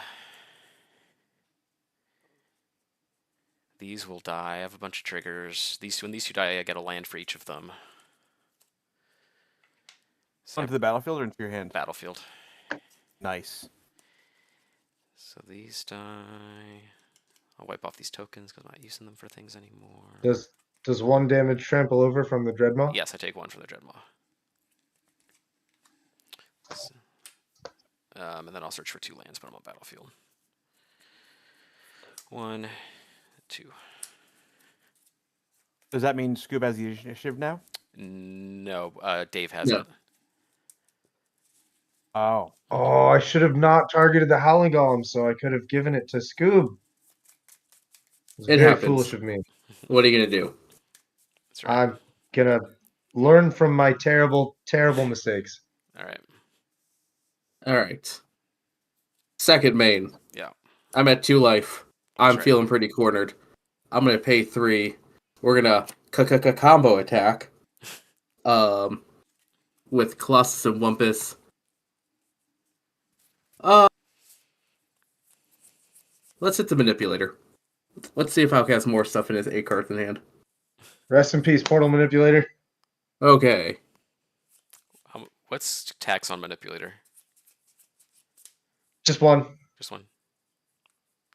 These will die. I have a bunch of triggers. When these 2 die, I get a land for each of them. Onto the battlefield or into your hand? Battlefield. Nice. So these die. I'll wipe off these tokens because I'm not using them for things anymore. Does 1 damage trample over from the Dreadmaw? Yes, I take 1 from the Dreadmaw. So, and then I'll search for 2 lands, put them on battlefield. 1, 2. Does that mean Scoob has the initiative now? No, Dave has it. Oh. Oh, I should have not targeted the Howling Golem, so I could have given it to Scoob. It was very happens. foolish of me. What are you gonna do? That's right. I'm gonna learn from my terrible, terrible mistakes. All right. All right. Second main. Yeah. I'm at 2 life. That's I'm right. feeling pretty cornered. I'm gonna pay 3. We're gonna combo attack. With Colossus and Wumpus. Let's hit the manipulator. Let's see if Hulk has more stuff in his 8 cards in hand. Rest in peace, Portal Manipulator. Okay. What's tax on manipulator? Just one. Just one.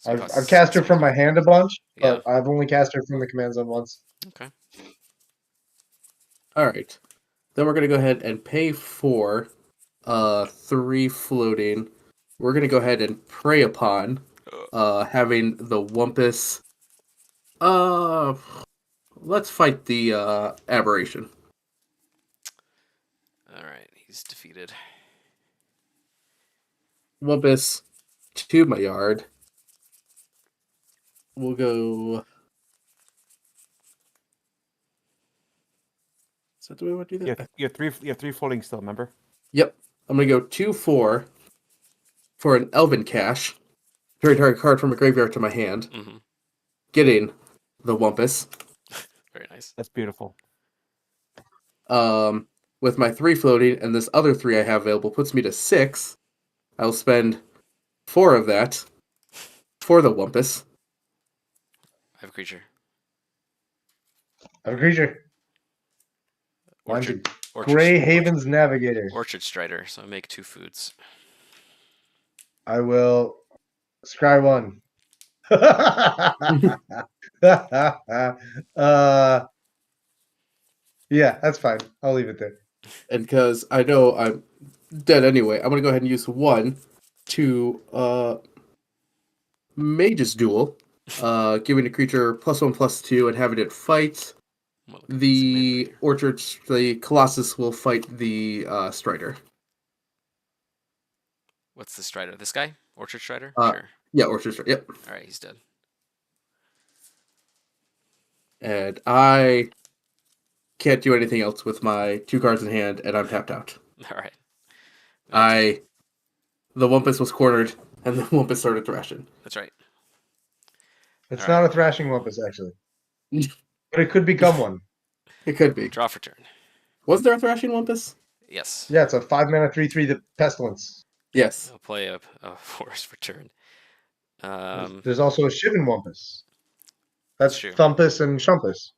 So it I've costs cast her 6 from my mana. hand a bunch, Yeah. but I've only cast her from the command zone once. Okay. All right. Then we're gonna go ahead and pay for 3 floating. We're gonna go ahead and prey upon having the Wumpus. Let's fight the aberration. All right. He's defeated. Wumpus to my yard. We'll go. Is that the way we want to do that? You have three floating still. Remember? Yep. I'm gonna go 2/4 for an Elven Cache. Very target card from a graveyard to my hand. Mm-hmm. Getting the Wumpus. Very nice. That's beautiful. With my 3 floating and this other 3 I have available puts me to 6. I'll spend 4 of that for the Wumpus. I have a creature. I have a creature. Mine's Orchard. a Grey Haven's Navigator. Orchard Strider. So I make 2 foods. I will scry 1. Yeah, that's fine. I'll leave it there. And because I know I'm dead anyway, I'm going to go ahead and use 1 to Mage's Duel, giving a creature +1/+2 and having it fight. The Colossus will fight the Strider. What's the Strider? This guy? Orchard Strider? Sure. Yeah, Orchard Strider. Yep. All right, he's dead. And I can't do anything else with my 2 cards in hand, and I'm tapped out. All right. The Wumpus was cornered, and the Wumpus started thrashing. That's right. It's not a thrashing Wumpus, actually. But it could become one. It could be. Draw for turn. Was there a thrashing Wumpus? Yes. Yeah, it's a 5-mana 3/3 the Pestilence. Yes. I'll play a forest for turn. There's also a Shivan Wumpus. That's true. Thumpus and Shumpus.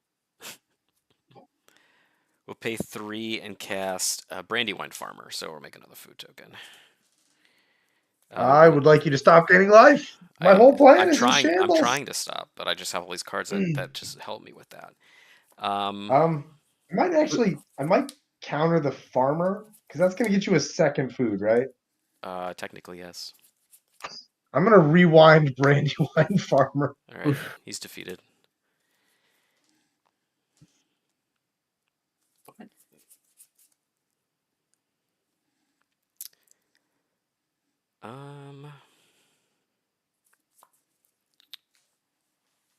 We'll pay 3 and cast Brandywine Farmer, so we'll make another food token. I would like you to stop gaining life. My whole plan is in shambles. I'm trying to stop, but I just have all these cards that just help me with that. I might counter the farmer because that's going to get you a second food, right? Technically, yes. I'm going to rewind Brandywine Farmer. All right, he's defeated.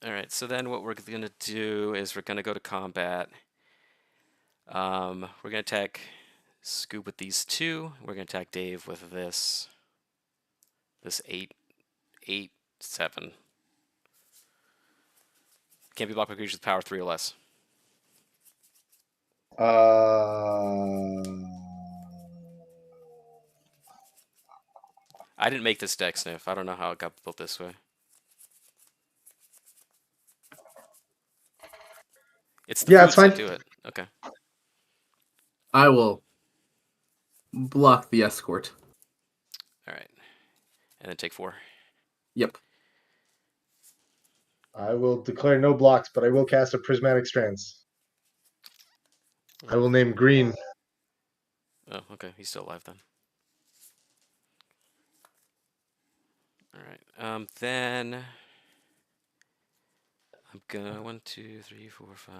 All right, so then what we're going to do is we're going to go to combat. We're going to attack Scoob with these 2. We're going to attack Dave with this 8, 7. Can't be blocked by creatures with power 3 or less. I didn't make this deck, Sniff. I don't know how it got built this way. It's the it's fine. Do it. Okay. I will block the escort. All right. And then take 4. Yep. I will declare no blocks, but I will cast a Prismatic Strands. I will name green. Oh, okay. He's still alive then. All right. Then I'm gonna 1, 2, 3, 4, 5,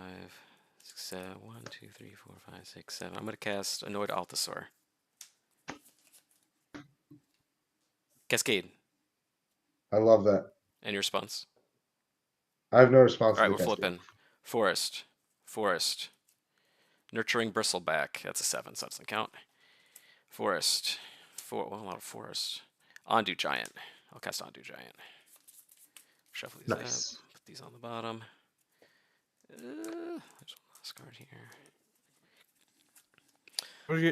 6, 7. 1, 2, 3, 4, 5, 6, 7. I'm gonna cast Annoyed Altasaur. Cascade. I love that. Any response? I have no response. All right, to we're the flipping. Forest. Forest. Nurturing Bristleback. That's a 7, so that doesn't count. Forest. Well, a lot of forest. Ondu Giant. I'll cast Ondu Giant. Shuffle these Nice. up. Put these on the bottom. There's one last card here.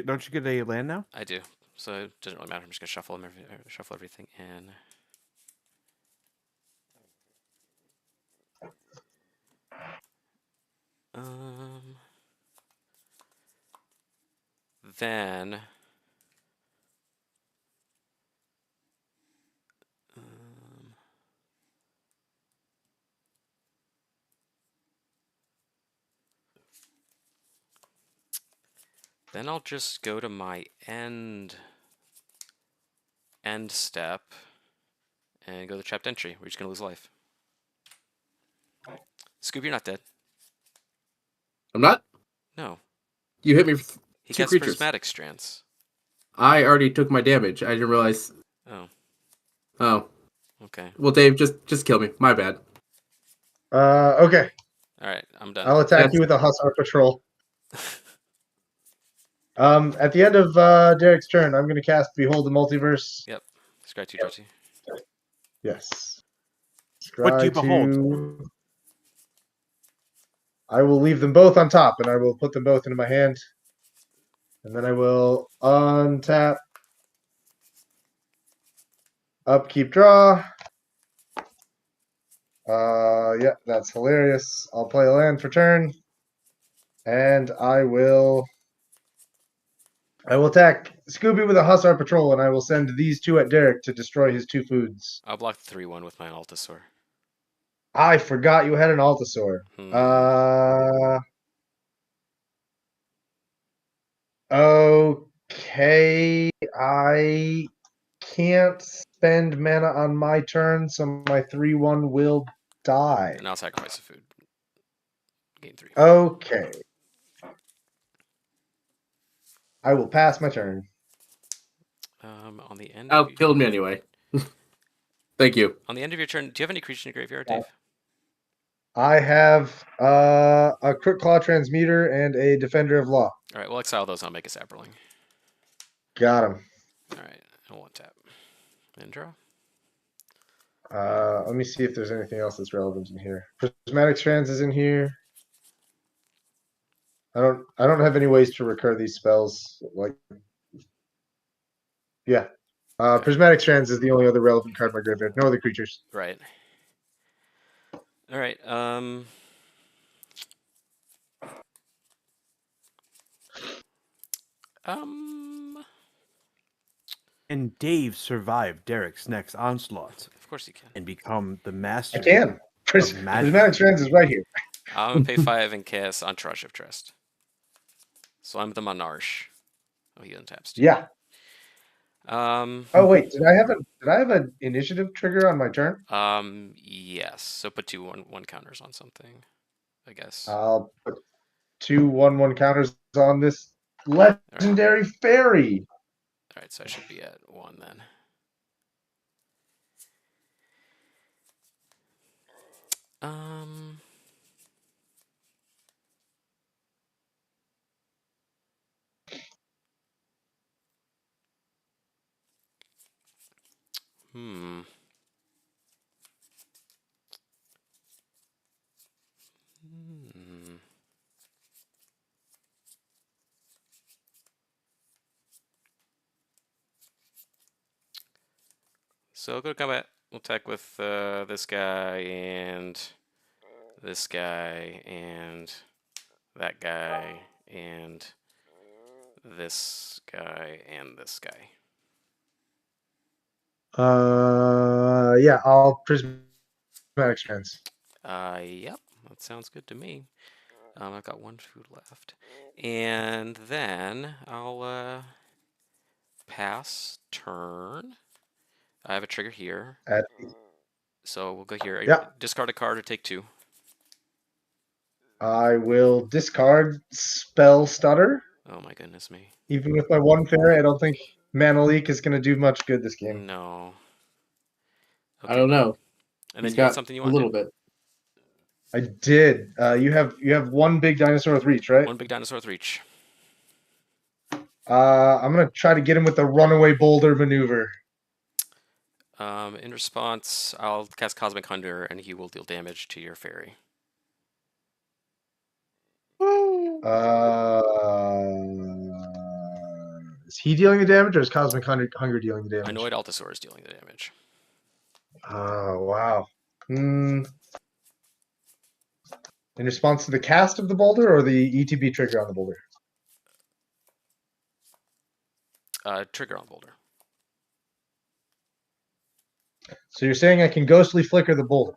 Don't you get a land now? I do. So it doesn't really matter. I'm just going to shuffle everything in. Then I'll just go to my end step and go to the trapped entry. We're just gonna lose life. Scooby, you're not dead. I'm not. No. You hit me with He two casts creatures. prismatic strands. I already took my damage. I didn't realize. Oh. Oh. Okay. Well, Dave, just kill me. My bad. Okay. All right, I'm done. I'll attack you with a Hussar Patrol. At the end of Derek's turn, I'm going to cast Behold the Multiverse. Yep. Scry 2, draw 2. Yes. What do you Scry behold? 2. I will leave them both on top, and I will put them both into my hand. And then I will untap. Upkeep, draw. Yeah, that's hilarious. I'll play a land for turn. And I will attack Scooby with a Hussar Patrol, and I will send these two at Derek to destroy his 2 foods. I'll block the 3/1 with my Altasaur. I forgot you had an Altasaur. Okay. I can't spend mana on my turn, so my 3/1 will die. And I'll sacrifice a food. Gain 3. Okay. I will pass my turn. On the end. Killed me anyway. Thank you. On the end of your turn, do you have any creatures in your graveyard, Dave? I have a Crit Claw Transmuter and a Defender of Law. All right, we'll exile those. I'll make a Saproling. Got him. All right, I'll one tap and draw. Let me see if there's anything else that's relevant in here. Prismatic Strands is in here. I don't have any ways to recur these spells. Yeah. Okay. Prismatic Strands is the only other relevant card in my graveyard. No other creatures. Right. All right. And Dave survived Derek's next onslaught Of course you can. and become the master. I can. Prismatic Strands is right here. I'm gonna pay 5 and cast Entourage of Trust. So I'm the Monarch. Oh, he untaps too. Yeah. Oh wait, did I have an initiative trigger on my turn? Yes. So put 2 1 counters on something, I guess. I'll put 2 1/1 counters on this legendary fairy. All right, so I should be at 1 then. So I'll go to combat. We'll attack with this guy and this guy and that guy and this guy and this guy. Yeah, I'll Prismatic Strands. Yep, that sounds good to me. I've got 1 food left. And then I'll pass turn. I have a trigger here. So we'll go here. Yeah. Discard a card or take 2. I will discard Spell Stutter. Oh my goodness me. Even with my 1 fairy, I don't think Mana Leak is going to do much good this game. No. I don't know. And then He's you got got something you a want little to do? bit. I did. You have one big dinosaur with reach, right? One big dinosaur with reach. I'm gonna try to get him with the runaway boulder maneuver. In response, I'll cast Cosmic Thunder, and he will deal damage to your fairy. Is he dealing the damage, or is Cosmic Hunger dealing the damage? Annoyed Altasaur is dealing the damage. Oh, wow. In response to the cast of the boulder or the ETB trigger on the boulder? Trigger on boulder. So you're saying I can ghostly flicker the boulder?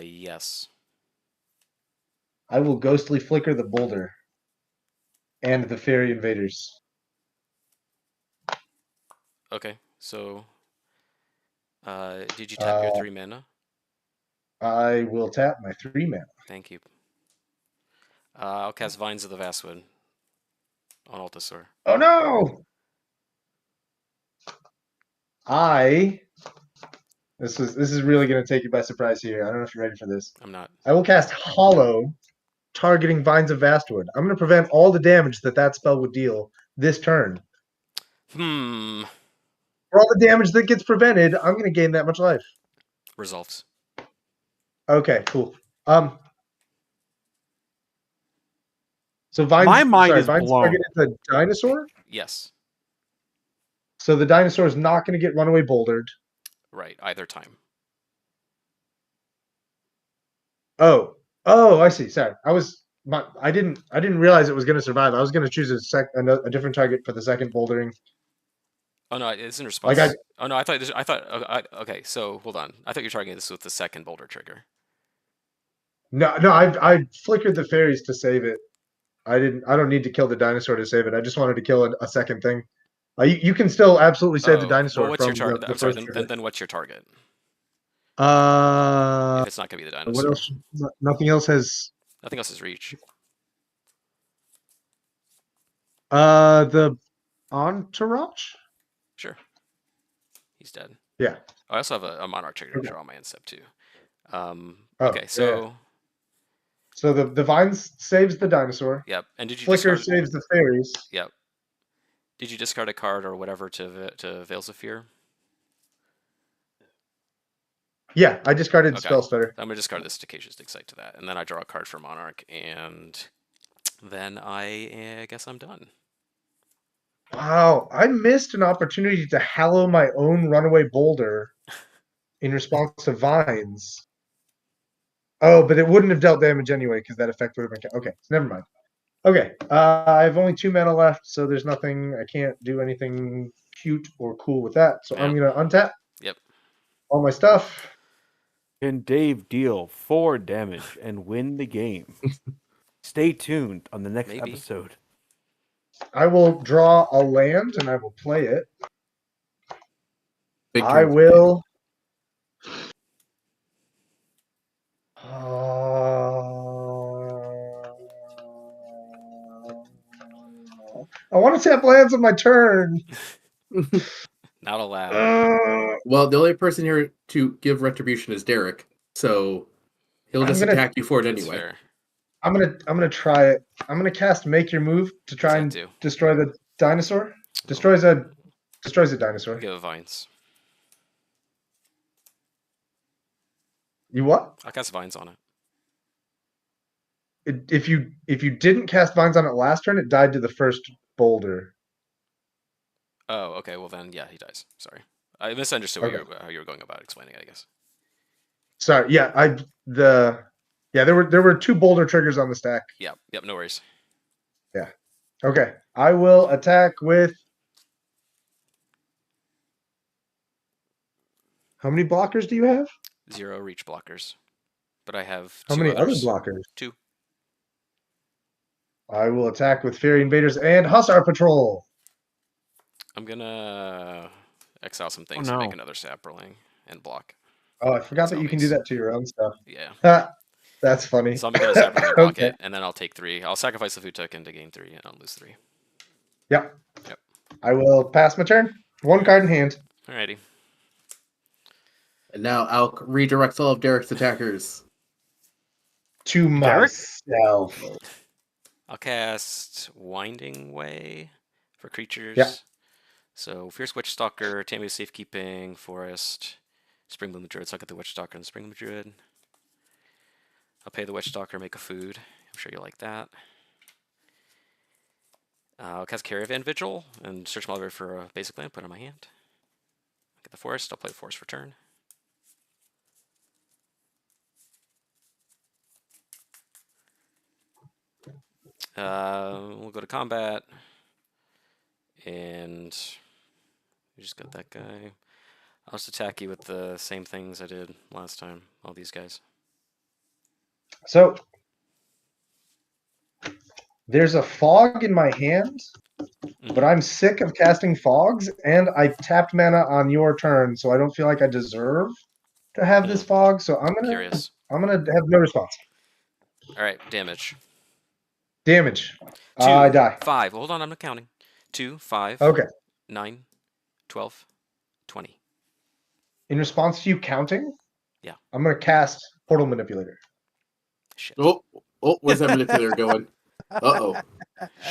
Yes. I will ghostly flicker the boulder and the fairy invaders. Okay, so did you tap your 3 mana? I will tap my 3 mana. Thank you. I'll cast Vines of the Vastwood on Altasaur. Oh no! This is really going to take you by surprise here. I don't know if you're ready for this. I'm not. I will cast Hollow, targeting Vines of Vastwood. I'm going to prevent all the damage that spell would deal this turn. For all the damage that gets prevented, I'm going to gain that much life. Resolves. Okay, cool. So Vines, My mind is Vines blown. targeted the dinosaur? Yes. So the dinosaur is not going to get runaway bouldered. Right, either time. Oh, I see. Sorry, I didn't realize it was going to survive. I was going to choose a different target for the second bouldering. Oh no, it's in response. Like oh no, okay, so hold on. I thought you were targeting this with the second boulder trigger. No, I flickered the fairies to save it. I don't need to kill the dinosaur to save it. I just wanted to kill a second thing. You can still absolutely save the dinosaur. Well, what's your target? The I'm sorry. first Then what's your target? If If it's not gonna be the dinosaur. what else? Nothing else has. Nothing else is reach. The entourage. Sure. He's dead. Yeah. I also have a monarch trigger to Okay. draw on my end step too. Oh, Okay, so yeah. So the vines saves the dinosaur. yep. And did you Flicker discard? saves the fairies. Yep. Did you discard a card or whatever to Veils of Fear? Yeah, I discarded Okay. Spell Stutter. I'm gonna discard this Staccacious Dig Site to that, and then I draw a card for Monarch, and then I guess I'm done. Wow, I missed an opportunity to hallow my own runaway boulder in response to vines. Oh, but it wouldn't have dealt damage anyway because that effect would have been. Okay, so never mind. Okay, I have only 2 mana left, so there's nothing. I can't do anything cute or cool with that. So I'm Yep. gonna untap. Yep. All my stuff. Can Dave deal 4 damage and win the game? Stay tuned on the next Maybe. episode. I will draw a land and I will play it. Big I turn for will. I want to tap lands on my turn. Not allowed. Dave. Well, the only person here to give retribution is Derek, so he'll just attack you for it That's anyway. fair. I'm gonna try it. I'm gonna cast Make Your Move to try and do? destroy the dinosaur. Destroys a dinosaur. Give it Vines. You what? I'll cast Vines on it. If you didn't cast Vines on it last turn, it died to the first boulder. Oh, okay. Well then, yeah, he dies. Sorry, I misunderstood how you were going about explaining it, I guess. Sorry. Yeah, there were 2 boulder triggers on the stack. Yep. No worries. Yeah. Okay. I will attack with. How many blockers do you have? 0 reach blockers, but I have How 2 many others. other blockers? 2. I will attack with Fairy Invaders and Hussar Patrol. I'm gonna exile some things and make another Sapperling and block. Oh, I forgot that you can do that to your own stuff. Yeah. That's funny. So I'll make another Sapperling and block it, and then I'll take 3. I'll sacrifice the food token to gain 3, and I'll lose 3. Yep. Yep. I will pass my turn. 1 card in hand. Alrighty. And now Alk redirects all of Derek's attackers. To Derek? myself. I'll cast Winding Way for creatures. Yeah. So Fierce Witch Stalker, Tammy Safekeeping, Forest, Springbloom the Druid. So I'll get the Witch Stalker and the Springbloom Druid. I'll pay the Witch Stalker, make a food. I'm sure you'll like that. I'll cast Caravan Vigil and search my library for a basic land, put it in my hand. Get the Forest, I'll play the Forest for turn. We'll go to combat. And we just got that guy. I'll just attack you with the same things I did last time. All these guys. So there's a fog in my hand, but I'm sick of casting fogs, and I tapped mana on your turn, so I don't feel like I deserve to have this fog. So I'm gonna have no response. All right, damage. Damage. 2, I die. 5. Hold on, I'm not counting. 2, 5. Okay. 9, 12, 20. In response to you counting, Yeah. I'm gonna cast Portal Manipulator. Shit. Oh, where's that manipulator going? Uh-oh.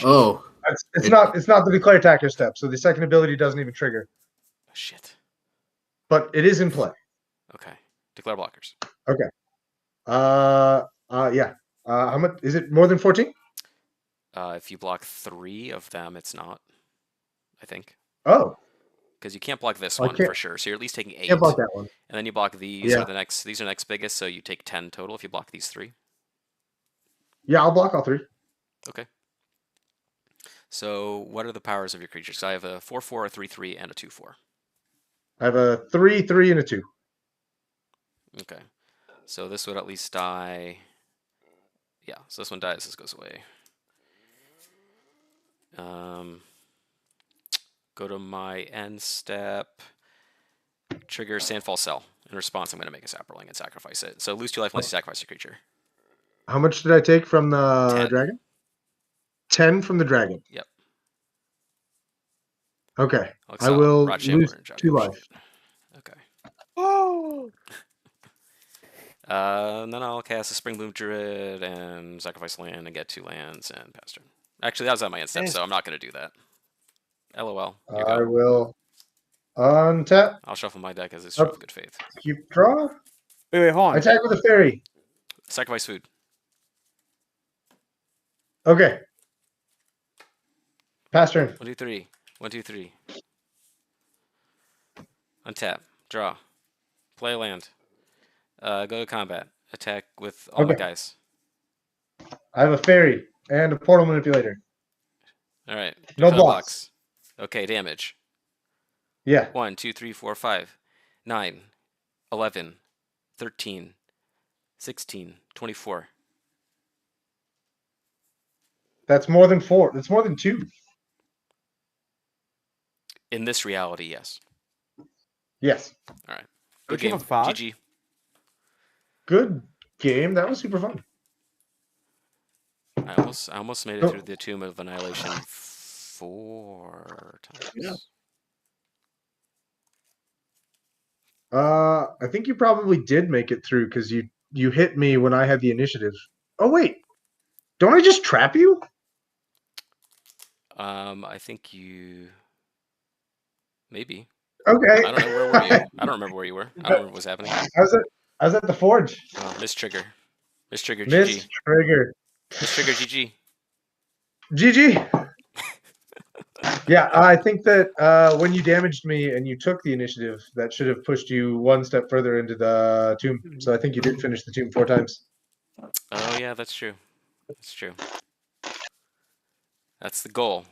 Oh. It's not the declare attacker step, so the second ability doesn't even trigger. Shit. But it is in play. Okay. Declare blockers. Okay. Yeah. How much is it? More than 14? If you block 3 of them, it's not. I think. Oh. Because you can't block this I one can't- for sure. So you're at least taking 8. Can't block that one. And then you block these Yeah. are the next. These are the next biggest, so you take 10 total if you block these 3. Yeah, I'll block all 3. Okay. So what are the powers of your creatures? So I have a 4/4, a 3/3, and a 2/4. I have a 3/3 and a 2. Okay. So this would at least die. Yeah. So this one dies. This goes away. Go to my end step. Trigger Sandfall Cell. In response, I'm going to make a Sapperling and sacrifice it. So lose 2 life unless you sacrifice your creature. How much did I take from the 10. dragon? 10 from the dragon. Yep. Okay. I'll I will Rod lose Shambler and drop 2 your life. shit. Okay. Oh. And then I'll cast a Springbloom Druid and sacrifice land and get 2 lands and pass turn. Actually, that was at my end step, so I'm not going to do that. LOL. You I go. will untap. I'll shuffle my deck as a show of good faith. Keep draw. Wait, hold on. Attack with a fairy. Sacrifice food. Okay. Pass turn. 1, 2, 3. 1, 2, 3. Untap. Draw. Play a land. Go to combat. Attack with all my Okay. guys. I have a fairy and a portal manipulator. All right. No declare blocks. Okay, damage. Yeah. 1, 2, 3, 4, 5, 9, 11, 13, 16, 24. That's more than 4. That's more than 2. In this reality, yes. Yes. All right. Don't Good you game. have a fog? GG. Good game. That was super fun. I almost made it through the Tomb of Annihilation 4 times. Yeah. I think you probably did make it through because you hit me when I had the initiative. Oh wait, don't I just trap you? I think you maybe. Okay. I don't know where were you. I don't remember where you were. I don't remember what was happening. I was at the forge. Miss trigger. Miss trigger. Miss GG. trigger. Miss trigger. GG. GG. Yeah, I think that when you damaged me and you took the initiative, that should have pushed you one step further into the tomb. So I think you did finish the tomb 4 times. Oh yeah, that's true. That's true. That's the goal.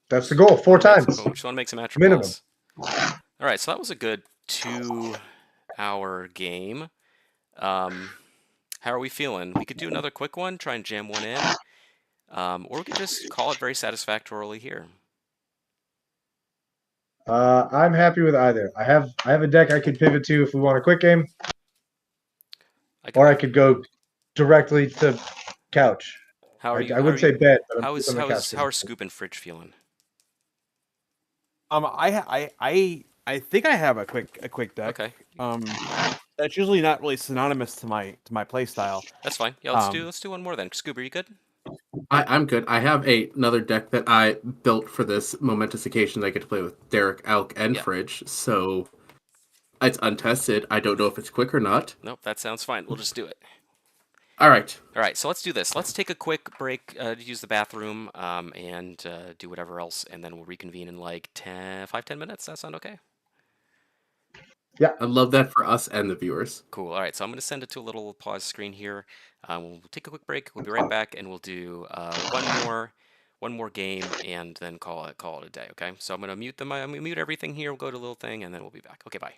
That's the goal. 4 times. We just want to make some match Minimum. balls. All right, so that was a good 2-hour game. How are we feeling? We could do another quick one, try and jam one in. Or we could just call it very satisfactorily here. I'm happy with either. I have a deck I could pivot to if we want a quick game, or I could go directly to couch. How are you? I would say bed, but I'm how on the couch. are Scoop and Fridge feeling? I I think I have a quick deck. Okay, That's usually not really synonymous to my play style. that's fine. Yeah, Um, let's do one more then. Scooby, are you good? I'm good. I have another deck that I built for this momentous occasion that I get to play with Derek, Alk, and Yeah. Fridge. So it's untested. I don't know if it's quick or not. Nope, that sounds fine. We'll just do it. All right. All right, so let's do this. Let's take a quick break to use the bathroom and do whatever else, and then we'll reconvene in like 5-10 minutes. That sound okay? I love that for us and the viewers. Cool. All right, so I'm going to send it to a little pause screen here. We'll take a quick break. We'll be right back, and we'll do one more game, and then call it a day. Okay. So I'm going to mute them. I'm going to mute everything here. We'll go to a little thing, and then we'll be back. Okay. Bye.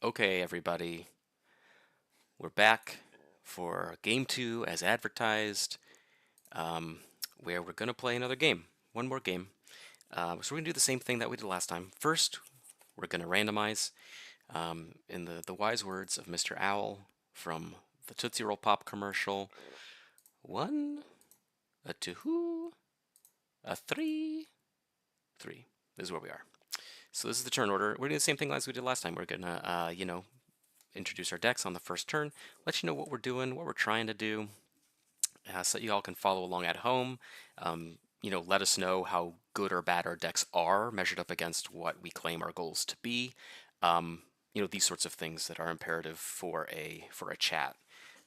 Okay, everybody, we're back for game 2 as advertised, where we're going to play another game. One more game. So we're going to do the same thing that we did last time. First, we're going to randomize, in the wise words of Mr. Owl from the Tootsie Roll Pop commercial. 1, a 2, a 3, 3. This is where we are. So this is the turn order. We're doing the same thing as we did last time. We're going to, introduce our decks on the first turn, let you know what we're doing, what we're trying to do, so that you all can follow along at home. Let us know how good or bad our decks are measured up against what we claim our goals to be. These sorts of things that are imperative for a chat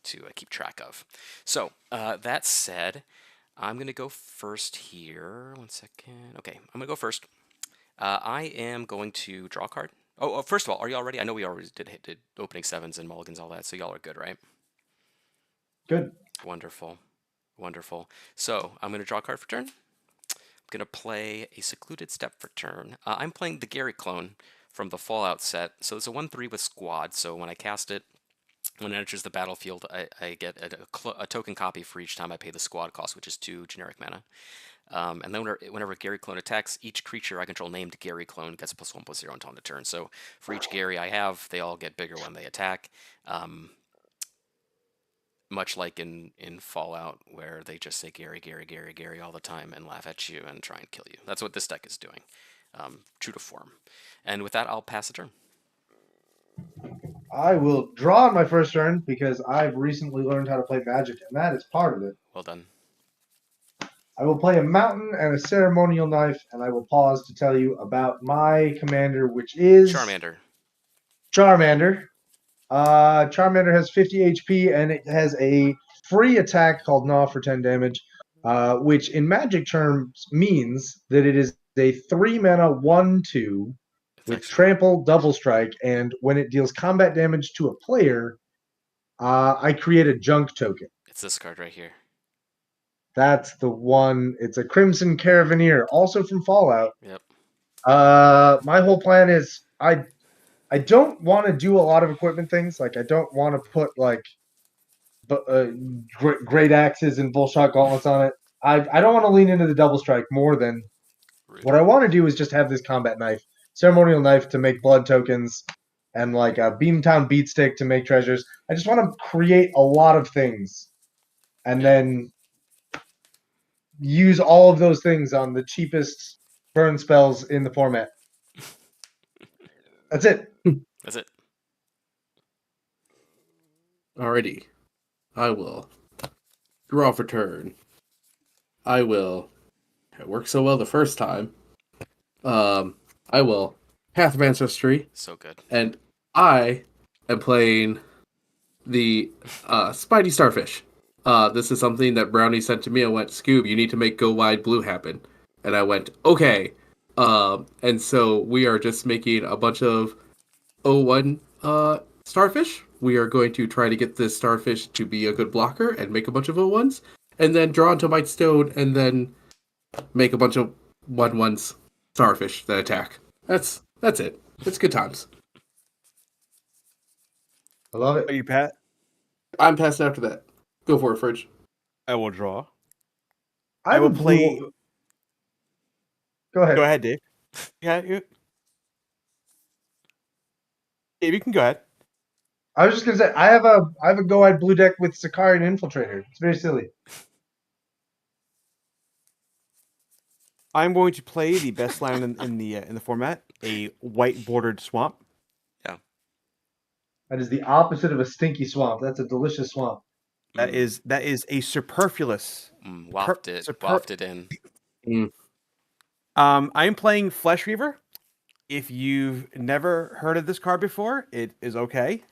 to keep track of. So that said, I'm going to go first here. 1 second. Okay, I'm going to go first. I am going to draw a card. Oh, first of all, are y'all ready? I know we already did opening sevens and mulligans, all that, so y'all are good, right? Good. Wonderful. Wonderful. So I'm going to draw a card for turn. I'm going to play a Secluded Step for turn. I'm playing the Gary clone from the Fallout set. So it's a 1/3 with squad. So when I cast it, when it enters the battlefield, I get a token copy for each time I pay the squad cost, which is 2 generic mana. And then whenever Gary Clone attacks, each creature I control named Gary Clone gets +1/+0 until end of turn. So for each Gary I have, they all get bigger when they attack. Much like in Fallout, where they just say Gary, Gary, Gary, Gary all the time and laugh at you and try and kill you. That's what this deck is doing. True to form. And with that, I'll pass the turn. I will draw on my first turn because I've recently learned how to play Magic, and that is part of it. Well done. I will play a mountain and a ceremonial knife, and I will pause to tell you about my commander, which is Charmander. Charmander. Charmander has 50 HP, and it has a free attack called Gnaw for 10 damage, which in Magic terms means that it is a 3 mana 1/2 with trample, double strike, and when it deals combat damage to a player, I create a junk token. It's this card right here. That's the one. It's a Crimson Caravaneer, also from Fallout. Yep. My whole plan is I don't want to do a lot of equipment things. Like I don't want to put like great axes and bullshot gauntlets on it. I don't want to lean into the double strike more than Rude. what I want to do is just have this combat knife, ceremonial knife to make blood tokens, and like a Beamtown Beatstick to make treasures. I just want to create a lot of things, and then use all of those things on the cheapest burn spells in the format. That's it. That's it. Alrighty. I will draw for turn. It worked so well the first time. I will Path of Ancestry. So good. And I am playing the Spidey Starfish. This is something that Brownie sent to me. I went, Scoob, you need to make Go Wide Blue happen. And I went, okay. And so we are just making a bunch of 01 Starfish. We are going to try to get this Starfish to be a good blocker and make a bunch of 01s. And then draw into Might Stone and then make a bunch of 1/1s Starfish that attack. That's it. It's good times. I love it. Are you Pat? I'm passed after that. Go for it, Fridge. I will draw. I will would play- Go ahead. Go ahead, Dave. Yeah, Dave, you can go ahead. I was just gonna say I have a Go Wide Blue deck with Sakari and Infiltrator. It's very silly. I'm going to play the best land in the format, a white bordered swamp. That is the opposite of a stinky swamp. That's a delicious swamp. That is a superfluous. Wafted in. I'm playing Flesh Reaver. If you've never heard of this card before, it is okay.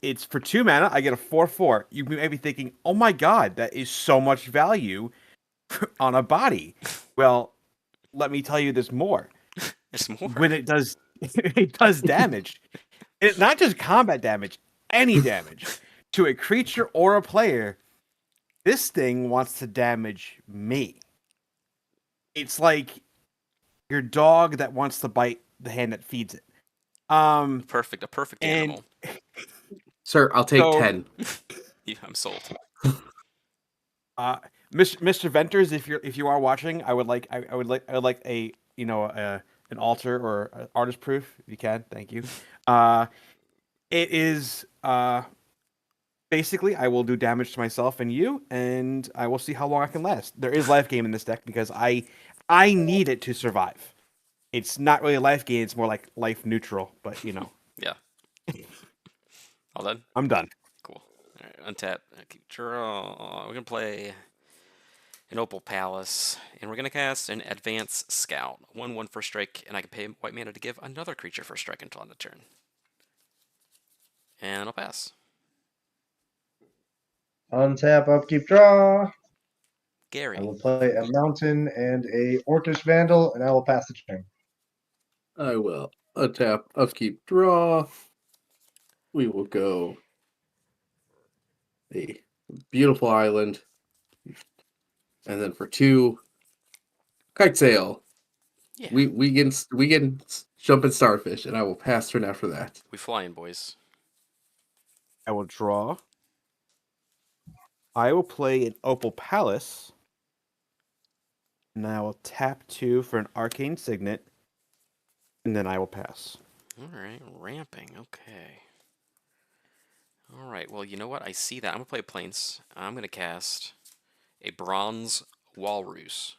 It's for 2 mana. I get a 4/4. You may be thinking, "Oh my god, that is so much value on a body." Well, let me tell you, there's more. There's more. When it does, it does damage. It's not just combat damage, any damage to a creature or a player. This thing wants to damage me. It's like your dog that wants to bite the hand that feeds it. Um, A perfect and animal. Sir, I'll take So- 10. Yeah, I'm sold. Mr. Venters, if you are watching, I would like a an altar or artist proof if you can. Thank you. It is basically I will do damage to myself and you, and I will see how long I can last. There is life game in this deck because I need it to survive. It's not really a life game; it's more like life neutral. But Yeah. All done? I'm done. Cool. All right, untap. Keep draw. We're gonna play an Opal Palace, and we're gonna cast an Advance Scout. 1/1 for strike, and I can pay white mana to give another creature for strike until end of turn. And I'll pass. Untap, upkeep, draw. Gary. I will play a mountain and a orcish vandal, and I will pass the turn. I will untap, upkeep, draw. We will go a beautiful island. And then for 2, kite sail. Yeah. We can jump in starfish, and I will pass turn after that. We flying, boys. I will draw. I will play an Opal Palace. And I will tap 2 for an Arcane Signet. And then I will pass. All right, ramping. Okay. All right. Well, you know what? I see that. I'm gonna play Plains. I'm gonna cast a Bronze Walrus.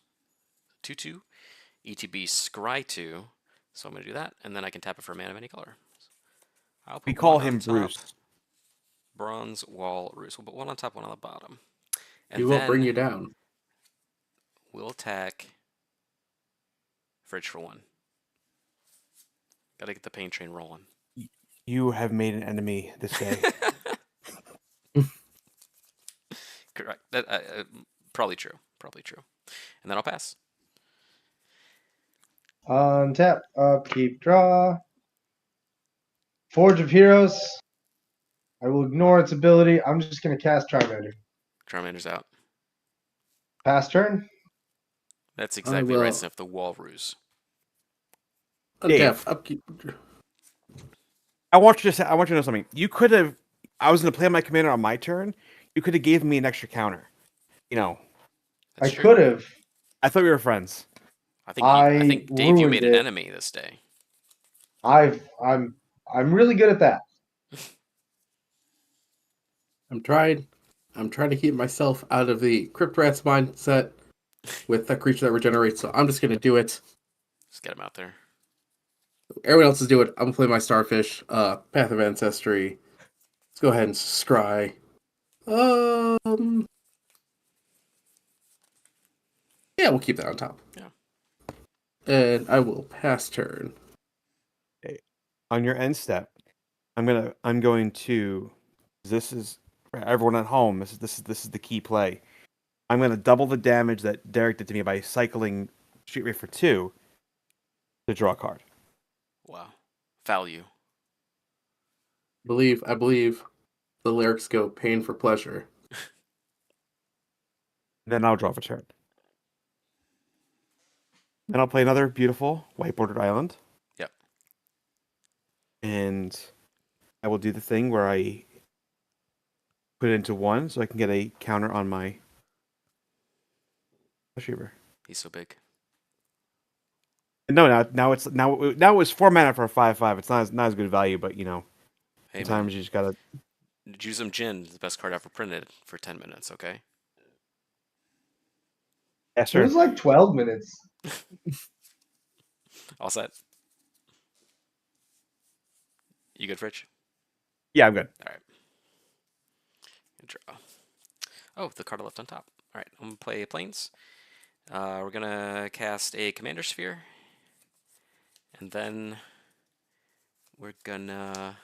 2/2. ETB Scry 2. So I'm gonna do that, and then I can tap it for a mana of any color. I'll We put call one on him top. Bruce. Bronze Walrus. We'll put one on top, one on the bottom. And We will then bring you down. we'll attack Fridge for 1. Gotta get the pain train rolling. You have made an enemy this day. Correct. That probably true. Probably true. And then I'll pass. Untap, upkeep, draw. Forge of Heroes. I will ignore its ability. I'm just going to cast Charmander. Charmander's out. Pass turn. That's exactly will- right, Sniff. The Walrus. Dave. Untap, upkeep. I want you to know something. You could have. I was going to play my commander on my turn. You could have given me an extra counter. That's I true. could have. I thought we were friends. I think Dave, you ruined made an it. enemy this day. I'm really good at that. I'm trying to keep myself out of the Crypt Rats mindset with a creature that regenerates, so I'm just gonna do it. Just get him out there. Everyone else is doing it. I'm gonna play my Starfish, Path of Ancestry. Let's go ahead and scry. Yeah, we'll keep that on top. Yeah. And I will pass turn. Okay. On your end step, I'm going to. This is for everyone at home. This is the key play. I'm going to double the damage that Derek did to me by cycling Street Rate for 2 to draw a card. Wow. Value. I believe the lyrics go pain for pleasure. Then I'll draw for turn. Then I'll play another beautiful white bordered island. Yep. And I will do the thing where I put it into 1 so I can get a counter on my Retriever. He's so big. No, now it was 4 mana for a 5/5. It's not as good value, but Hey, sometimes man. you just gotta. Jusum Jin is the best card ever printed for 10 minutes, okay? Yes, It sir. was like 12 minutes. All set. You good, Fridge? Yeah, I'm good. All right. Draw. Oh, the card I left on top. All right, I'm gonna play Plains. We're gonna cast a Commander Sphere, and then we're gonna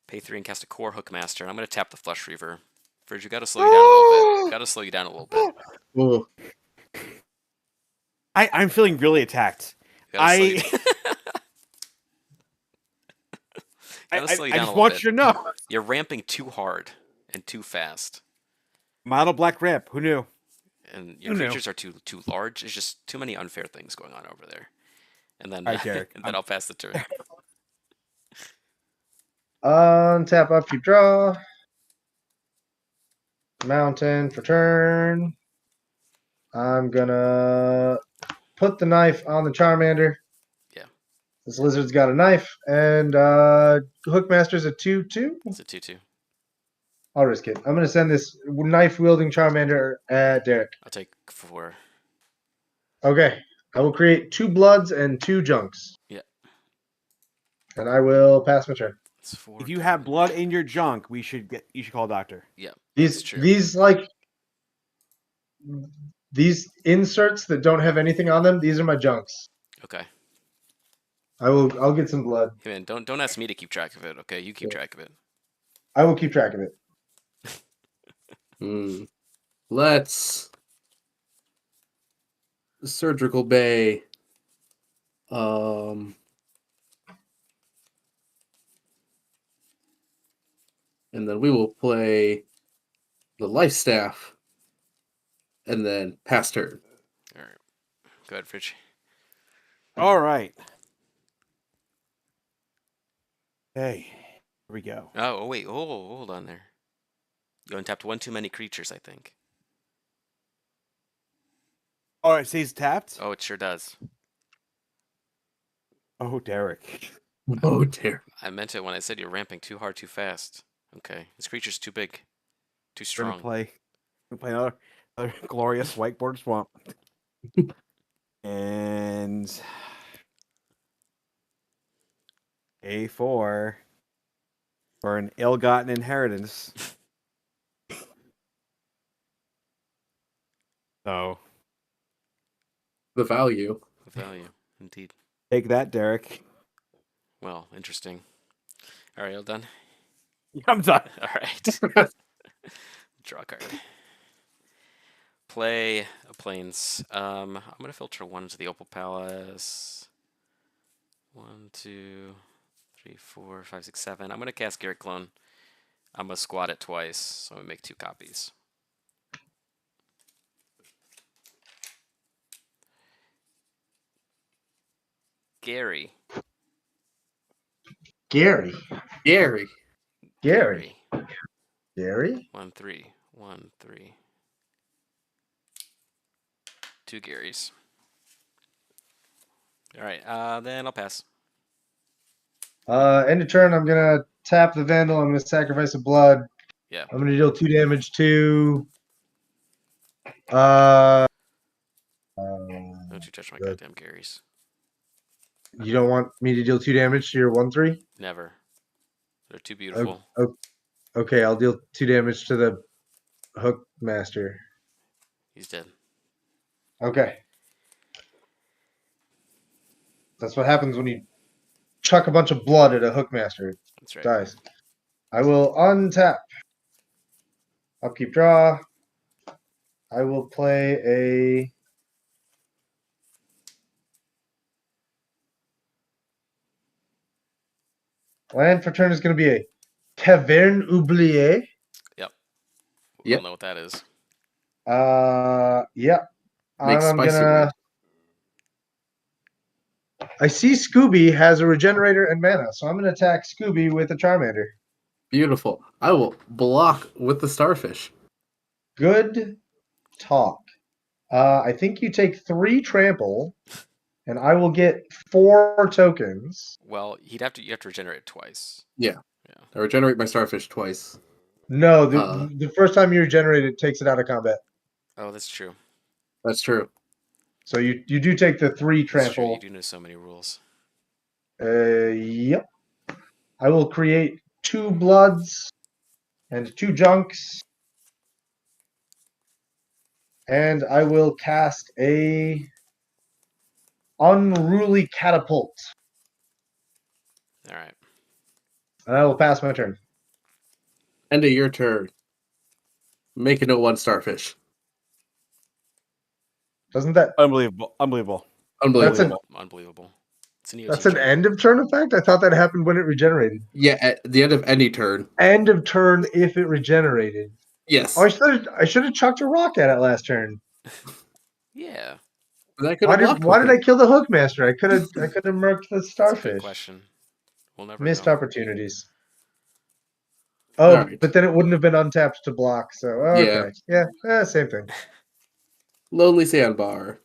pay 3 and cast a Core Hookmaster. And I'm gonna tap the Flush Reaver. Fridge, you gotta slow you down a little bit. Gotta slow you down a little bit. Oh, I'm feeling really attacked. You gotta slow you I gotta slow you I down a just little want bit. you to know. You're ramping too hard and too fast. Model Black Ramp. Who knew? and your Who knew? creatures are too large. There's just too many unfair things going on over there. And then, All right, Derek. and then I'll pass the turn. Untap, upkeep, draw. Mountain for turn. I'm gonna put the knife on the Charmander. Yeah. This lizard's got a knife, and Hookmaster's a 2/2. It's a 2/2. I'll risk it. I'm gonna send this knife-wielding Charmander at Derek. I'll take 4. Okay. I will create 2 bloods and 2 junks. Yeah. And I will pass my turn. It's 4. If you have blood in your junk, you should call a doctor. Yeah. That's true. These inserts that don't have anything on them, these are my junks. Okay. I'll get some blood. Hey man, don't ask me to keep track of it. Okay, you keep track of it. I will keep track of it. Let's Surgical Bay. And then we will play the Life Staff, and then pass turn. All right. Go ahead, Fridge. All right. Hey, here we go. Oh wait, hold on there. You untapped one too many creatures, I think. All right, so he's tapped. Oh, it sure does. Oh, Derek. Oh dear. I meant it when I said you're ramping too hard, too fast. Okay, this creature's too big, too We're gonna strong. play another glorious whiteboard swamp. And A4 for an ill-gotten inheritance. So The value. Value, indeed. take that, Derek. Well, interesting. All right, all done. I'm done. All right. Draw a card. Play a plains. I'm gonna filter 1 to the Opal Palace. 1, 2, 3, 4, 5, 6, 7. I'm gonna cast Garrett Clone. I'm gonna squat it twice, so I'm gonna make 2 copies. Gary. Gary. Gary. Gary. Gary? 1, 3. 1, 3. 2 Garys. All right, then I'll pass. End of turn, I'm gonna tap the Vandal. I'm gonna sacrifice a blood. Yeah. I'm gonna deal 2 damage to. Don't you touch my good. goddamn Garys. You don't want me to deal 2 damage to your 1/3? Never. They're too beautiful. Okay, I'll deal 2 damage to the Hook Master. He's dead. Okay. That's what happens when you chuck a bunch of blood at a Hook Master. It That's right. dies. I will untap. Upkeep, draw. I will play a. Land for turn is going to be a Taverne Oubliée. Yep. We Yep. all know what that is. Yeah. Make I'm spicy gonna. red. I see Scooby has a regenerator and mana, so I'm gonna attack Scooby with a Charmander. Beautiful. I will block with the Starfish. Good talk. I think you take 3 trample, and I will get 4 tokens. Well, you have to regenerate it twice. I regenerate my Starfish twice. No, the first time you regenerate it takes it out of combat. Oh, that's true. That's true. So you do take the 3 That's true. trample. You do know so many rules. Yep. I will create 2 bloods and 2 junks. And I will cast a Unruly Catapult. All right. And I will pass my turn. End of your turn. Make it a 1 Starfish. Doesn't that... Unbelievable. That's an, Unbelievable. It's an EOT that's an turn. end of turn effect? I thought that happened when it regenerated. Yeah, at the end of any turn. End of turn if it regenerated. Yes. Oh, I should have chucked a rock at it last turn. Yeah, That could have blocked Why with did I it. kill the Hookmaster? I could have murked the that's a good starfish. question. We'll never Missed know. opportunities. Oh, Alright. but then it wouldn't have been untapped to block. So okay, yeah, same thing. Lonely Sandbar.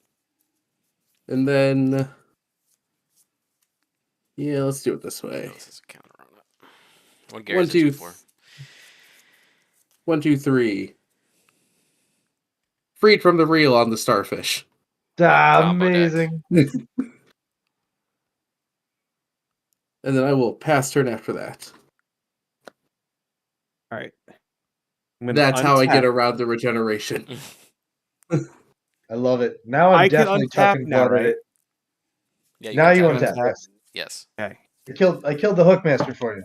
And then... Yeah, let's do it this way. Oh, this is a counter on it. What Gary's it for? 1, 2, 3. Freed from the reel on the starfish. Combo deck. Amazing. And then I will pass turn after that. All right. That's how I get around the regeneration. I love it. Now I I'm can definitely untap tucking now, blood at right? it. Yeah, Now you can untap. untap. Yes. Yes. Okay. I killed the Hookmaster for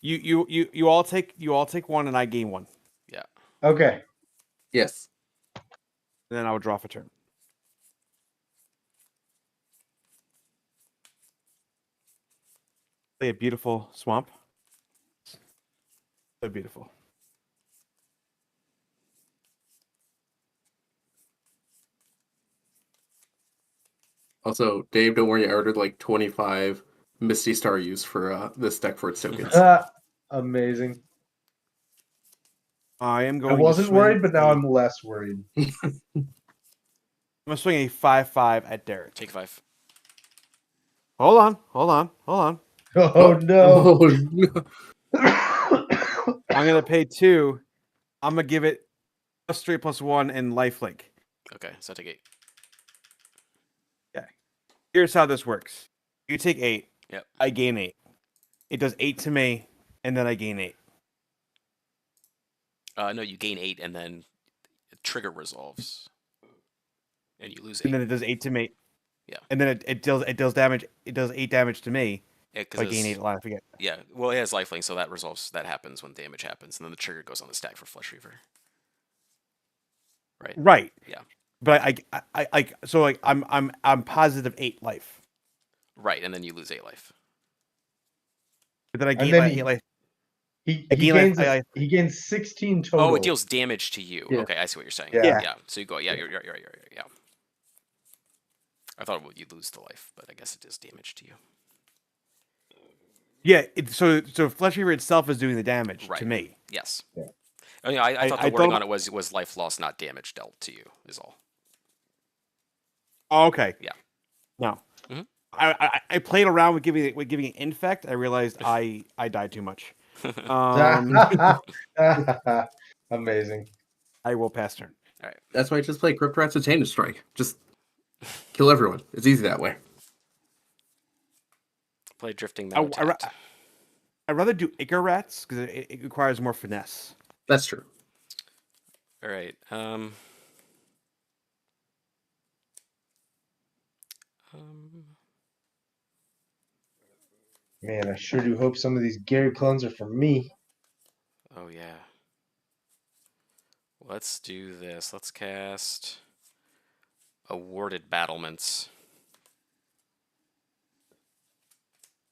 you. You all take one, and I gain one. Yeah. Okay. Yes. And then I will draw for turn. Play a beautiful swamp. So beautiful. Also, Dave, don't worry, I ordered like 25 Misty Star use for this deck for its tokens. Amazing. I am I going. wasn't to swing worried, but now a- I'm less worried. I'm gonna swing a 5/5 at Derek. Take 5. Hold on. Oh no. Oh, no. I'm gonna pay 2. I'm gonna give it +3/+1 and lifelink. Okay, so I take 8. Here's how this works. You take 8. Yep. I gain 8. It does 8 to me, and then I gain 8. No, you gain 8 and then trigger resolves. And you lose 8. And then it does 8 to me. Yeah. And then it deals damage. It does 8 damage to me. Yeah, If I gain 8 life again. Yeah, well, it has lifelink, so that resolves. That happens when damage happens, and then the trigger goes on the stack for Flesh Reaver. Right. Right. Yeah. But I'm positive 8 life. Right, and then you lose 8 life. But then I gain then 8 life. He Again, gains he gains 16 total. Oh, it deals damage to you. Yeah. Okay, I see what you're saying. Yeah. Yeah. So you go. Yeah, you're right. Yeah. I thought you'd lose the life, but I guess it does damage to you. Yeah. So Flesh Reaver itself is doing the damage Right. to me. Yes. Yeah. Oh, yeah, I thought the I wording don't- on it was life loss, not damage dealt to you. Is all. Oh, okay. Yeah. No. Mhm. I played around with giving it infect. I realized I died too much. Amazing. I will pass turn. All right. That's why I just play Crypt Rat's Attainder Strike. Just kill everyone. It's easy that way. Play drifting I- metal. I- I'd rather do Ichor Rats because it requires more finesse. That's true. All right. Man, I sure do hope some of these Gary clones are for me. Oh yeah. Let's do this. Let's cast Awarded Battlements.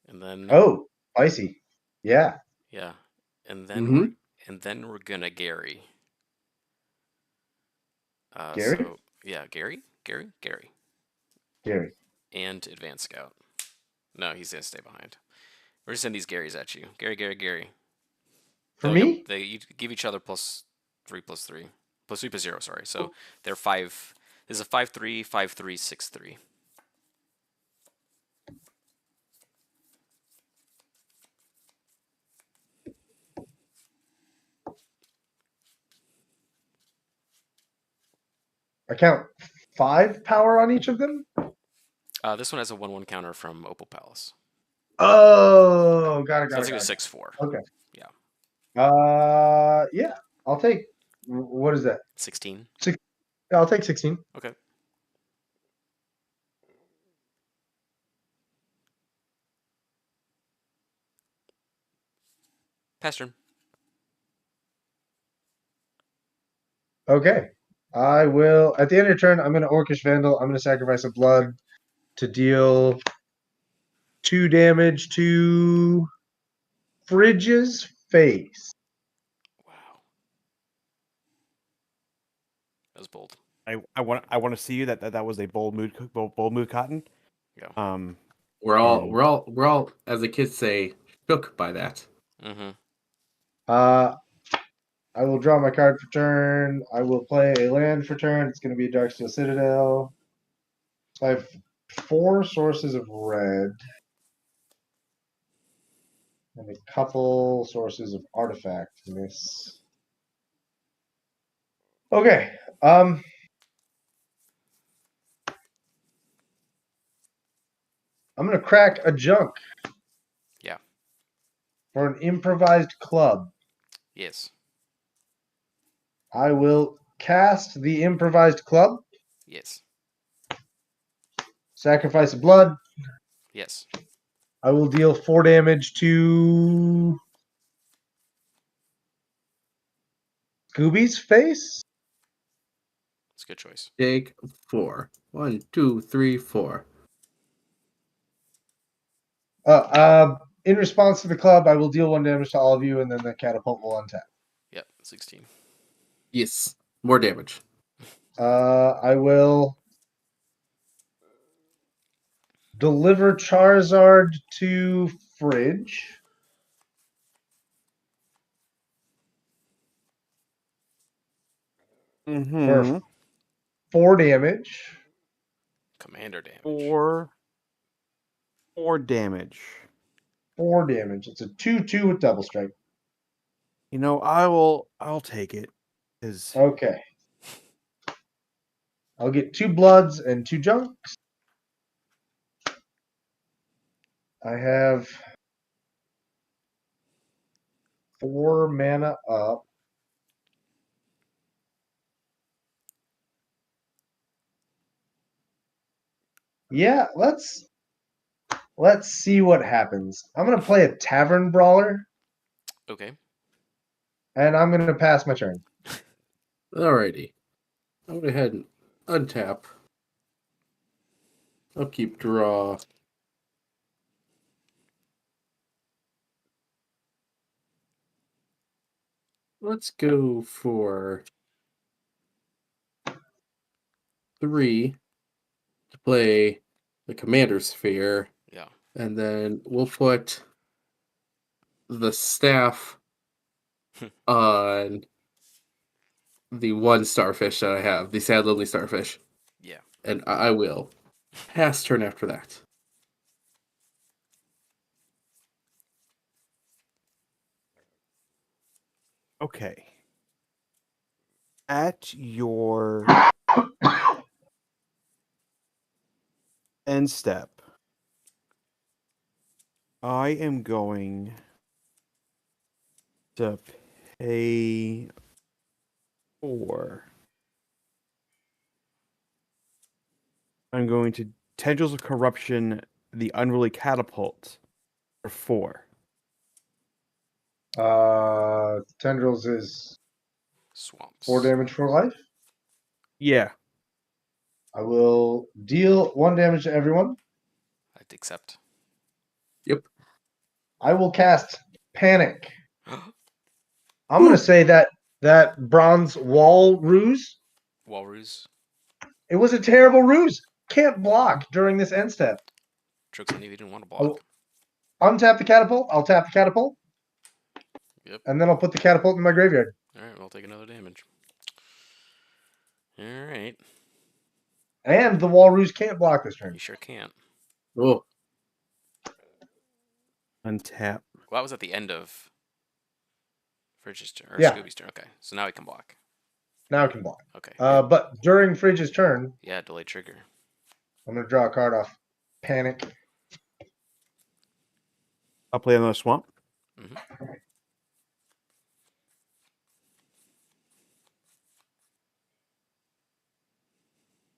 And then Oh, spicy. Yeah. yeah. And then Mhm. we're gonna Gary. Gary? So yeah, Gary. Gary. And Advanced Scout. No, he's gonna stay behind. We're just sending these Garys at you. Gary. For Oh, me? yep, you give each other +3/+3. +3/0, sorry. So they're 5. This is a 5/3, 5/3, 6/3. I count 5 power on each of them? This one has a 1/1 counter from Opal Palace. Oh, got it. So that's like a 6/4. Okay. Yeah. Yeah. I'll take. What is that? 16. I'll take 16. Okay. Pass turn. Okay. I will. At the end of your turn, I'm going to Orcish Vandal. I'm going to sacrifice a blood to deal 2 damage to Fridge's face. Wow. That was bold. I want to see you. That was a bold move, Cotton. Yeah. We're And- all, as the kids say, shook by that. Mm-hmm. I will draw my card for turn. I will play a land for turn. It's going to be Darksteel Citadel. So I have 4 sources of red and a couple sources of artifact in this. Okay. I'm going to crack a junk. Yeah. For an improvised club. Yes. I will cast the improvised club. Yes. Sacrifice a blood. Yes. I will deal 4 damage to Scooby's face. It's a good choice. Take 4. 1, 2, 3, 4. In response to the club, I will deal 1 damage to all of you, and then the catapult will untap. Yep. 16. Yes, more damage. I will deliver Charizard to Fridge. For 4 damage. Commander damage. 4 damage. 4 damage. It's a 2/2 with double strike. You know, I'll take it. Cause Okay. I'll get 2 bloods and 2 junks. I have 4 mana up. Yeah, let's see what happens. I'm gonna play a Tavern Brawler, Okay. and I'm gonna pass my turn. Alrighty. I'll go ahead and untap. Upkeep draw. Let's go for 3 to play the Commander Sphere, Yeah. and then we'll put the staff on the 1 starfish that I have, the Sad Lonely Starfish, Yeah. and I will pass turn after that. okay. At your end step, I am going to pay 4. I'm going to Tendrils of Corruption, the Unruly Catapult, for 4. Tendrils is Swamps. 4 damage for life. Yeah. I will deal 1 damage to everyone. I'd accept. Yep. I will cast Panic. I'm gonna say that bronze wall ruse. Walrus. It was a terrible ruse. Can't block during this end step. Tricks on you didn't want to block. I'll untap the catapult. I'll tap the catapult. Yep. And then I'll put the catapult in my graveyard. Alright, we'll take another damage. Alright. And the wall ruse can't block this turn. You sure can't. Oh, Untap. Well, that was at the end of Fridge's turn, or Yeah. Scooby's turn. Okay, so now he can block. Now it can block. Okay. But during Fridge's turn, Yeah, delayed trigger. I'm gonna draw a card off Panic. I'll play another swamp.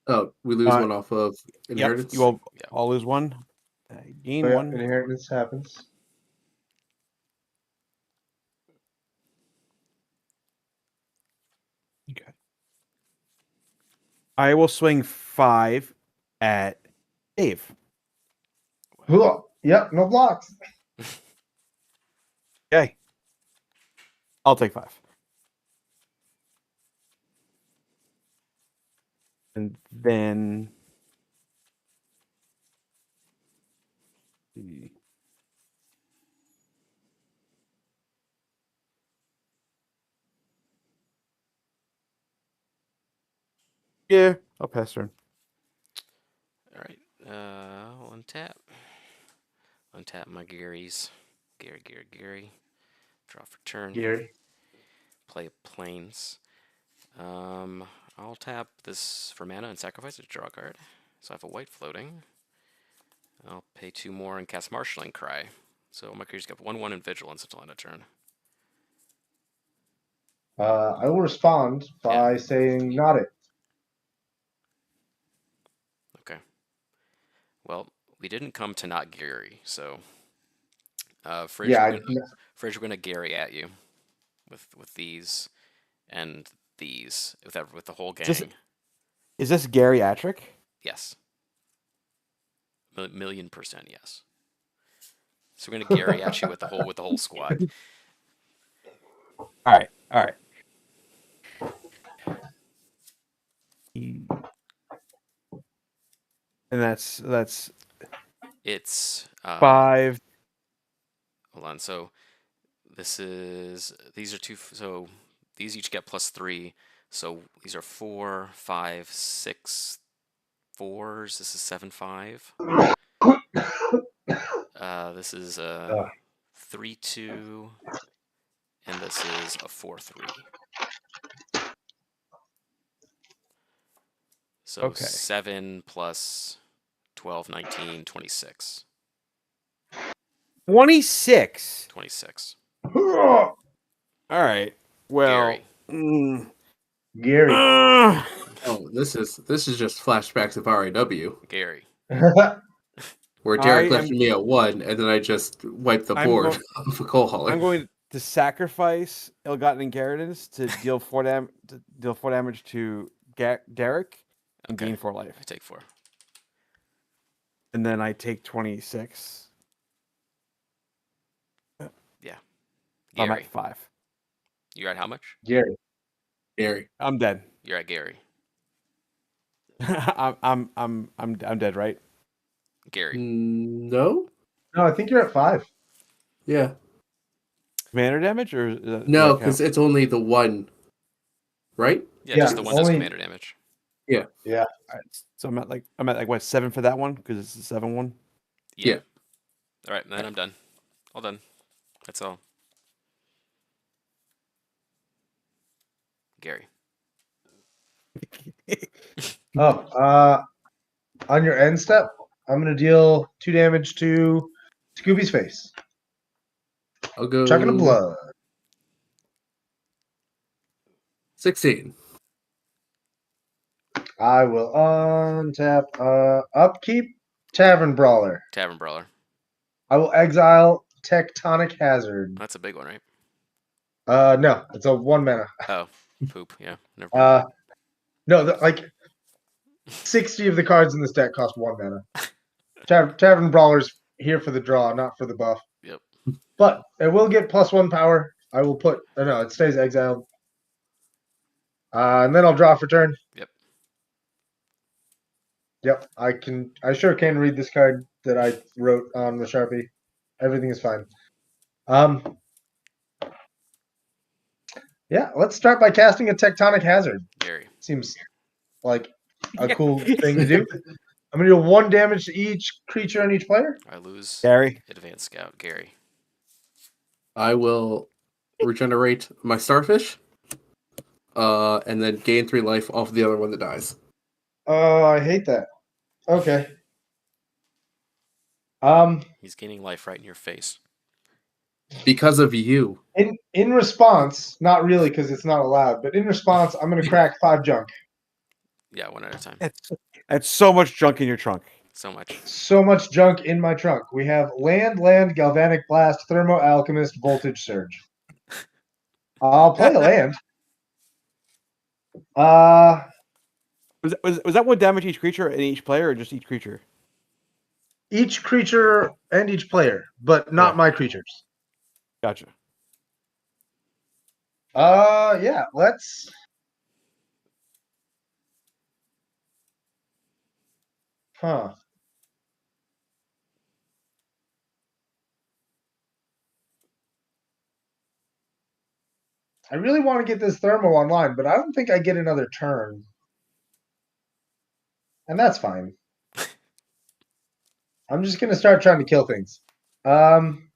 oh, we lose one off of inheritance. Yep. You will Yeah. all lose 1. Gain So, yeah, 1. inheritance happens. Okay. I will swing 5 at Dave. Yep, no blocks. Okay. I'll take 5. And then yeah, I'll pass turn. All right. Untap. Untap my Garys. Gary. Draw for turn. Gary. Play planes. I'll tap this for mana and sacrifice it to draw a card. So I have a white floating. I'll pay 2 more and cast Marshalling Cry. So my creatures get 1/1 and Vigilance until end of turn. I will respond by saying not it. Okay. Well, we didn't come to not Gary, so Fridge, Yeah, we're gonna Gary at you with these and these with the whole gang. Is this geriatric? Yes. $1,000,000% yes. So we're gonna Gary at you with the whole squad. All right. And that's It's 5. Hold on. So these are 2. So these each get +3. So these are 4, 5, 6 4s. This is 7/5. This is a 3/2, and this is a 4/3. So Okay. 7 plus 12, 19, 26. 26. 26. All right. Well, Gary. Gary. Oh, this is just flashbacks of RAW, Gary. where Derek I left am- me at 1, and then I just wiped the I'm board go- of a coal hauler. I'm going to sacrifice Ill-Gotten Inheritance to deal 4 damage to Derek and Okay. gain 4 life. I take 4. And then I take 26. Yeah. I'm Gary. at 5. You're at how much? Gary. Gary. I'm dead. You're at Gary. I'm dead, right? Gary. No? No, I think you're at 5. Yeah. Commander damage or does that No, count? because it's only the 1, right? Yeah, Yeah, just the one does only- commander damage. Yeah. All right, so I'm at like what, 7 for that one because it's a 7-1. Yeah. All right, then I'm done. All done. That's all. Gary. Oh, on your end step, I'm gonna deal 2 damage to Scooby's face. I'll go Chucking the blood. 16. I will untap upkeep Tavern Brawler. Tavern Brawler. I will exile Tectonic Hazard. That's a big one, right? No, it's a 1 mana. Oh, poop. Yeah. Never mind. No, like 60 of the cards in this deck cost 1 mana. Tavern Brawler's here for the draw, not for the buff. Yep. But it will get +1 power. I will put. Oh, no, it stays exiled. And then I'll draw for turn. Yep. Yep, I can. I sure can read this card that I wrote on the Sharpie. Everything is fine. Yeah, let's start by casting a Tectonic Hazard. Gary. Seems like a cool thing to do. I'm gonna deal 1 damage to each creature and each player. I lose Gary. Advanced Scout. Gary. I will regenerate my starfish, and then gain 3 life off the other one that dies. Oh, I hate that. Okay. He's gaining life right in your face. Because of you. In response, not really because it's not allowed, but in response, I'm gonna crack 5 junk. Yeah, one at a time. That's so much junk in your trunk. So much. So much junk in my trunk. We have land, galvanic blast, thermo alchemist, voltage surge. I'll play a land. Was that what damage each creature and each player, or just each creature? Each creature and each player, but not Yeah. my creatures. Gotcha. Yeah, let's Huh. I really want to get this thermo online, but I don't think I get another turn. And that's fine. I'm just gonna start trying to kill things. I'm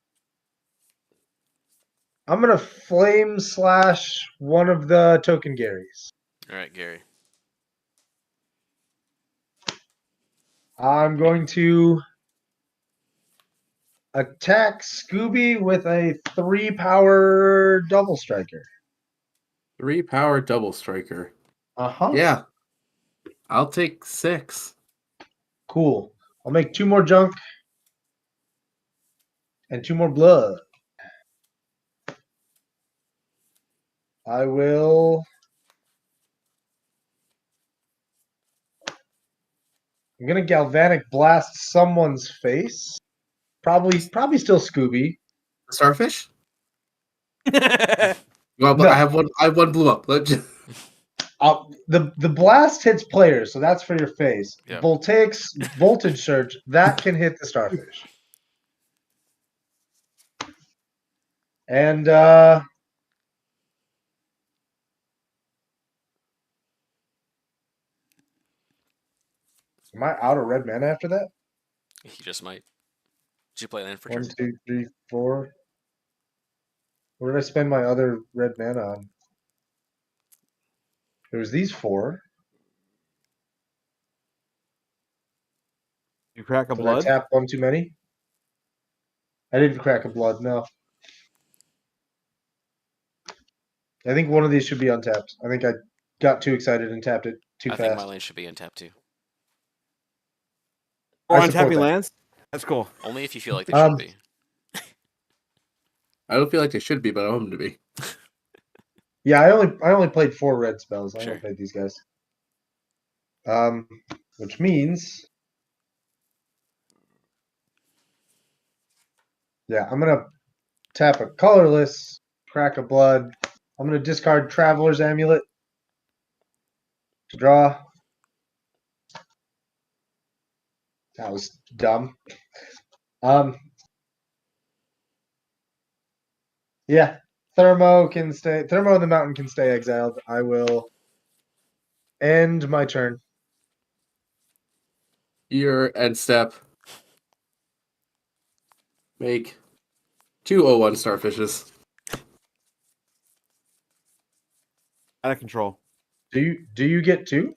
gonna flame slash one of the token Garys. All right, Gary. I'm going to attack Scooby with a 3-power double striker. 3-power double striker. Uh-huh. Yeah. I'll take 6. Cool. I'll make 2 more junk and 2 more blood. I will. I'm gonna galvanic blast someone's face. Probably still Scooby. Starfish? I Well, but No. I have one blew up. The blast hits players, so that's for your face. Yep. Voltaic's voltage surge that can hit the starfish. And am I out of red mana after that? He just might. Did you play land for 1, turn? 2, 3, 4. Where did I spend my other red mana on? There was these 4. You crack a Did I blood? tap one too many? I didn't crack a blood, no. I think one of these should be untapped. I think I got too excited and tapped it too I think fast. my land should be untapped too. Or I on support tapping that. lands? That's cool. Only if you feel like they should be. I don't feel like they should be, but I want them to be. Yeah, I only played 4 red spells. I Sure. only played these guys. Which means, yeah, I'm gonna tap a colorless, crack a blood. I'm gonna discard Traveler's Amulet to draw. That was dumb. Yeah, Thermo can stay. Thermo in the mountain can stay exiled. I will end my turn. Your end step. Make 2 0-1 starfishes. Out of control. Do you get 2?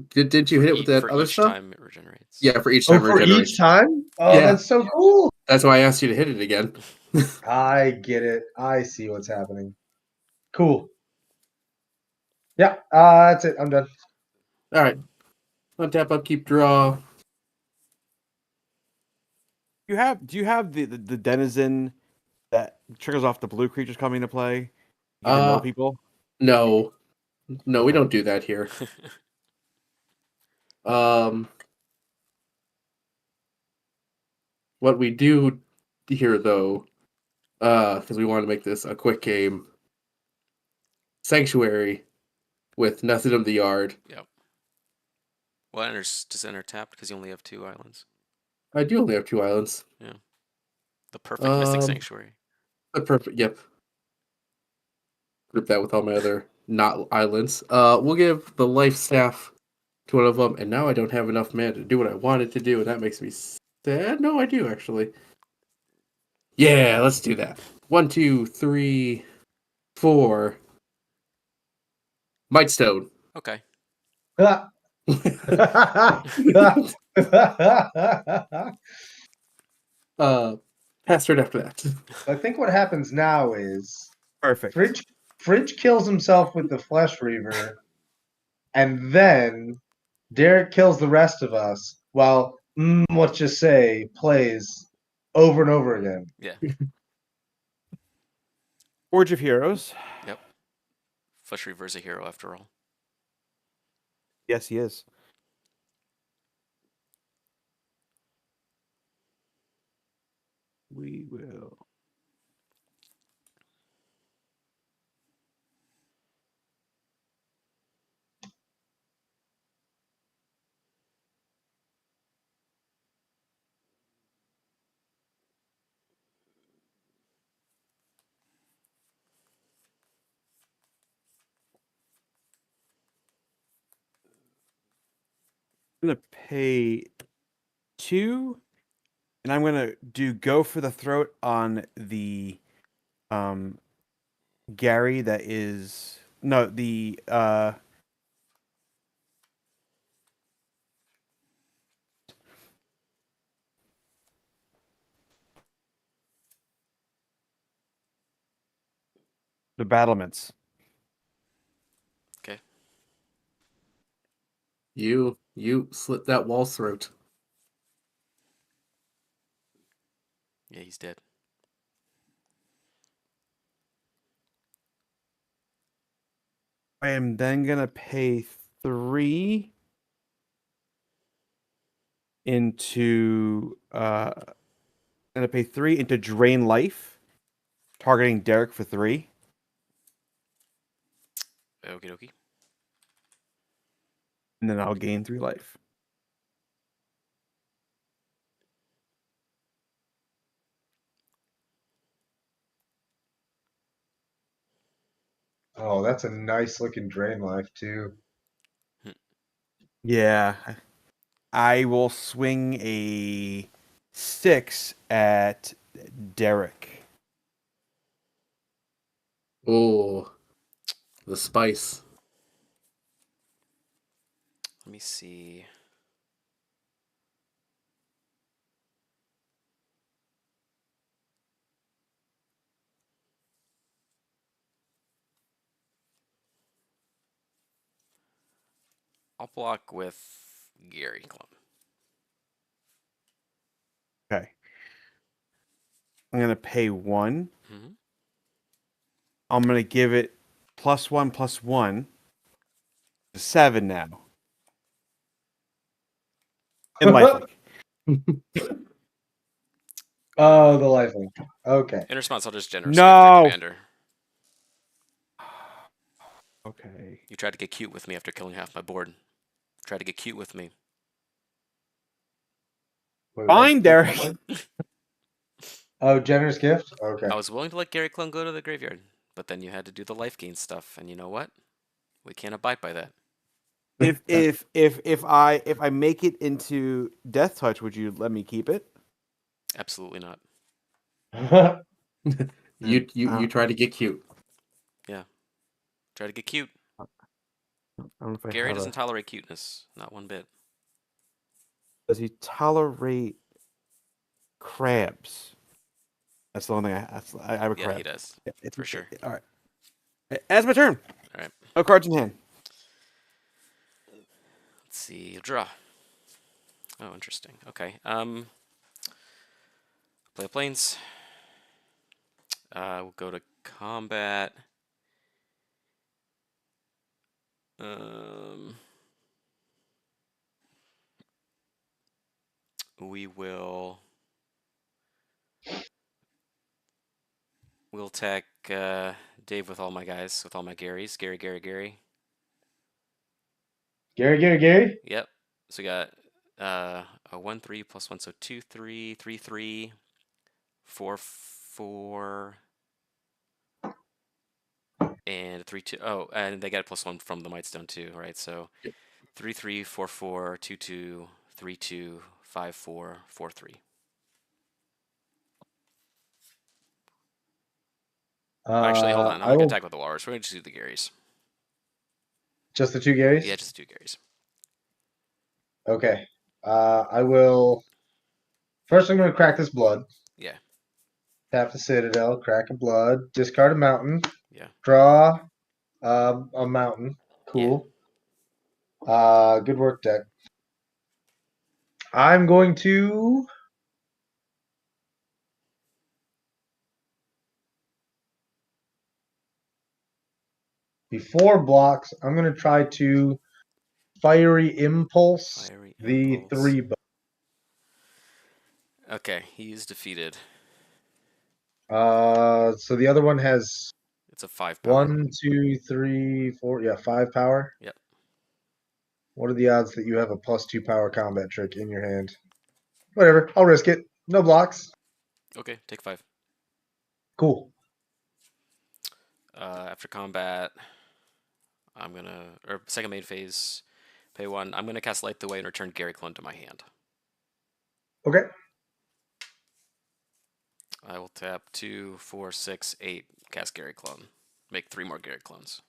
Did you hit it with that For other each stuff? time it regenerates. Yeah, for each Oh, time it for regenerates. each time? Oh, Yeah. that's so cool. That's why I asked you to hit it again. I get it. I see what's happening. Cool. Yeah, that's it. I'm done. All right. Untap, upkeep, draw. Do you have the denizen that triggers off the blue creatures coming to play? You can mill people? No. No, we Okay. don't do that here. What we do here, though, because we want to make this a quick game, Sanctuary with nothing of the yard. Yep. Well, does enter tapped because you only have 2 islands. I do only have 2 islands. The perfect Mystic Um, Sanctuary. The perfect, yep. Group that with all my other not islands. We'll give the life staff to one of them, and now I don't have enough mana to do what I wanted to do, and that makes me sad. No, I do actually. Yeah, let's do that. 1, 2, 3, 4. Might Stone. Okay. Ah. Pass right after that. I think what happens now is Perfect. Fridge kills himself with the Flesh Reaver, and then Derek kills the rest of us while let's just say plays over and over again. Yeah. Forge of Heroes. Yep. Flesh Reaver's a hero after all. Yes, he is. We will. gonna pay 2, and I'm gonna do go for the throat on the Gary that is no the battlements. Okay. You slit that wall's throat. Yeah, he's dead. I am then gonna pay 3 into gonna pay 3 into drain life, targeting Derek for 3. Okie dokie. And then I'll gain 3 life. Oh, that's a nice looking drain life too. Yeah. I will swing a 6 at Derek. Oh, the spice. Let me see. I'll block with Gary Clump. Okay. I'm gonna pay 1. Mm-hmm. I'm gonna give it +1/+1. 7 now. In lifelink. Oh, the lifelink. Okay. In response, I'll just generous gift No! their commander. Okay. You tried to get cute with me after killing half my board. Tried to get cute with me. Wait, Fine, what? Derek. Oh, generous gift? Okay. I was willing to let Gary Clun go to the graveyard, but then you had to do the life gain stuff, and you know what? We can't abide by that. If I make it into Death Touch, would you let me keep it? Absolutely not. You try to get cute. Yeah. Try to get cute. I don't know if I Gary have doesn't tolerate cuteness. Not one bit. Does he tolerate crabs? That's the only thing I have a Yeah, crab. he does. It's For sure. all right. That's my turn. All right. No cards in hand. Let's see. Draw. Oh, interesting. Okay. Play planes. We'll go to combat. We will. We'll attack Dave with all my guys, with all my Garys. Gary. Gary, Gary, Gary. Yep. So we got a 1/3 plus 1, so 2/3, 3/3, 4/4, and 3/2. Oh, and they got a +1 from the Mightstone too, right? So 3/3, 4/4, 2/2, 3/2, 5/4, 4/3. Actually, hold on. I'm not gonna attack with the Lars. We're gonna just do the Garys. Just the 2 Garys? Yeah, just the 2 Garys. Okay. I will. First, I'm going to crack this blood. Yeah. Tap the Citadel, crack a blood, discard a mountain. Yeah. Draw a mountain. Cool. Good work, deck. I'm going to. Before blocks, I'm going to try to Fiery Impulse Fiery the Impulse. 3. Okay, he's defeated. So the other one has It's a 5 power. 1, 2, 3, 4. Yeah, 5 power. Yep. What are the odds that you have a +2 power combat trick in your hand? Whatever, I'll risk it. No blocks. Okay, take 5. Cool. After combat, I'm gonna, or second main phase, Pay 1. I'm going to cast Light the Way and return Gary Clone to my hand. Okay. I will tap 2, 4, 6, 8, cast Gary Clone. Make 3 more Gary Clones.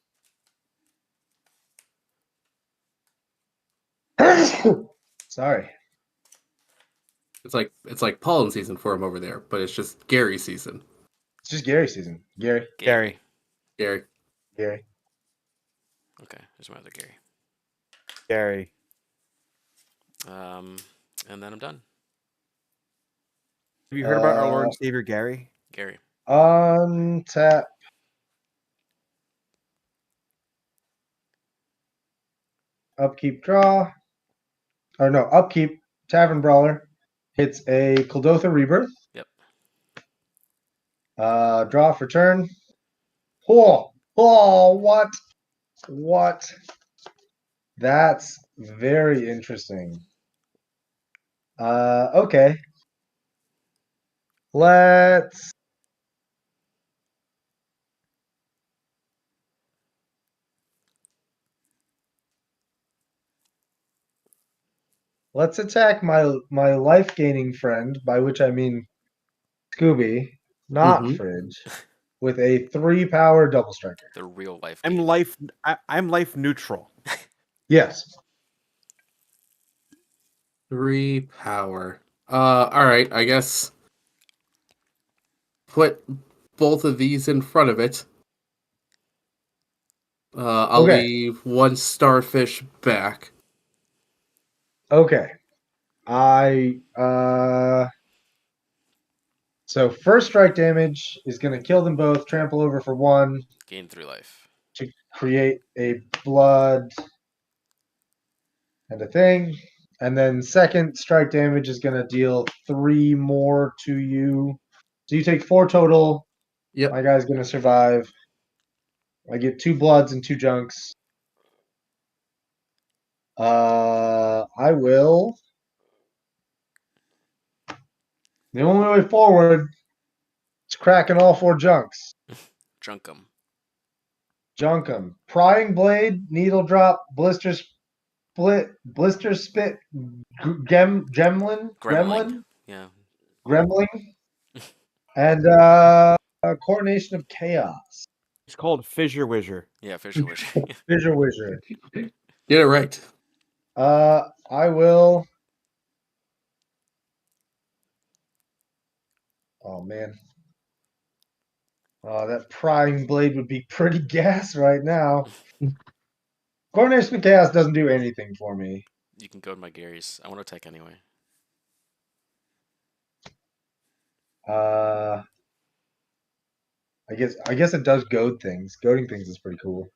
Sorry. It's like pollen season for him over there, but it's just Gary season. It's just Gary season. Gary. Gary. Gary. Gary. Okay, there's my other Gary. Gary. And then I'm done. Have you heard about our Lord and Savior Gary? Gary. Untap. Upkeep draw. Or no, upkeep. Tavern Brawler. Hits a Kuldotha Rebirth. Yep. Draw for turn. Oh, what? What? That's very interesting. Okay. Let's attack my life gaining friend, by which I mean Scooby, not Mhm. Fridge, with a 3 power double striker. The real life I'm game. I'm life neutral. Yes. 3 power. All right. I guess put both of these in front of it. I'll Okay. leave 1 starfish back. Okay. So first strike damage is going to kill them both, trample over for 1 Gain 3 life. to create a blood and a thing. And then second strike damage is going to deal 3 more to you. So you take 4 total. Yep. My guy's going to survive. I get 2 bloods and 2 junks. I will. The only way forward is cracking all 4 junks. Drunk 'em. Junk 'em. Prying blade, needle drop, blister split, blister spit, Gremling. Yeah. gremling, and coordination of chaos. It's called Fissure Wizard. Yeah, Fisher Wish. Fissure wizard. Get it right. I will. Oh man. That prying blade would be pretty gas right now. Coordination of chaos doesn't do anything for me. You can go to my Gary's. I want to attack anyway. I guess it does goad things. Goading things is pretty cool.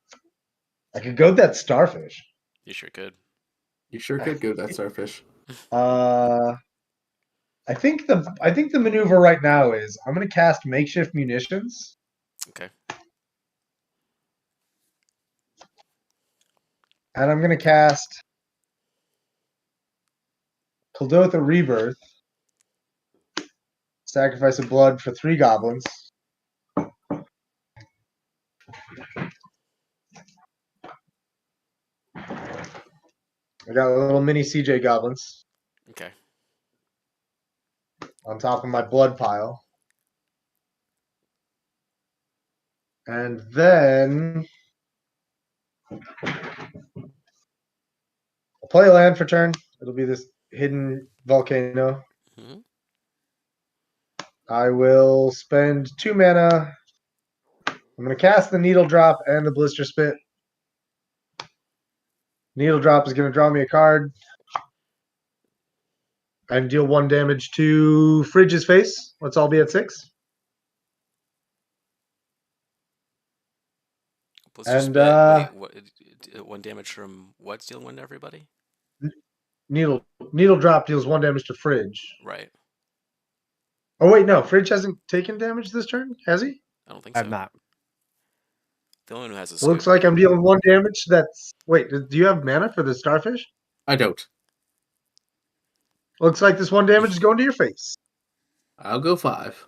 I could goad that starfish. You sure could. You sure could go that starfish. I think the maneuver right now is I'm gonna cast makeshift munitions. Okay. And I'm gonna cast Kuldotha Rebirth. Sacrifice of blood for 3 goblins. I got little mini CJ goblins Okay. on top of my blood pile. And then I'll play a land for turn. It'll be this hidden volcano. Mm-hmm. I will spend 2 mana. I'm going to cast the Needle Drop and the Blister Spit. Needle Drop is going to draw me a card and deal 1 damage to Fridge's face. Let's all be at 6. Blister And, Spit. Wait, what? 1 damage from what's dealing 1 to everybody? Needle Drop deals 1 damage to Fridge. Right. Oh wait, no, Fridge hasn't taken damage this turn, has he? I don't think so. I've not. The only one who has a Looks Scooby. like I'm dealing 1 damage. That's wait. Do you have mana for the starfish? I don't. Looks like this 1 damage is going to your face. I'll go 5.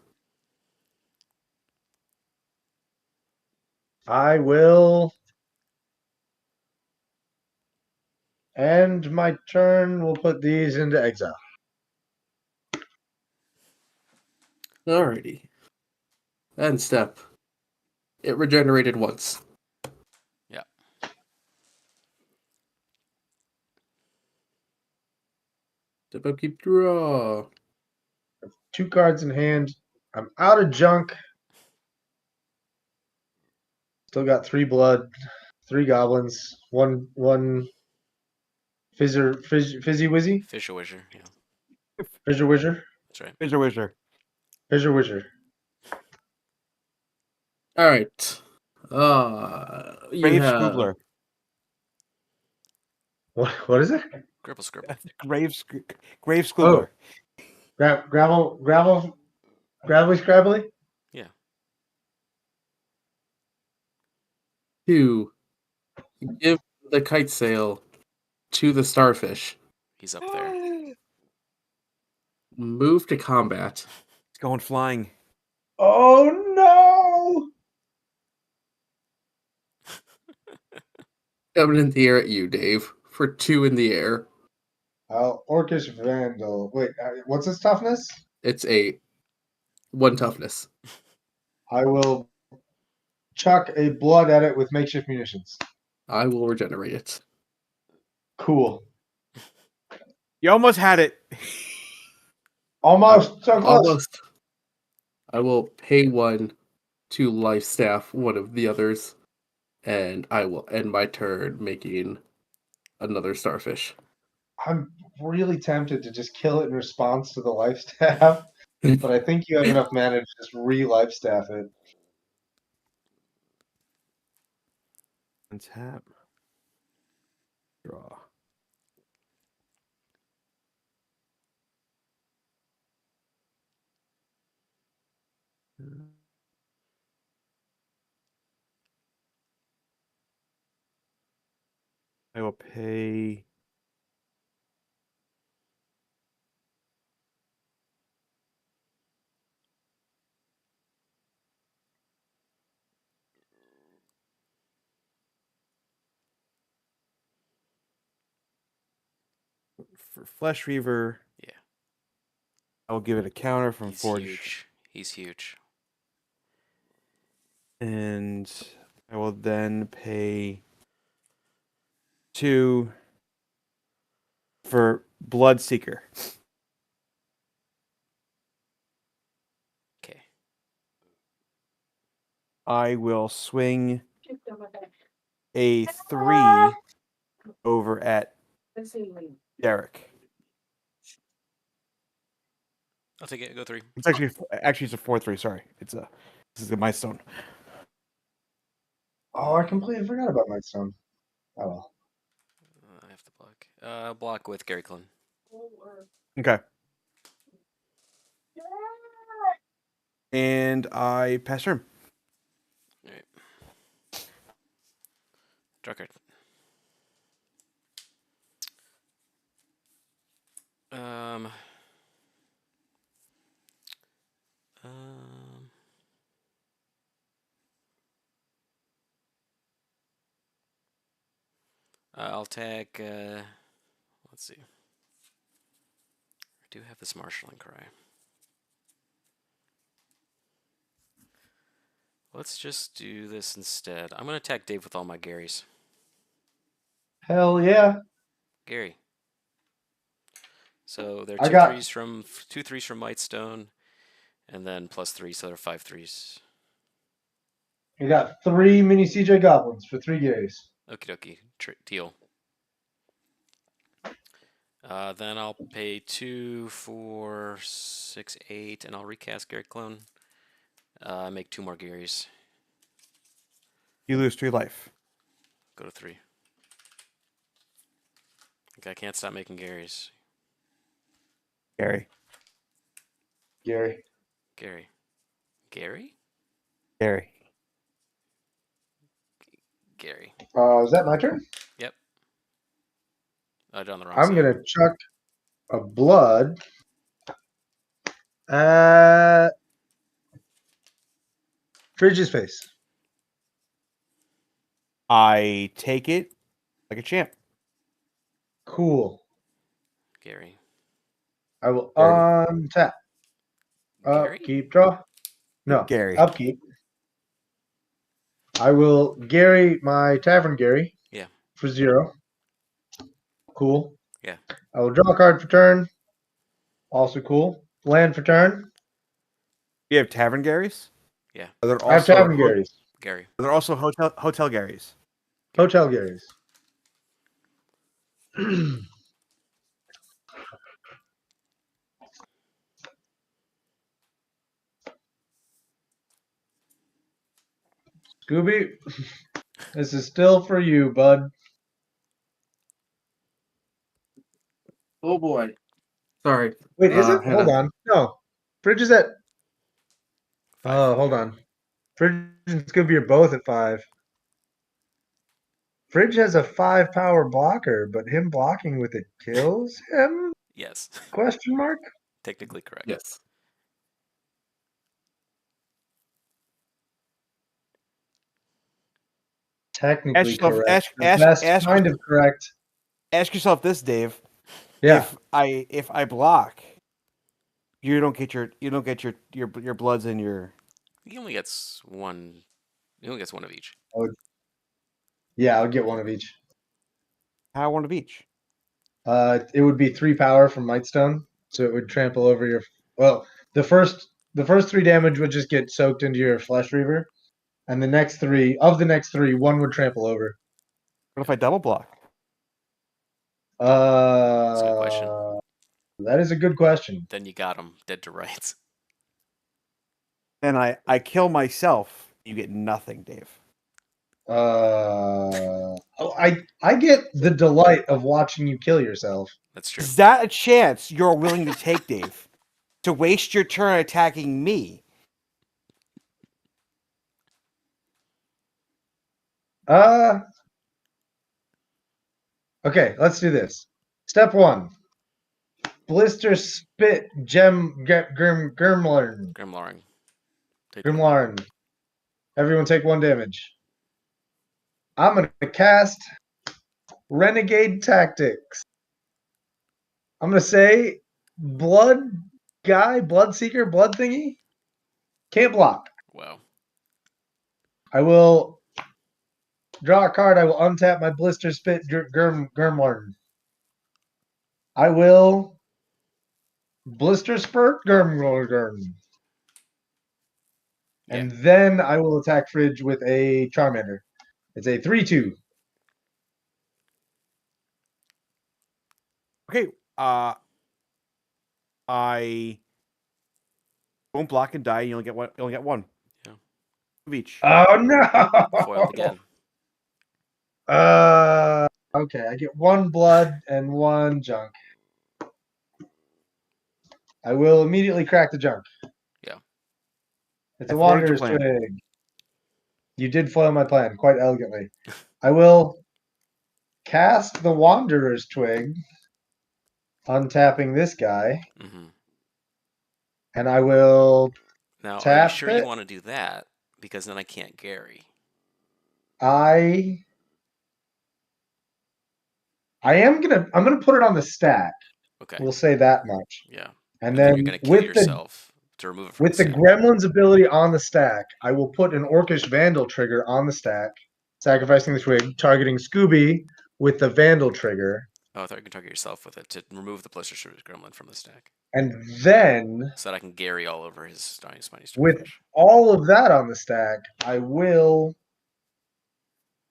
I will And my turn. We'll put these into exile. Alrighty. End step. It regenerated once. Yeah. Step up, keep draw. 2 cards in hand. I'm out of junk. Still got 3 blood, 3 goblins, one fizzy wizzy, Fisher Wizard. Yeah, fissure wizard, that's right. Wizard, wizard. fissure wizard. Alright. You Grave have Scoobler. What is it? Gribble Scribble. Grave Oh, Scoobler. gravelly scrabbly. Yeah. 2. Give the kite sail to the starfish. He's up there. It's Move to combat. going flying. Oh no! Coming in the air at you, Dave, for 2 in the air. Orcish Vandal. Wait, what's his toughness? It's a 1 toughness. I will chuck a blood at it with makeshift munitions. I will regenerate it. Cool. You almost had it. Almost so close. Almost. I will pay 1 to life staff one of the others, and I will end my turn making another starfish. I'm really tempted to just kill it in response to the life staff, but I think you have enough mana to just re-life staff it. Untap. Draw. I will pay. For Flesh Reaver, Yeah. I will give it a counter from He's Forge. huge. He's huge. And I will then pay 2 for Bloodseeker. Okay. I will swing a 3 over at Derek. I'll take it. Go 3. It's actually it's a 4-3. Sorry, this is a milestone. Oh, I completely forgot about my stone. Oh well. I have to block. Block with Gary Clun. Okay. And I pass turn. All right. Draw card. Um. I'll tag. Let's see. I do have this marshalling cry. Let's just do this instead. I'm gonna attack Dave with all my Garys. Hell yeah. Gary. So there are I two got- threes from 2 3s from Mightstone, and then +3, so there are 5 3s. You got 3 mini CJ goblins for 3 gays. Okie dokie. Deal. Then I'll pay 2, 4, 6, 8, and I'll recast Gary Clone. Make 2 more Garys. You lose 3 life. Go to 3. I can't stop making Garys. Gary. Gary. Gary. Gary? Gary. Gary. Is that my turn? Yep. I did on the wrong I'm side. gonna chuck a blood at Fridge's face. I take it like a champ. Cool. Gary. I will Gary. untap. Gary? Upkeep, draw. No, Gary. upkeep. I will Gary my Tavern Gary. Yeah. For 0. Cool. Yeah. I will draw a card for turn. Also cool. Land for turn. You have Tavern Garys? Yeah. Are there I have also Tavern Garys. Gary. Are there also hotel Garys? Hotel Garys. Scooby, this is still for you, bud. Oh boy. Sorry. Wait, is it? Hang Hold on. on. No. Fridge is at. 5. Oh, hold on. Fridge and Scooby are both at 5. Fridge has a 5 power blocker, but him blocking with it kills him? Yes. Question mark? Technically correct. Yes. Technically yourself- correct. ask- The ask- best ask- kind of correct. Ask yourself this, Dave. Yeah. If I block, you don't get your bloods and your. He only gets one. He only gets one of each. Yeah, I'll get one of each. I want of each. It would be 3 power from Mightstone, so it would trample over your. Well, the first 3 damage would just get soaked into your Flesh Reaver, and the next 3 1 would trample over. What if I double block? That's a good question. That is a good question. Then you got him dead to rights. Then I kill myself. You get nothing, Dave. I get the delight of watching you kill yourself. That's true. Is that a chance you're willing to take, Dave? To waste your turn attacking me? Okay, let's do this. Step 1. Blister Spit Grimlarn. Grimlarn. Grimlarn. Everyone take 1 damage. I'm going to cast Renegade Tactics. I'm going to say Blood Seeker, Blood Thingy. Can't block. Wow. I will draw a card. I will untap my Blister Spit Grimlarn. I will Blister Spurt Grimlarn. And then I will attack Fridge with a Charmander. It's a 3/2. Okay. I won't block and die. You only get one. You only get one. Yeah. Of each. Oh no! Foiled again. Okay, I get 1 blood and 1 junk. I will immediately crack the junk. Yeah. It's a I foiled your Wanderer's plan. Twig. You did foil my plan quite elegantly. I will cast the Wanderer's Twig, untapping this guy, Mm-hmm. and I will Now, are you tap sure it. you want to do that? Because then I can't Gary. I'm gonna put it on the stack. Okay. We'll say that much. Yeah. And Then then you're gonna kill with yourself to remove it from the stack. Gremlin's ability on the stack, I will put an Orcish Vandal trigger on the stack, sacrificing the twig, targeting Scooby with the Vandal trigger, Oh, I thought you could target yourself with it to remove the Blister Shooter's Gremlin from the stack. and then So that I can Gary all over his spiny with starfish. all of that on the stack, I will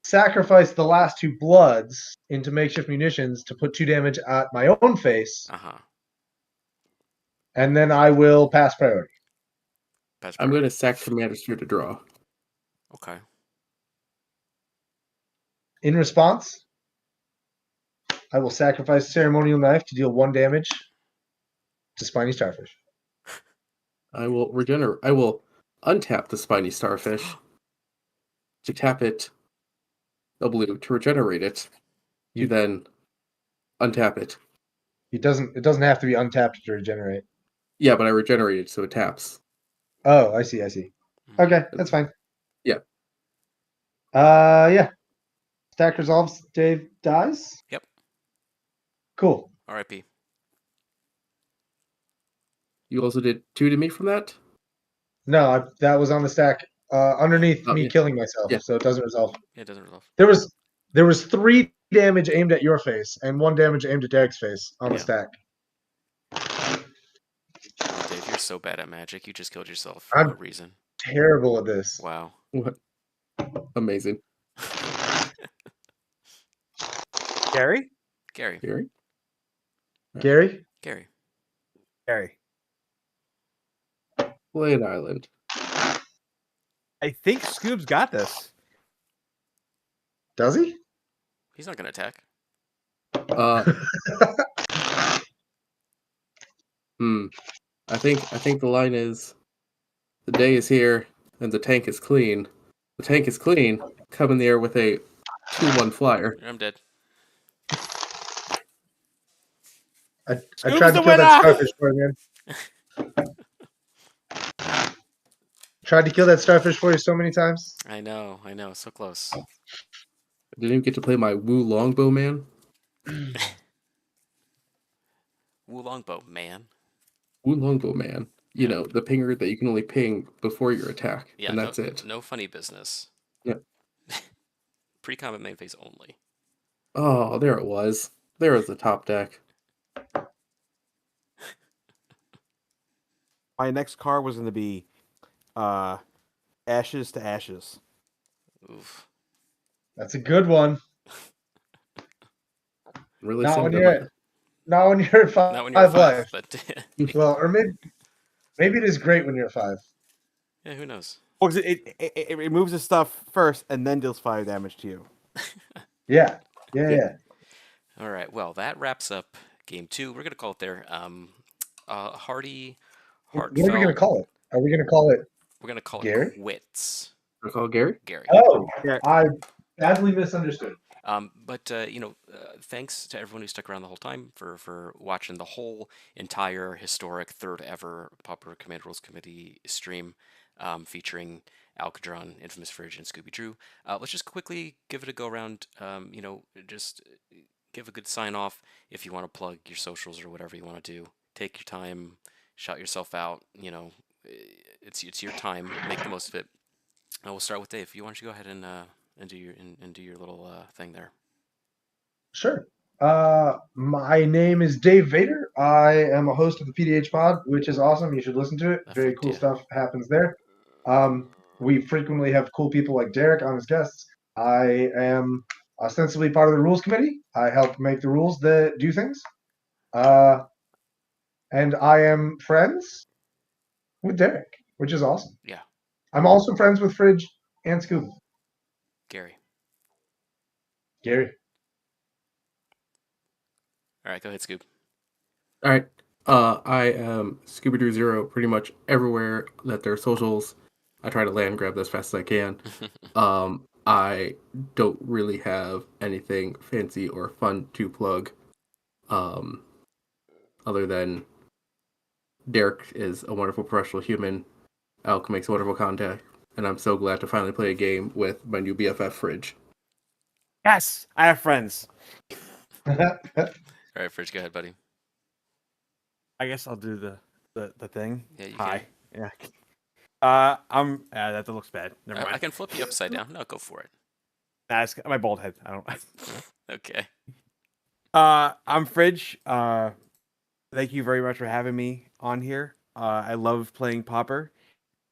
sacrifice the last 2 bloods into makeshift munitions to put 2 damage at my own face, Uh-huh. and then I will pass priority. I'm going to sack Commander Sphere to draw. Okay. In response, I will sacrifice Ceremonial Knife to deal 1 damage to Spiny Starfish. I will untap the Spiny Starfish to tap it a blue to regenerate it. You then untap it. It doesn't have to be untapped to regenerate. Yeah, but I regenerated so it taps. Oh, I see. Okay, that's fine. Yeah. Yeah. Stack resolves, Dave dies? Yep. Cool. R.I.P. You also did 2 to me from that? No, that was on the stack underneath Oh, me yeah. killing myself, Yeah. so it doesn't resolve. Yeah, it doesn't resolve. There was 3 damage aimed at your face and 1 damage aimed at Derek's face on the Yeah. stack. Wow, Dave, you're so bad at magic. You just killed yourself for I'm- no reason. Terrible at this. Wow. What? Amazing. Gary? Gary. Gary? Gary? Gary. Gary. Blade Island. I think Scoob's got this. Does he? He's not going to attack. I think the line is, the day is here and the tank is clean. The tank is clean. Come in the air with a 2-1 flyer. I'm dead. I Scoob's tried the to kill that winner! starfish for you, man. Tried to kill that starfish for you so many times. I know. So close. I didn't even get to play my Wu Longbow Man. Wu Longbow, man. Wu Longbow Man. You know, the pinger that you can only ping before your attack. Yeah, and that's it. No funny business. Yep. Pre-combat main phase only. Oh, there it was. There was the top deck. My next card was going to be Ashes to Ashes. Oof. That's a good one. Really Not when simple. you're at Not when you're at 5 life. but Well, or maybe it is great when you're at 5. yeah, who knows? Well, 'cause it removes the stuff first and then deals 5 damage to you. Yeah. All right. Well, that wraps up game 2. We're gonna call it there. Hearty, What heartfelt. are we gonna call it? Are we gonna call it? We're gonna call Gary? it quits. I call Gary? Gary. Oh, Yeah. I badly misunderstood. But thanks to everyone who stuck around the whole time for watching the whole entire historic third ever Popular Command Rules Committee stream featuring Alcadron, Infamous Fridge, and Scooby Drew. Let's just quickly give it a go around. Just give a good sign off if you want to plug your socials or whatever you want to do. Take your time, shout yourself out. It's your time. Make the most of it. We'll start with Dave. If you want to go ahead and do your little thing there. Sure. My name is Dave Vader. I am a host of the PDH Pod, which is awesome. You should listen to it. Very cool stuff happens there. We frequently have cool people like Derek on as guests. I am ostensibly part of the rules committee. I help make the rules that do things. And I am friends with Derek, which is awesome. Yeah. I'm also friends with Fridge and Scooby. Gary. Gary. All right, go ahead, Scoob. All right. I am Scooby Doo Zero pretty much everywhere that there are socials. I try to land grab as fast as I can. I don't really have anything fancy or fun to plug. Other than Derek is a wonderful professional human. Alc makes wonderful contact. And I'm so glad to finally play a game with my new BFF Fridge. Yes, I have friends. All right, Fridge, go ahead, buddy. I guess I'll do the thing. Yeah, you Hi. can. Yeah. That looks bad. Never mind. I can flip you upside down. No, go for it. Nah, it's my bald head. I don't. Okay. I'm Fridge. Thank you very much for having me on here. I love playing Popper.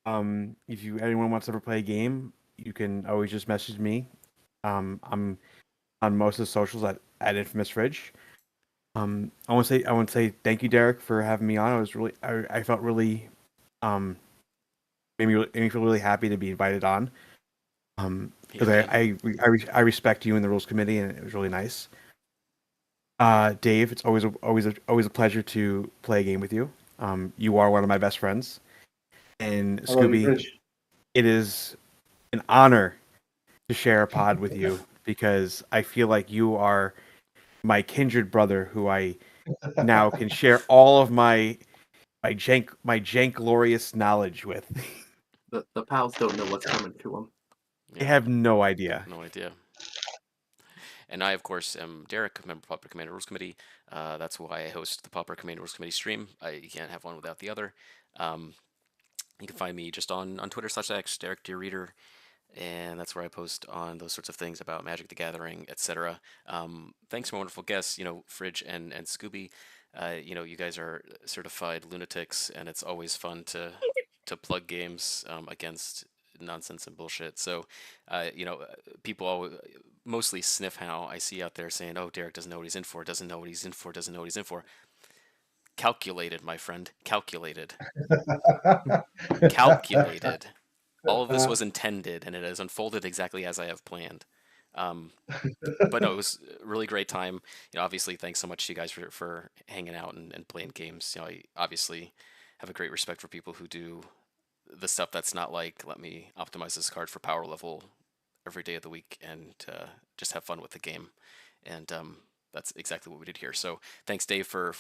If anyone wants to ever play a game, you can always just message me. I'm on most of the socials at Infamous Fridge. I want to say thank you, Derek, for having me on. I felt really made me feel really happy to be invited on. Because I respect you and the rules committee, and it was really nice. Dave, it's always a pleasure to play a game with you. You are one of my best friends, and Scooby, it is an honor to share a pod with you because I feel like you are my kindred brother, who I now can share all of my jank glorious knowledge with. The pals don't know what's coming to them. They have no idea. No idea. And I, of course, am Derek, member of Pauper Commander Rules Committee. That's why I host the Pauper Commander Rules Committee stream. You can't have one without the other. You can find me just on Twitter/X, Derek Dear Reader, and that's where I post on those sorts of things about Magic the Gathering, etc. Thanks to my wonderful guests, Fridge and Scooby. You guys are certified lunatics, and it's always fun to plug games against nonsense and bullshit. So, people always mostly sniff how I see out there saying, "Oh, Derek doesn't know what he's in for. Doesn't know what he's in for. Doesn't know what he's in for." Calculated, my friend. Calculated. Calculated. All of this was intended, and it has unfolded exactly as I have planned. But no, it was a really great time. Obviously, thanks so much to you guys for hanging out and playing games. I obviously have a great respect for people who do the stuff that's not like, let me optimize this card for power level every day of the week and just have fun with the game. And that's exactly what we did here. So thanks, Dave, for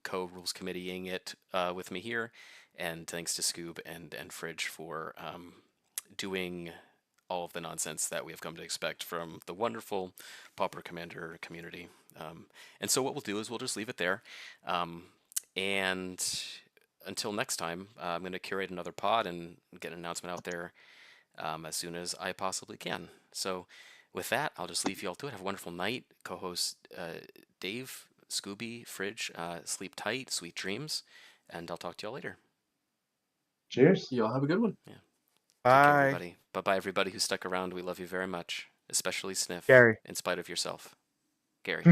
co-rules committeeing it with me here. And thanks to Scoob and Fridge for doing all of the nonsense that we have come to expect from the wonderful Pauper Commander community. And so what we'll do is we'll just leave it there. And until next time, I'm going to curate another pod and get an announcement out there as soon as I possibly can. So with that, I'll just leave you all to it. Have a wonderful night. Co-host Dave, Scooby, Fridge, sleep tight, sweet dreams, and I'll talk to y'all later. Cheers. Y'all have a good one. Yeah. Take care, Bye. everybody. Bye-bye, everybody who stuck around. We love you very much, especially Sniff, Gary. in spite of yourself. Gary.